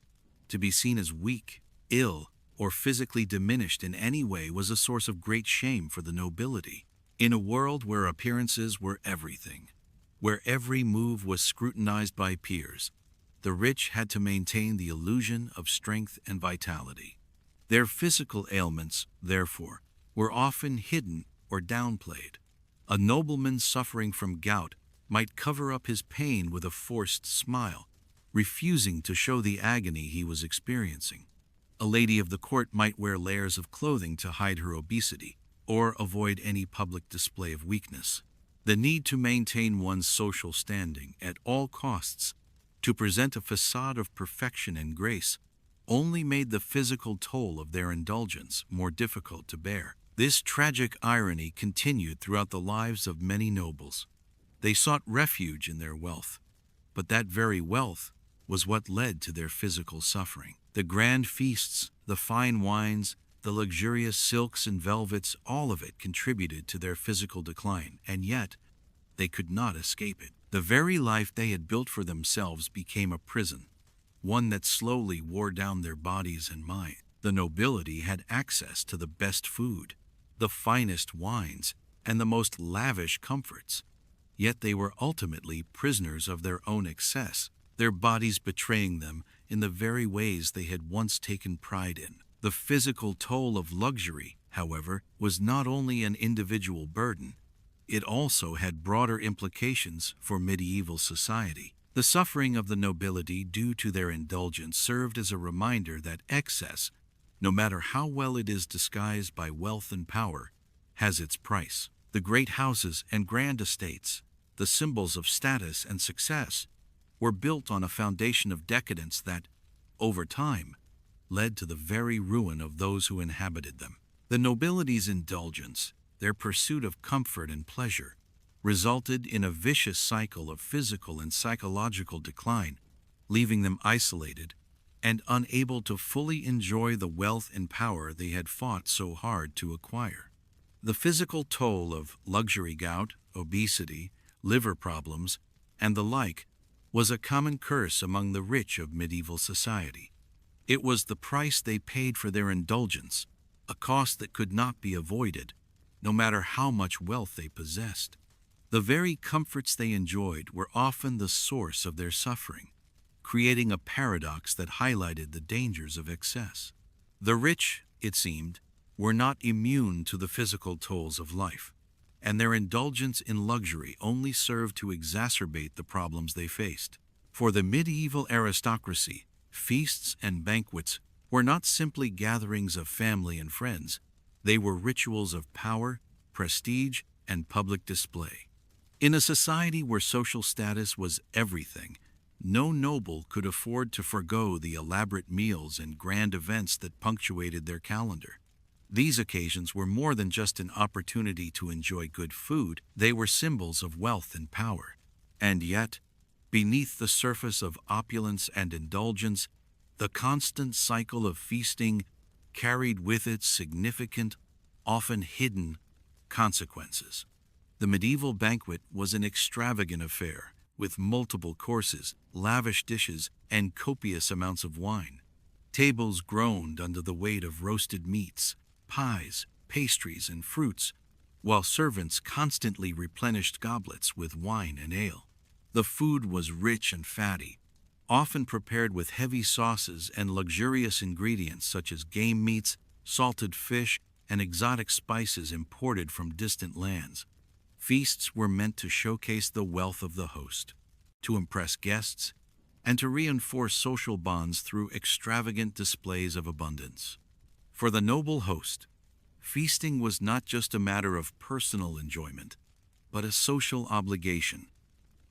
To be seen as weak, ill, or physically diminished in any way was a source of great shame for the nobility. In a world where appearances were everything, where every move was scrutinized by peers, the rich had to maintain the illusion of strength and vitality. Their physical ailments, therefore, were often hidden or downplayed. A nobleman suffering from gout might cover up his pain with a forced smile, refusing to show the agony he was experiencing. A lady of the court might wear layers of clothing to hide her obesity, or avoid any public display of weakness. The need to maintain one's social standing at all costs, to present a facade of perfection and grace, only made the physical toll of their indulgence more difficult to bear. This tragic irony continued throughout the lives of many nobles. They sought refuge in their wealth, but that very wealth was what led to their physical suffering. The grand feasts, the fine wines, the luxurious silks and velvets, all of it contributed to their physical decline, and yet they could not escape it. The very life they had built for themselves became a prison, one that slowly wore down their bodies and minds. The nobility had access to the best food, the finest wines, and the most lavish comforts, yet they were ultimately prisoners of their own excess, their bodies betraying them in the very ways they had once taken pride in. The physical toll of luxury, however, was not only an individual burden, it also had broader implications for medieval society. The suffering of the nobility due to their indulgence served as a reminder that excess, no matter how well it is disguised by wealth and power, has its price. The great houses and grand estates, the symbols of status and success, were built on a foundation of decadence that, over time, led to the very ruin of those who inhabited them. The nobility's indulgence, their pursuit of comfort and pleasure, resulted in a vicious cycle of physical and psychological decline, leaving them isolated and unable to fully enjoy the wealth and power they had fought so hard to acquire. The physical toll of luxury gout, obesity, liver problems, and the like was a common curse among the rich of medieval society. It was the price they paid for their indulgence, a cost that could not be avoided, no matter how much wealth they possessed. The very comforts they enjoyed were often the source of their suffering, creating a paradox that highlighted the dangers of excess. The rich, it seemed, were not immune to the physical tolls of life, and their indulgence in luxury only served to exacerbate the problems they faced. For the medieval aristocracy, feasts and banquets were not simply gatherings of family and friends. They were rituals of power, prestige, and public display. In a society where social status was everything, no noble could afford to forgo the elaborate meals and grand events that punctuated their calendar. These occasions were more than just an opportunity to enjoy good food, they were symbols of wealth and power. And yet, beneath the surface of opulence and indulgence, the constant cycle of feasting carried with it significant, often hidden, consequences. The medieval banquet was an extravagant affair, with multiple courses, lavish dishes, and copious amounts of wine. Tables groaned under the weight of roasted meats, pies, pastries, and fruits, while servants constantly replenished goblets with wine and ale. The food was rich and fatty, often prepared with heavy sauces and luxurious ingredients such as game meats, salted fish, and exotic spices imported from distant lands. Feasts were meant to showcase the wealth of the host, to impress guests, and to reinforce social bonds through extravagant displays of abundance. For the noble host, feasting was not just a matter of personal enjoyment, but a social obligation.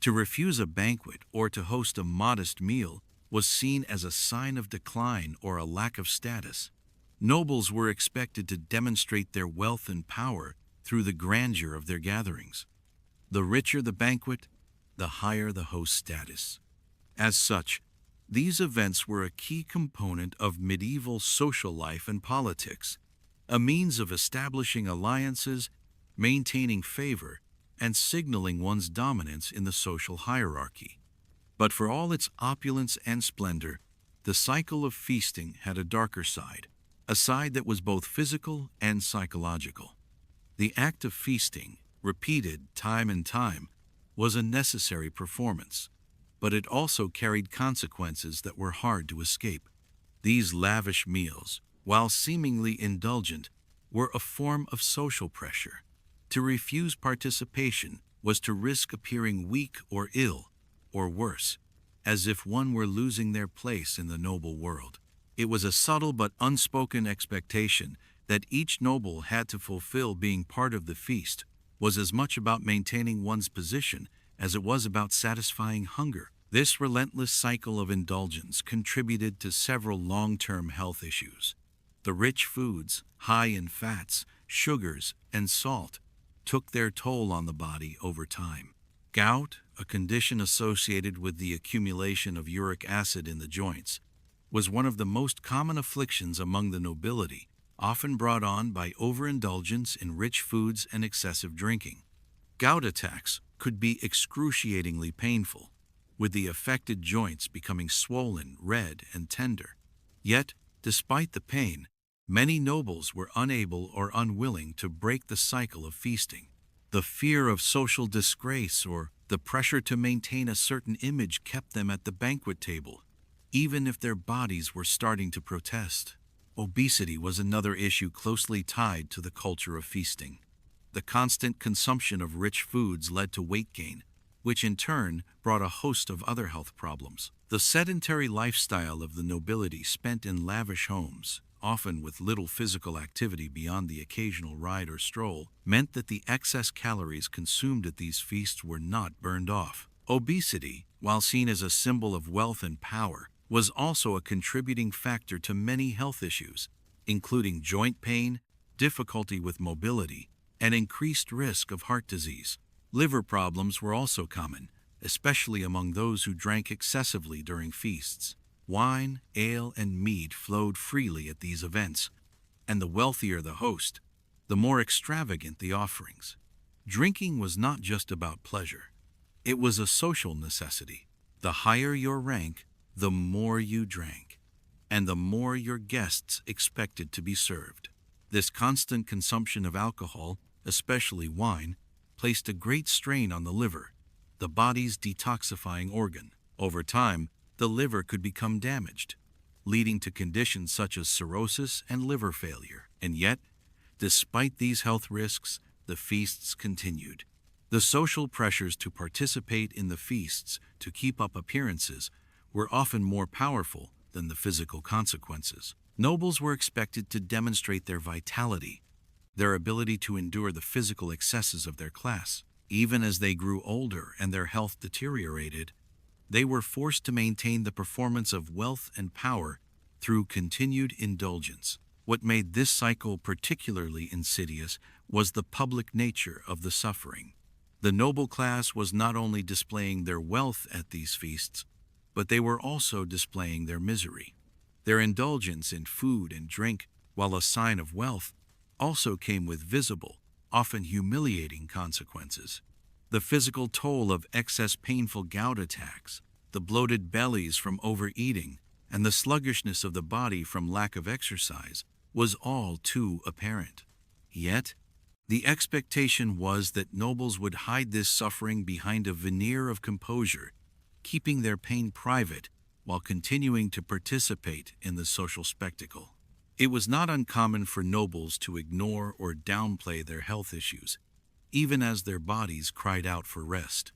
To refuse a banquet or to host a modest meal was seen as a sign of decline or a lack of status. Nobles were expected to demonstrate their wealth and power through the grandeur of their gatherings. The richer the banquet, the higher the host's status. As such, these events were a key component of medieval social life and politics, a means of establishing alliances, maintaining favor, and signaling one's dominance in the social hierarchy. But for all its opulence and splendor, the cycle of feasting had a darker side, a side that was both physical and psychological. The act of feasting, repeated time and time, was a necessary performance, but it also carried consequences that were hard to escape. These lavish meals, while seemingly indulgent, were a form of social pressure. To refuse participation was to risk appearing weak or ill, or worse, as if one were losing their place in the noble world. It was a subtle but unspoken expectation that each noble had to fulfill. Being part of the feast was as much about maintaining one's position as it was about satisfying hunger. This relentless cycle of indulgence contributed to several long-term health issues. The rich foods, high in fats, sugars, and salt, took their toll on the body over time. Gout, a condition associated with the accumulation of uric acid in the joints, was one of the most common afflictions among the nobility, often brought on by overindulgence in rich foods and excessive drinking. Gout attacks could be excruciatingly painful, with the affected joints becoming swollen, red, and tender. Yet, despite the pain, many nobles were unable or unwilling to break the cycle of feasting. The fear of social disgrace or the pressure to maintain a certain image kept them at the banquet table, even if their bodies were starting to protest. Obesity was another issue closely tied to the culture of feasting. The constant consumption of rich foods led to weight gain, which in turn brought a host of other health problems. The sedentary lifestyle of the nobility, spent in lavish homes, often with little physical activity beyond the occasional ride or stroll, meant that the excess calories consumed at these feasts were not burned off. Obesity, while seen as a symbol of wealth and power, was also a contributing factor to many health issues, including joint pain, difficulty with mobility, and increased risk of heart disease. Liver problems were also common, especially among those who drank excessively during feasts. Wine, ale, and mead flowed freely at these events, and the wealthier the host, the more extravagant the offerings. Drinking was not just about pleasure. It was a social necessity. The higher your rank, the more you drank, and the more your guests expected to be served. This constant consumption of alcohol, especially wine, placed a great strain on the liver, the body's detoxifying organ. Over time, the liver could become damaged, leading to conditions such as cirrhosis and liver failure. And yet, despite these health risks, the feasts continued. The social pressures to participate in the feasts to keep up appearances were often more powerful than the physical consequences. Nobles were expected to demonstrate their vitality, their ability to endure the physical excesses of their class. Even as they grew older and their health deteriorated, they were forced to maintain the performance of wealth and power through continued indulgence. What made this cycle particularly insidious was the public nature of the suffering. The noble class was not only displaying their wealth at these feasts, but they were also displaying their misery. Their indulgence in food and drink, while a sign of wealth, also came with visible, often humiliating consequences. The physical toll of excess painful gout attacks, the bloated bellies from overeating, and the sluggishness of the body from lack of exercise was all too apparent. Yet, the expectation was that nobles would hide this suffering behind a veneer of composure, keeping their pain private while continuing to participate in the social spectacle. It was not uncommon for nobles to ignore or downplay their health issues, even as their bodies cried out for rest.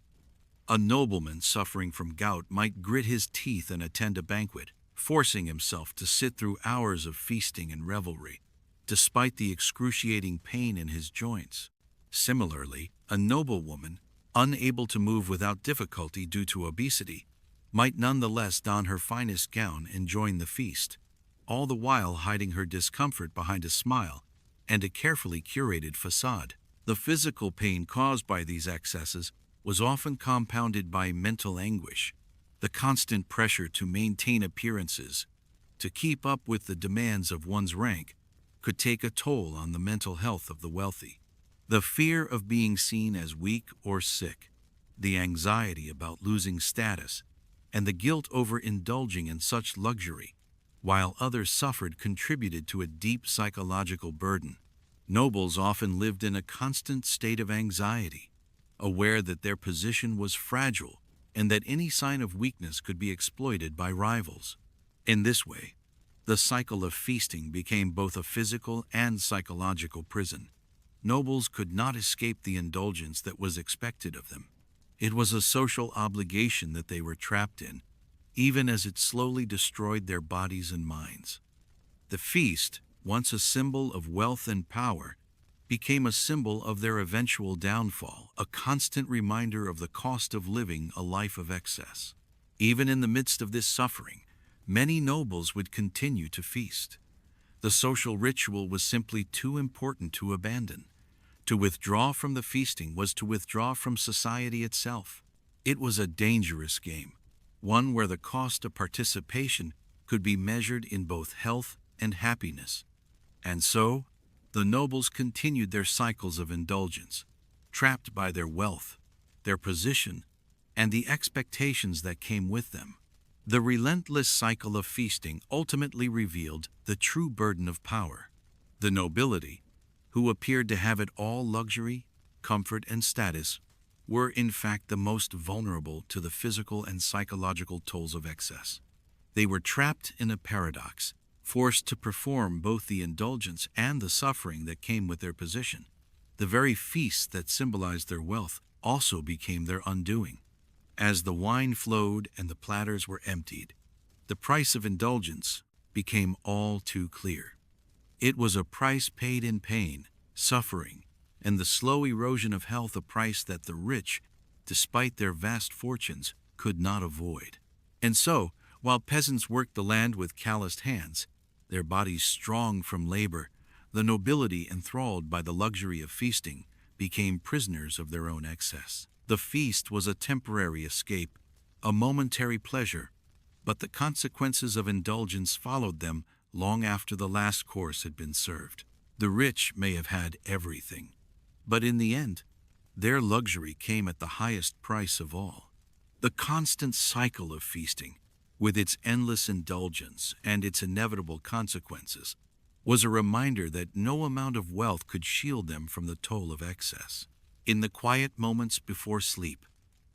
A nobleman suffering from gout might grit his teeth and attend a banquet, forcing himself to sit through hours of feasting and revelry, despite the excruciating pain in his joints. Similarly, a noblewoman, unable to move without difficulty due to obesity, might nonetheless don her finest gown and join the feast, all the while hiding her discomfort behind a smile and a carefully curated facade. The physical pain caused by these excesses was often compounded by mental anguish. The constant pressure to maintain appearances, to keep up with the demands of one's rank, could take a toll on the mental health of the wealthy. The fear of being seen as weak or sick, the anxiety about losing status, and the guilt over indulging in such luxury, while others suffered, contributed to a deep psychological burden. Nobles often lived in a constant state of anxiety, aware that their position was fragile and that any sign of weakness could be exploited by rivals. In this way, the cycle of feasting became both a physical and psychological prison. Nobles could not escape the indulgence that was expected of them. It was a social obligation that they were trapped in, even as it slowly destroyed their bodies and minds. The feast, once a symbol of wealth and power, became a symbol of their eventual downfall, a constant reminder of the cost of living a life of excess. Even in the midst of this suffering, many nobles would continue to feast. The social ritual was simply too important to abandon. To withdraw from the feasting was to withdraw from society itself. It was a dangerous game, one where the cost of participation could be measured in both health and happiness. And so, the nobles continued their cycles of indulgence, trapped by their wealth, their position, and the expectations that came with them. The relentless cycle of feasting ultimately revealed the true burden of power. The nobility, who appeared to have it all, luxury, comfort, and status, were in fact the most vulnerable to the physical and psychological tolls of excess. They were trapped in a paradox, forced to perform both the indulgence and the suffering that came with their position. The very feasts that symbolized their wealth also became their undoing. As the wine flowed and the platters were emptied, the price of indulgence became all too clear. It was a price paid in pain, suffering, and the slow erosion of health, a price that the rich, despite their vast fortunes, could not avoid. And so, while peasants worked the land with calloused hands, their bodies strong from labor, the nobility, enthralled by the luxury of feasting, became prisoners of their own excess. The feast was a temporary escape, a momentary pleasure, but the consequences of indulgence followed them long after the last course had been served. The rich may have had everything, but in the end, their luxury came at the highest price of all. The constant cycle of feasting, with its endless indulgence and its inevitable consequences, was a reminder that no amount of wealth could shield them from the toll of excess. In the quiet moments before sleep,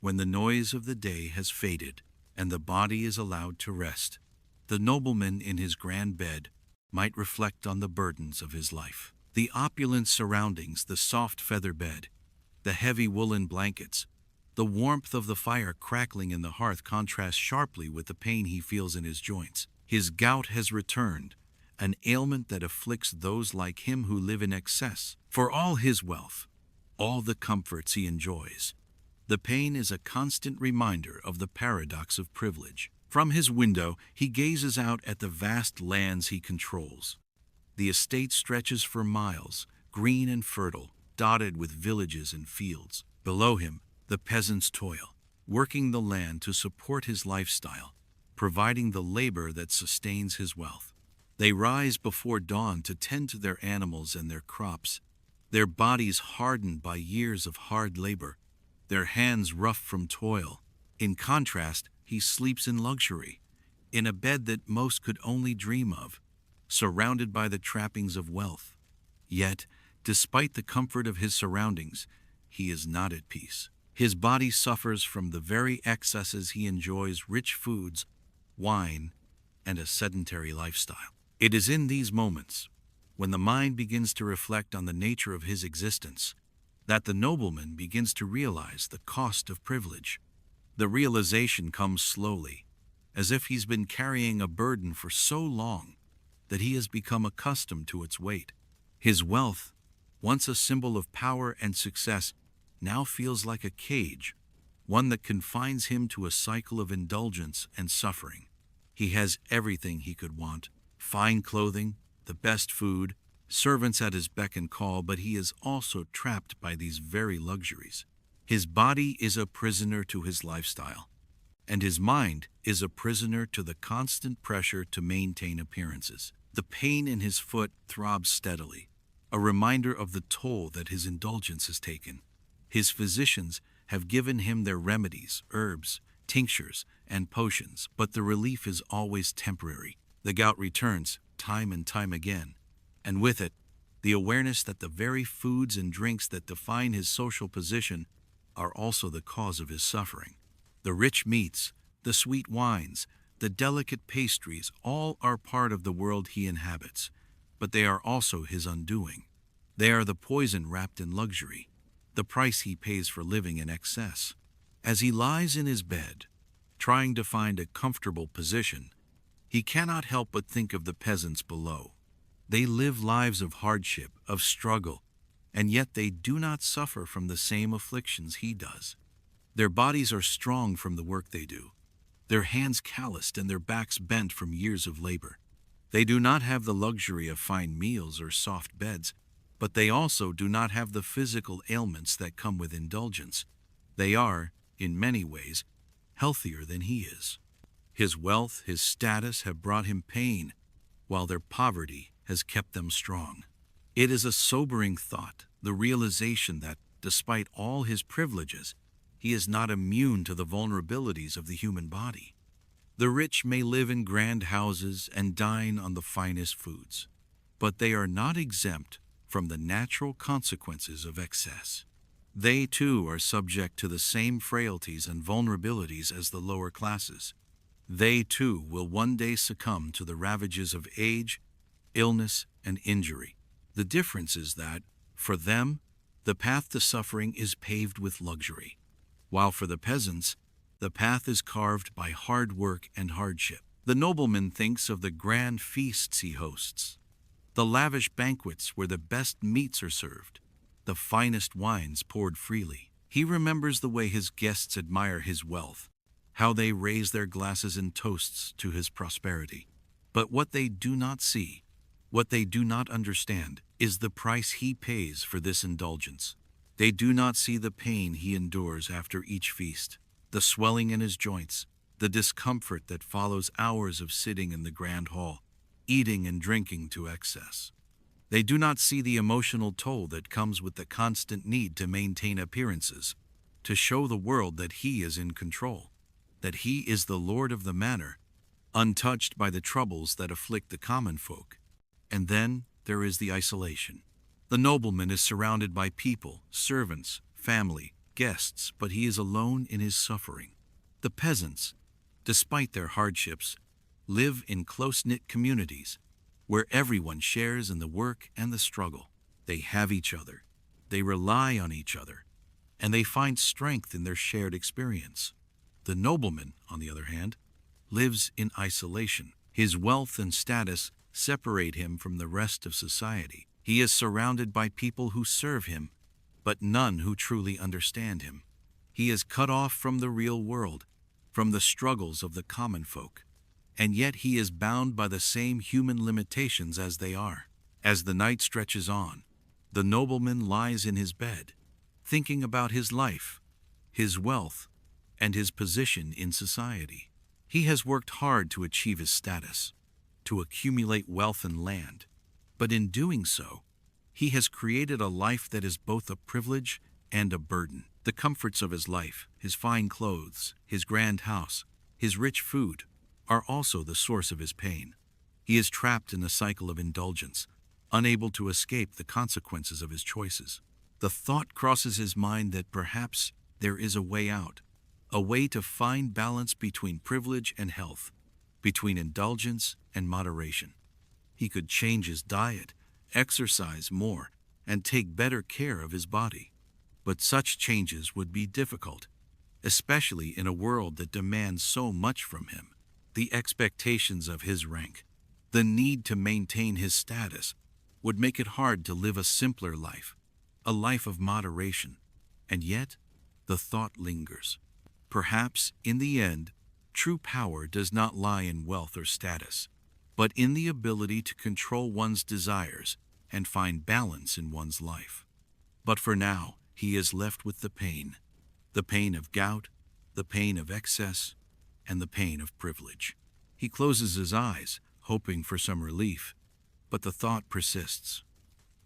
when the noise of the day has faded and the body is allowed to rest, the nobleman in his grand bed might reflect on the burdens of his life. The opulent surroundings, the soft feather bed, the heavy woolen blankets, the warmth of the fire crackling in the hearth contrast sharply with the pain he feels in his joints. His gout has returned, an ailment that afflicts those like him who live in excess. For all his wealth, all the comforts he enjoys, the pain is a constant reminder of the paradox of privilege. From his window, he gazes out at the vast lands he controls. The estate stretches for miles, green and fertile, dotted with villages and fields. Below him, the peasants toil, working the land to support his lifestyle, providing the labor that sustains his wealth. They rise before dawn to tend to their animals and their crops, their bodies hardened by years of hard labor, their hands rough from toil. In contrast, he sleeps in luxury, in a bed that most could only dream of, surrounded by the trappings of wealth. Yet, despite the comfort of his surroundings, he is not at peace. His body suffers from the very excesses he enjoys: rich foods, wine, and a sedentary lifestyle. It is in these moments, when the mind begins to reflect on the nature of his existence, that the nobleman begins to realize the cost of privilege. The realization comes slowly, as if he's been carrying a burden for so long that he has become accustomed to its weight. His wealth, once a symbol of power and success, now feels like a cage, one that confines him to a cycle of indulgence and suffering. He has everything he could want: fine clothing, the best food, servants at his beck and call, but he is also trapped by these very luxuries. His body is a prisoner to his lifestyle, and his mind is a prisoner to the constant pressure to maintain appearances. The pain in his foot throbs steadily, a reminder of the toll that his indulgence has taken. His physicians have given him their remedies, herbs, tinctures, and potions, but the relief is always temporary. The gout returns time and time again, and with it, the awareness that the very foods and drinks that define his social position are also the cause of his suffering. The rich meats, the sweet wines, the delicate pastries, all are part of the world he inhabits, but they are also his undoing. They are the poison wrapped in luxury, the price he pays for living in excess. As he lies in his bed, trying to find a comfortable position, he cannot help but think of the peasants below. They live lives of hardship, of struggle, and yet they do not suffer from the same afflictions he does. Their bodies are strong from the work they do, their hands calloused and their backs bent from years of labor. They do not have the luxury of fine meals or soft beds, but they also do not have the physical ailments that come with indulgence. They are, in many ways, healthier than he is. His wealth, his status have brought him pain, while their poverty has kept them strong. It is a sobering thought, the realization that, despite all his privileges, he is not immune to the vulnerabilities of the human body. The rich may live in grand houses and dine on the finest foods, but they are not exempt from the natural consequences of excess. They too are subject to the same frailties and vulnerabilities as the lower classes. They too will one day succumb to the ravages of age, illness, and injury. The difference is that, for them, the path to suffering is paved with luxury, while for the peasants, the path is carved by hard work and hardship. The nobleman thinks of the grand feasts he hosts, the lavish banquets where the best meats are served, the finest wines poured freely. He remembers the way his guests admire his wealth, how they raise their glasses in toasts to his prosperity. But what they do not see, what they do not understand, is the price he pays for this indulgence. They do not see the pain he endures after each feast, the swelling in his joints, the discomfort that follows hours of sitting in the grand hall, eating and drinking to excess. They do not see the emotional toll that comes with the constant need to maintain appearances, to show the world that he is in control, that he is the lord of the manor, untouched by the troubles that afflict the common folk. And then there is the isolation. The nobleman is surrounded by people, servants, family, guests, but he is alone in his suffering. The peasants, despite their hardships, live in close-knit communities where everyone shares in the work and the struggle. They have each other, they rely on each other, and they find strength in their shared experience. The nobleman, on the other hand, lives in isolation. His wealth and status separate him from the rest of society. He is surrounded by people who serve him, but none who truly understand him. He is cut off from the real world, from the struggles of the common folk, and yet he is bound by the same human limitations as they are. As the night stretches on, the nobleman lies in his bed, thinking about his life, his wealth, and his position in society. He has worked hard to achieve his status, to accumulate wealth and land, but in doing so, he has created a life that is both a privilege and a burden. The comforts of his life, his fine clothes, his grand house, his rich food, are also the source of his pain. He is trapped in a cycle of indulgence, unable to escape the consequences of his choices. The thought crosses his mind that perhaps there is a way out, a way to find balance between privilege and health, between indulgence and moderation. He could change his diet, exercise more, and take better care of his body. But such changes would be difficult, especially in a world that demands so much from him. The expectations of his rank, the need to maintain his status, would make it hard to live a simpler life, a life of moderation. And yet, the thought lingers. Perhaps, in the end, true power does not lie in wealth or status, but in the ability to control one's desires and find balance in one's life. But for now, he is left with the pain of gout, the pain of excess, and the pain of privilege. He closes his eyes, hoping for some relief, but the thought persists.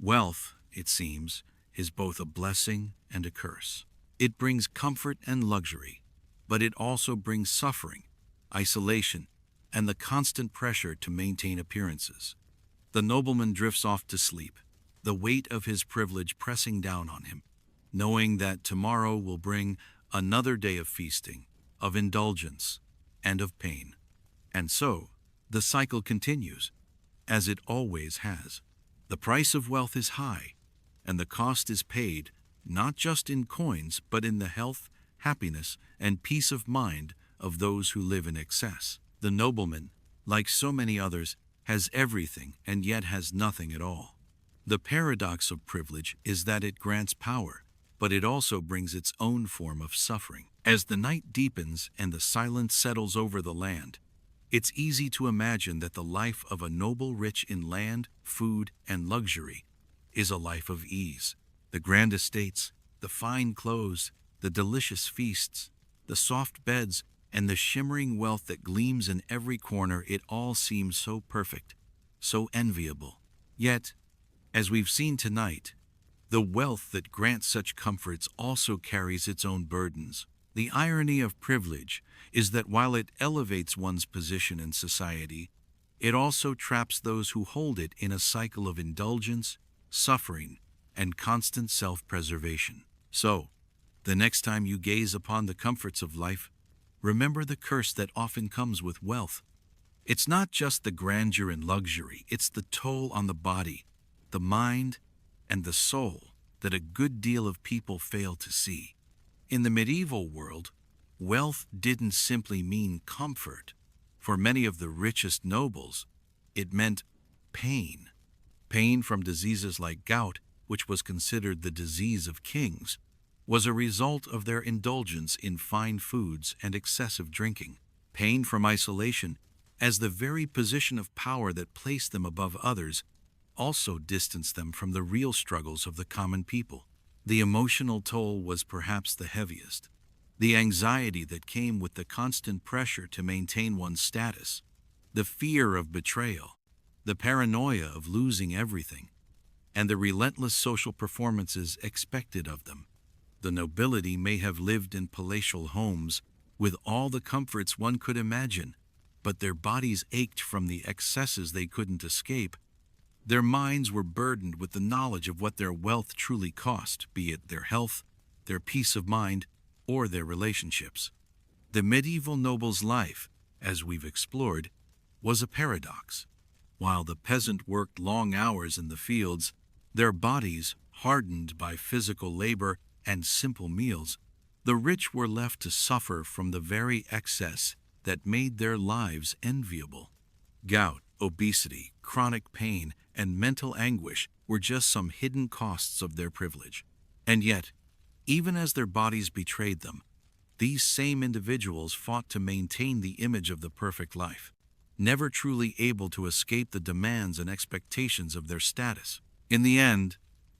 Wealth, it seems, is both a blessing and a curse. It brings comfort and luxury, but it also brings suffering, isolation, and the constant pressure to maintain appearances. The nobleman drifts off to sleep, the weight of his privilege pressing down on him, knowing that tomorrow will bring another day of feasting, of indulgence, and of pain. And so, the cycle continues, as it always has. The price of wealth is high, and the cost is paid not just in coins, but in the health, happiness, and peace of mind of those who live in excess. The nobleman, like so many others, has everything and yet has nothing at all. The paradox of privilege is that it grants power, but it also brings its own form of suffering. As the night deepens and the silence settles over the land, it's easy to imagine that the life of a noble rich in land, food, and luxury is a life of ease. The grand estates, the fine clothes, the delicious feasts, the soft beds, and the shimmering wealth that gleams in every corner, it all seems so perfect, so enviable. Yet, as we've seen tonight, the wealth that grants such comforts also carries its own burdens. The irony of privilege is that while it elevates one's position in society, it also traps those who hold it in a cycle of indulgence, suffering, and constant self-preservation. So, the next time you gaze upon the comforts of life, remember the curse that often comes with wealth. It's not just the grandeur and luxury, it's the toll on the body, the mind, and the soul that a good deal of people fail to see. In the medieval world, wealth didn't simply mean comfort. For many of the richest nobles, it meant pain. Pain from diseases like gout, which was considered the disease of kings, was a result of their indulgence in fine foods and excessive drinking. Pain from isolation, as the very position of power that placed them above others, also distanced them from the real struggles of the common people. The emotional toll was perhaps the heaviest. The anxiety that came with the constant pressure to maintain one's status, the fear of betrayal, the paranoia of losing everything, and the relentless social performances expected of them. The nobility may have lived in palatial homes with all the comforts one could imagine, but their bodies ached from the excesses they couldn't escape. Their minds were burdened with the knowledge of what their wealth truly cost, be it their health, their peace of mind, or their relationships. The medieval noble's life, as we've explored, was a paradox. While the peasant worked long hours in the fields, their bodies, hardened by physical labor and simple meals, the rich were left to suffer from the very excess that made their lives enviable. Gout, obesity, chronic pain, and mental anguish were just some hidden costs of their privilege. And yet, even as their bodies betrayed them, these same individuals fought to maintain the image of the perfect life, never truly able to escape the demands and expectations of their status. In the end,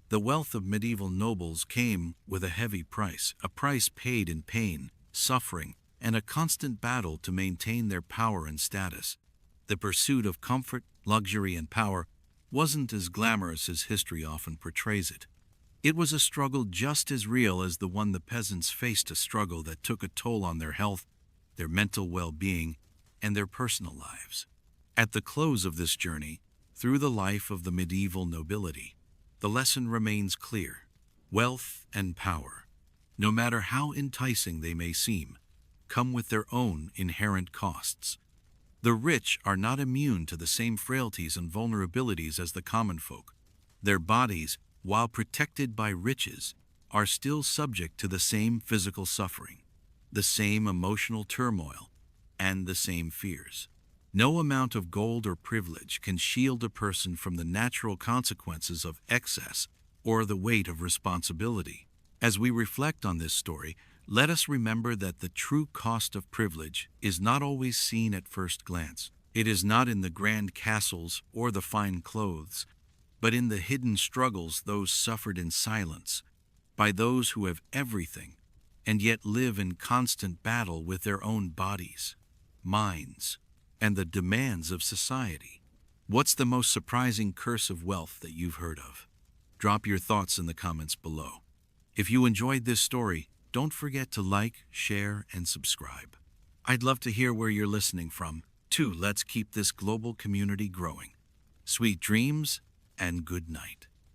the wealth of medieval nobles came with a heavy price, a price paid in pain, suffering, and a constant battle to maintain their power and status. The pursuit of comfort, luxury, and power wasn't as glamorous as history often portrays it. It was a struggle just as real as the one the peasants faced, a struggle that took a toll on their health, their mental well-being, and their personal lives. At the close of this journey, through the life of the medieval nobility, the lesson remains clear. Wealth and power, no matter how enticing they may seem, come with their own inherent costs. The rich are not immune to the same frailties and vulnerabilities as the common folk. Their bodies, while protected by riches, are still subject to the same physical suffering, the same emotional turmoil, and the same fears. No amount of gold or privilege can shield a person from the natural consequences of excess or the weight of responsibility. As we reflect on this story, let us remember that the true cost of privilege is not always seen at first glance. It is not in the grand castles or the fine clothes, but in the hidden struggles those suffered in silence, by those who have everything and yet live in constant battle with their own bodies, minds, and the demands of society. What's the most surprising curse of wealth that you've heard of? Drop your thoughts in the comments below. If you enjoyed this story, don't forget to like, share, and subscribe. I'd love to hear where you're listening from, too. Let's keep this global community growing. Sweet dreams and good night.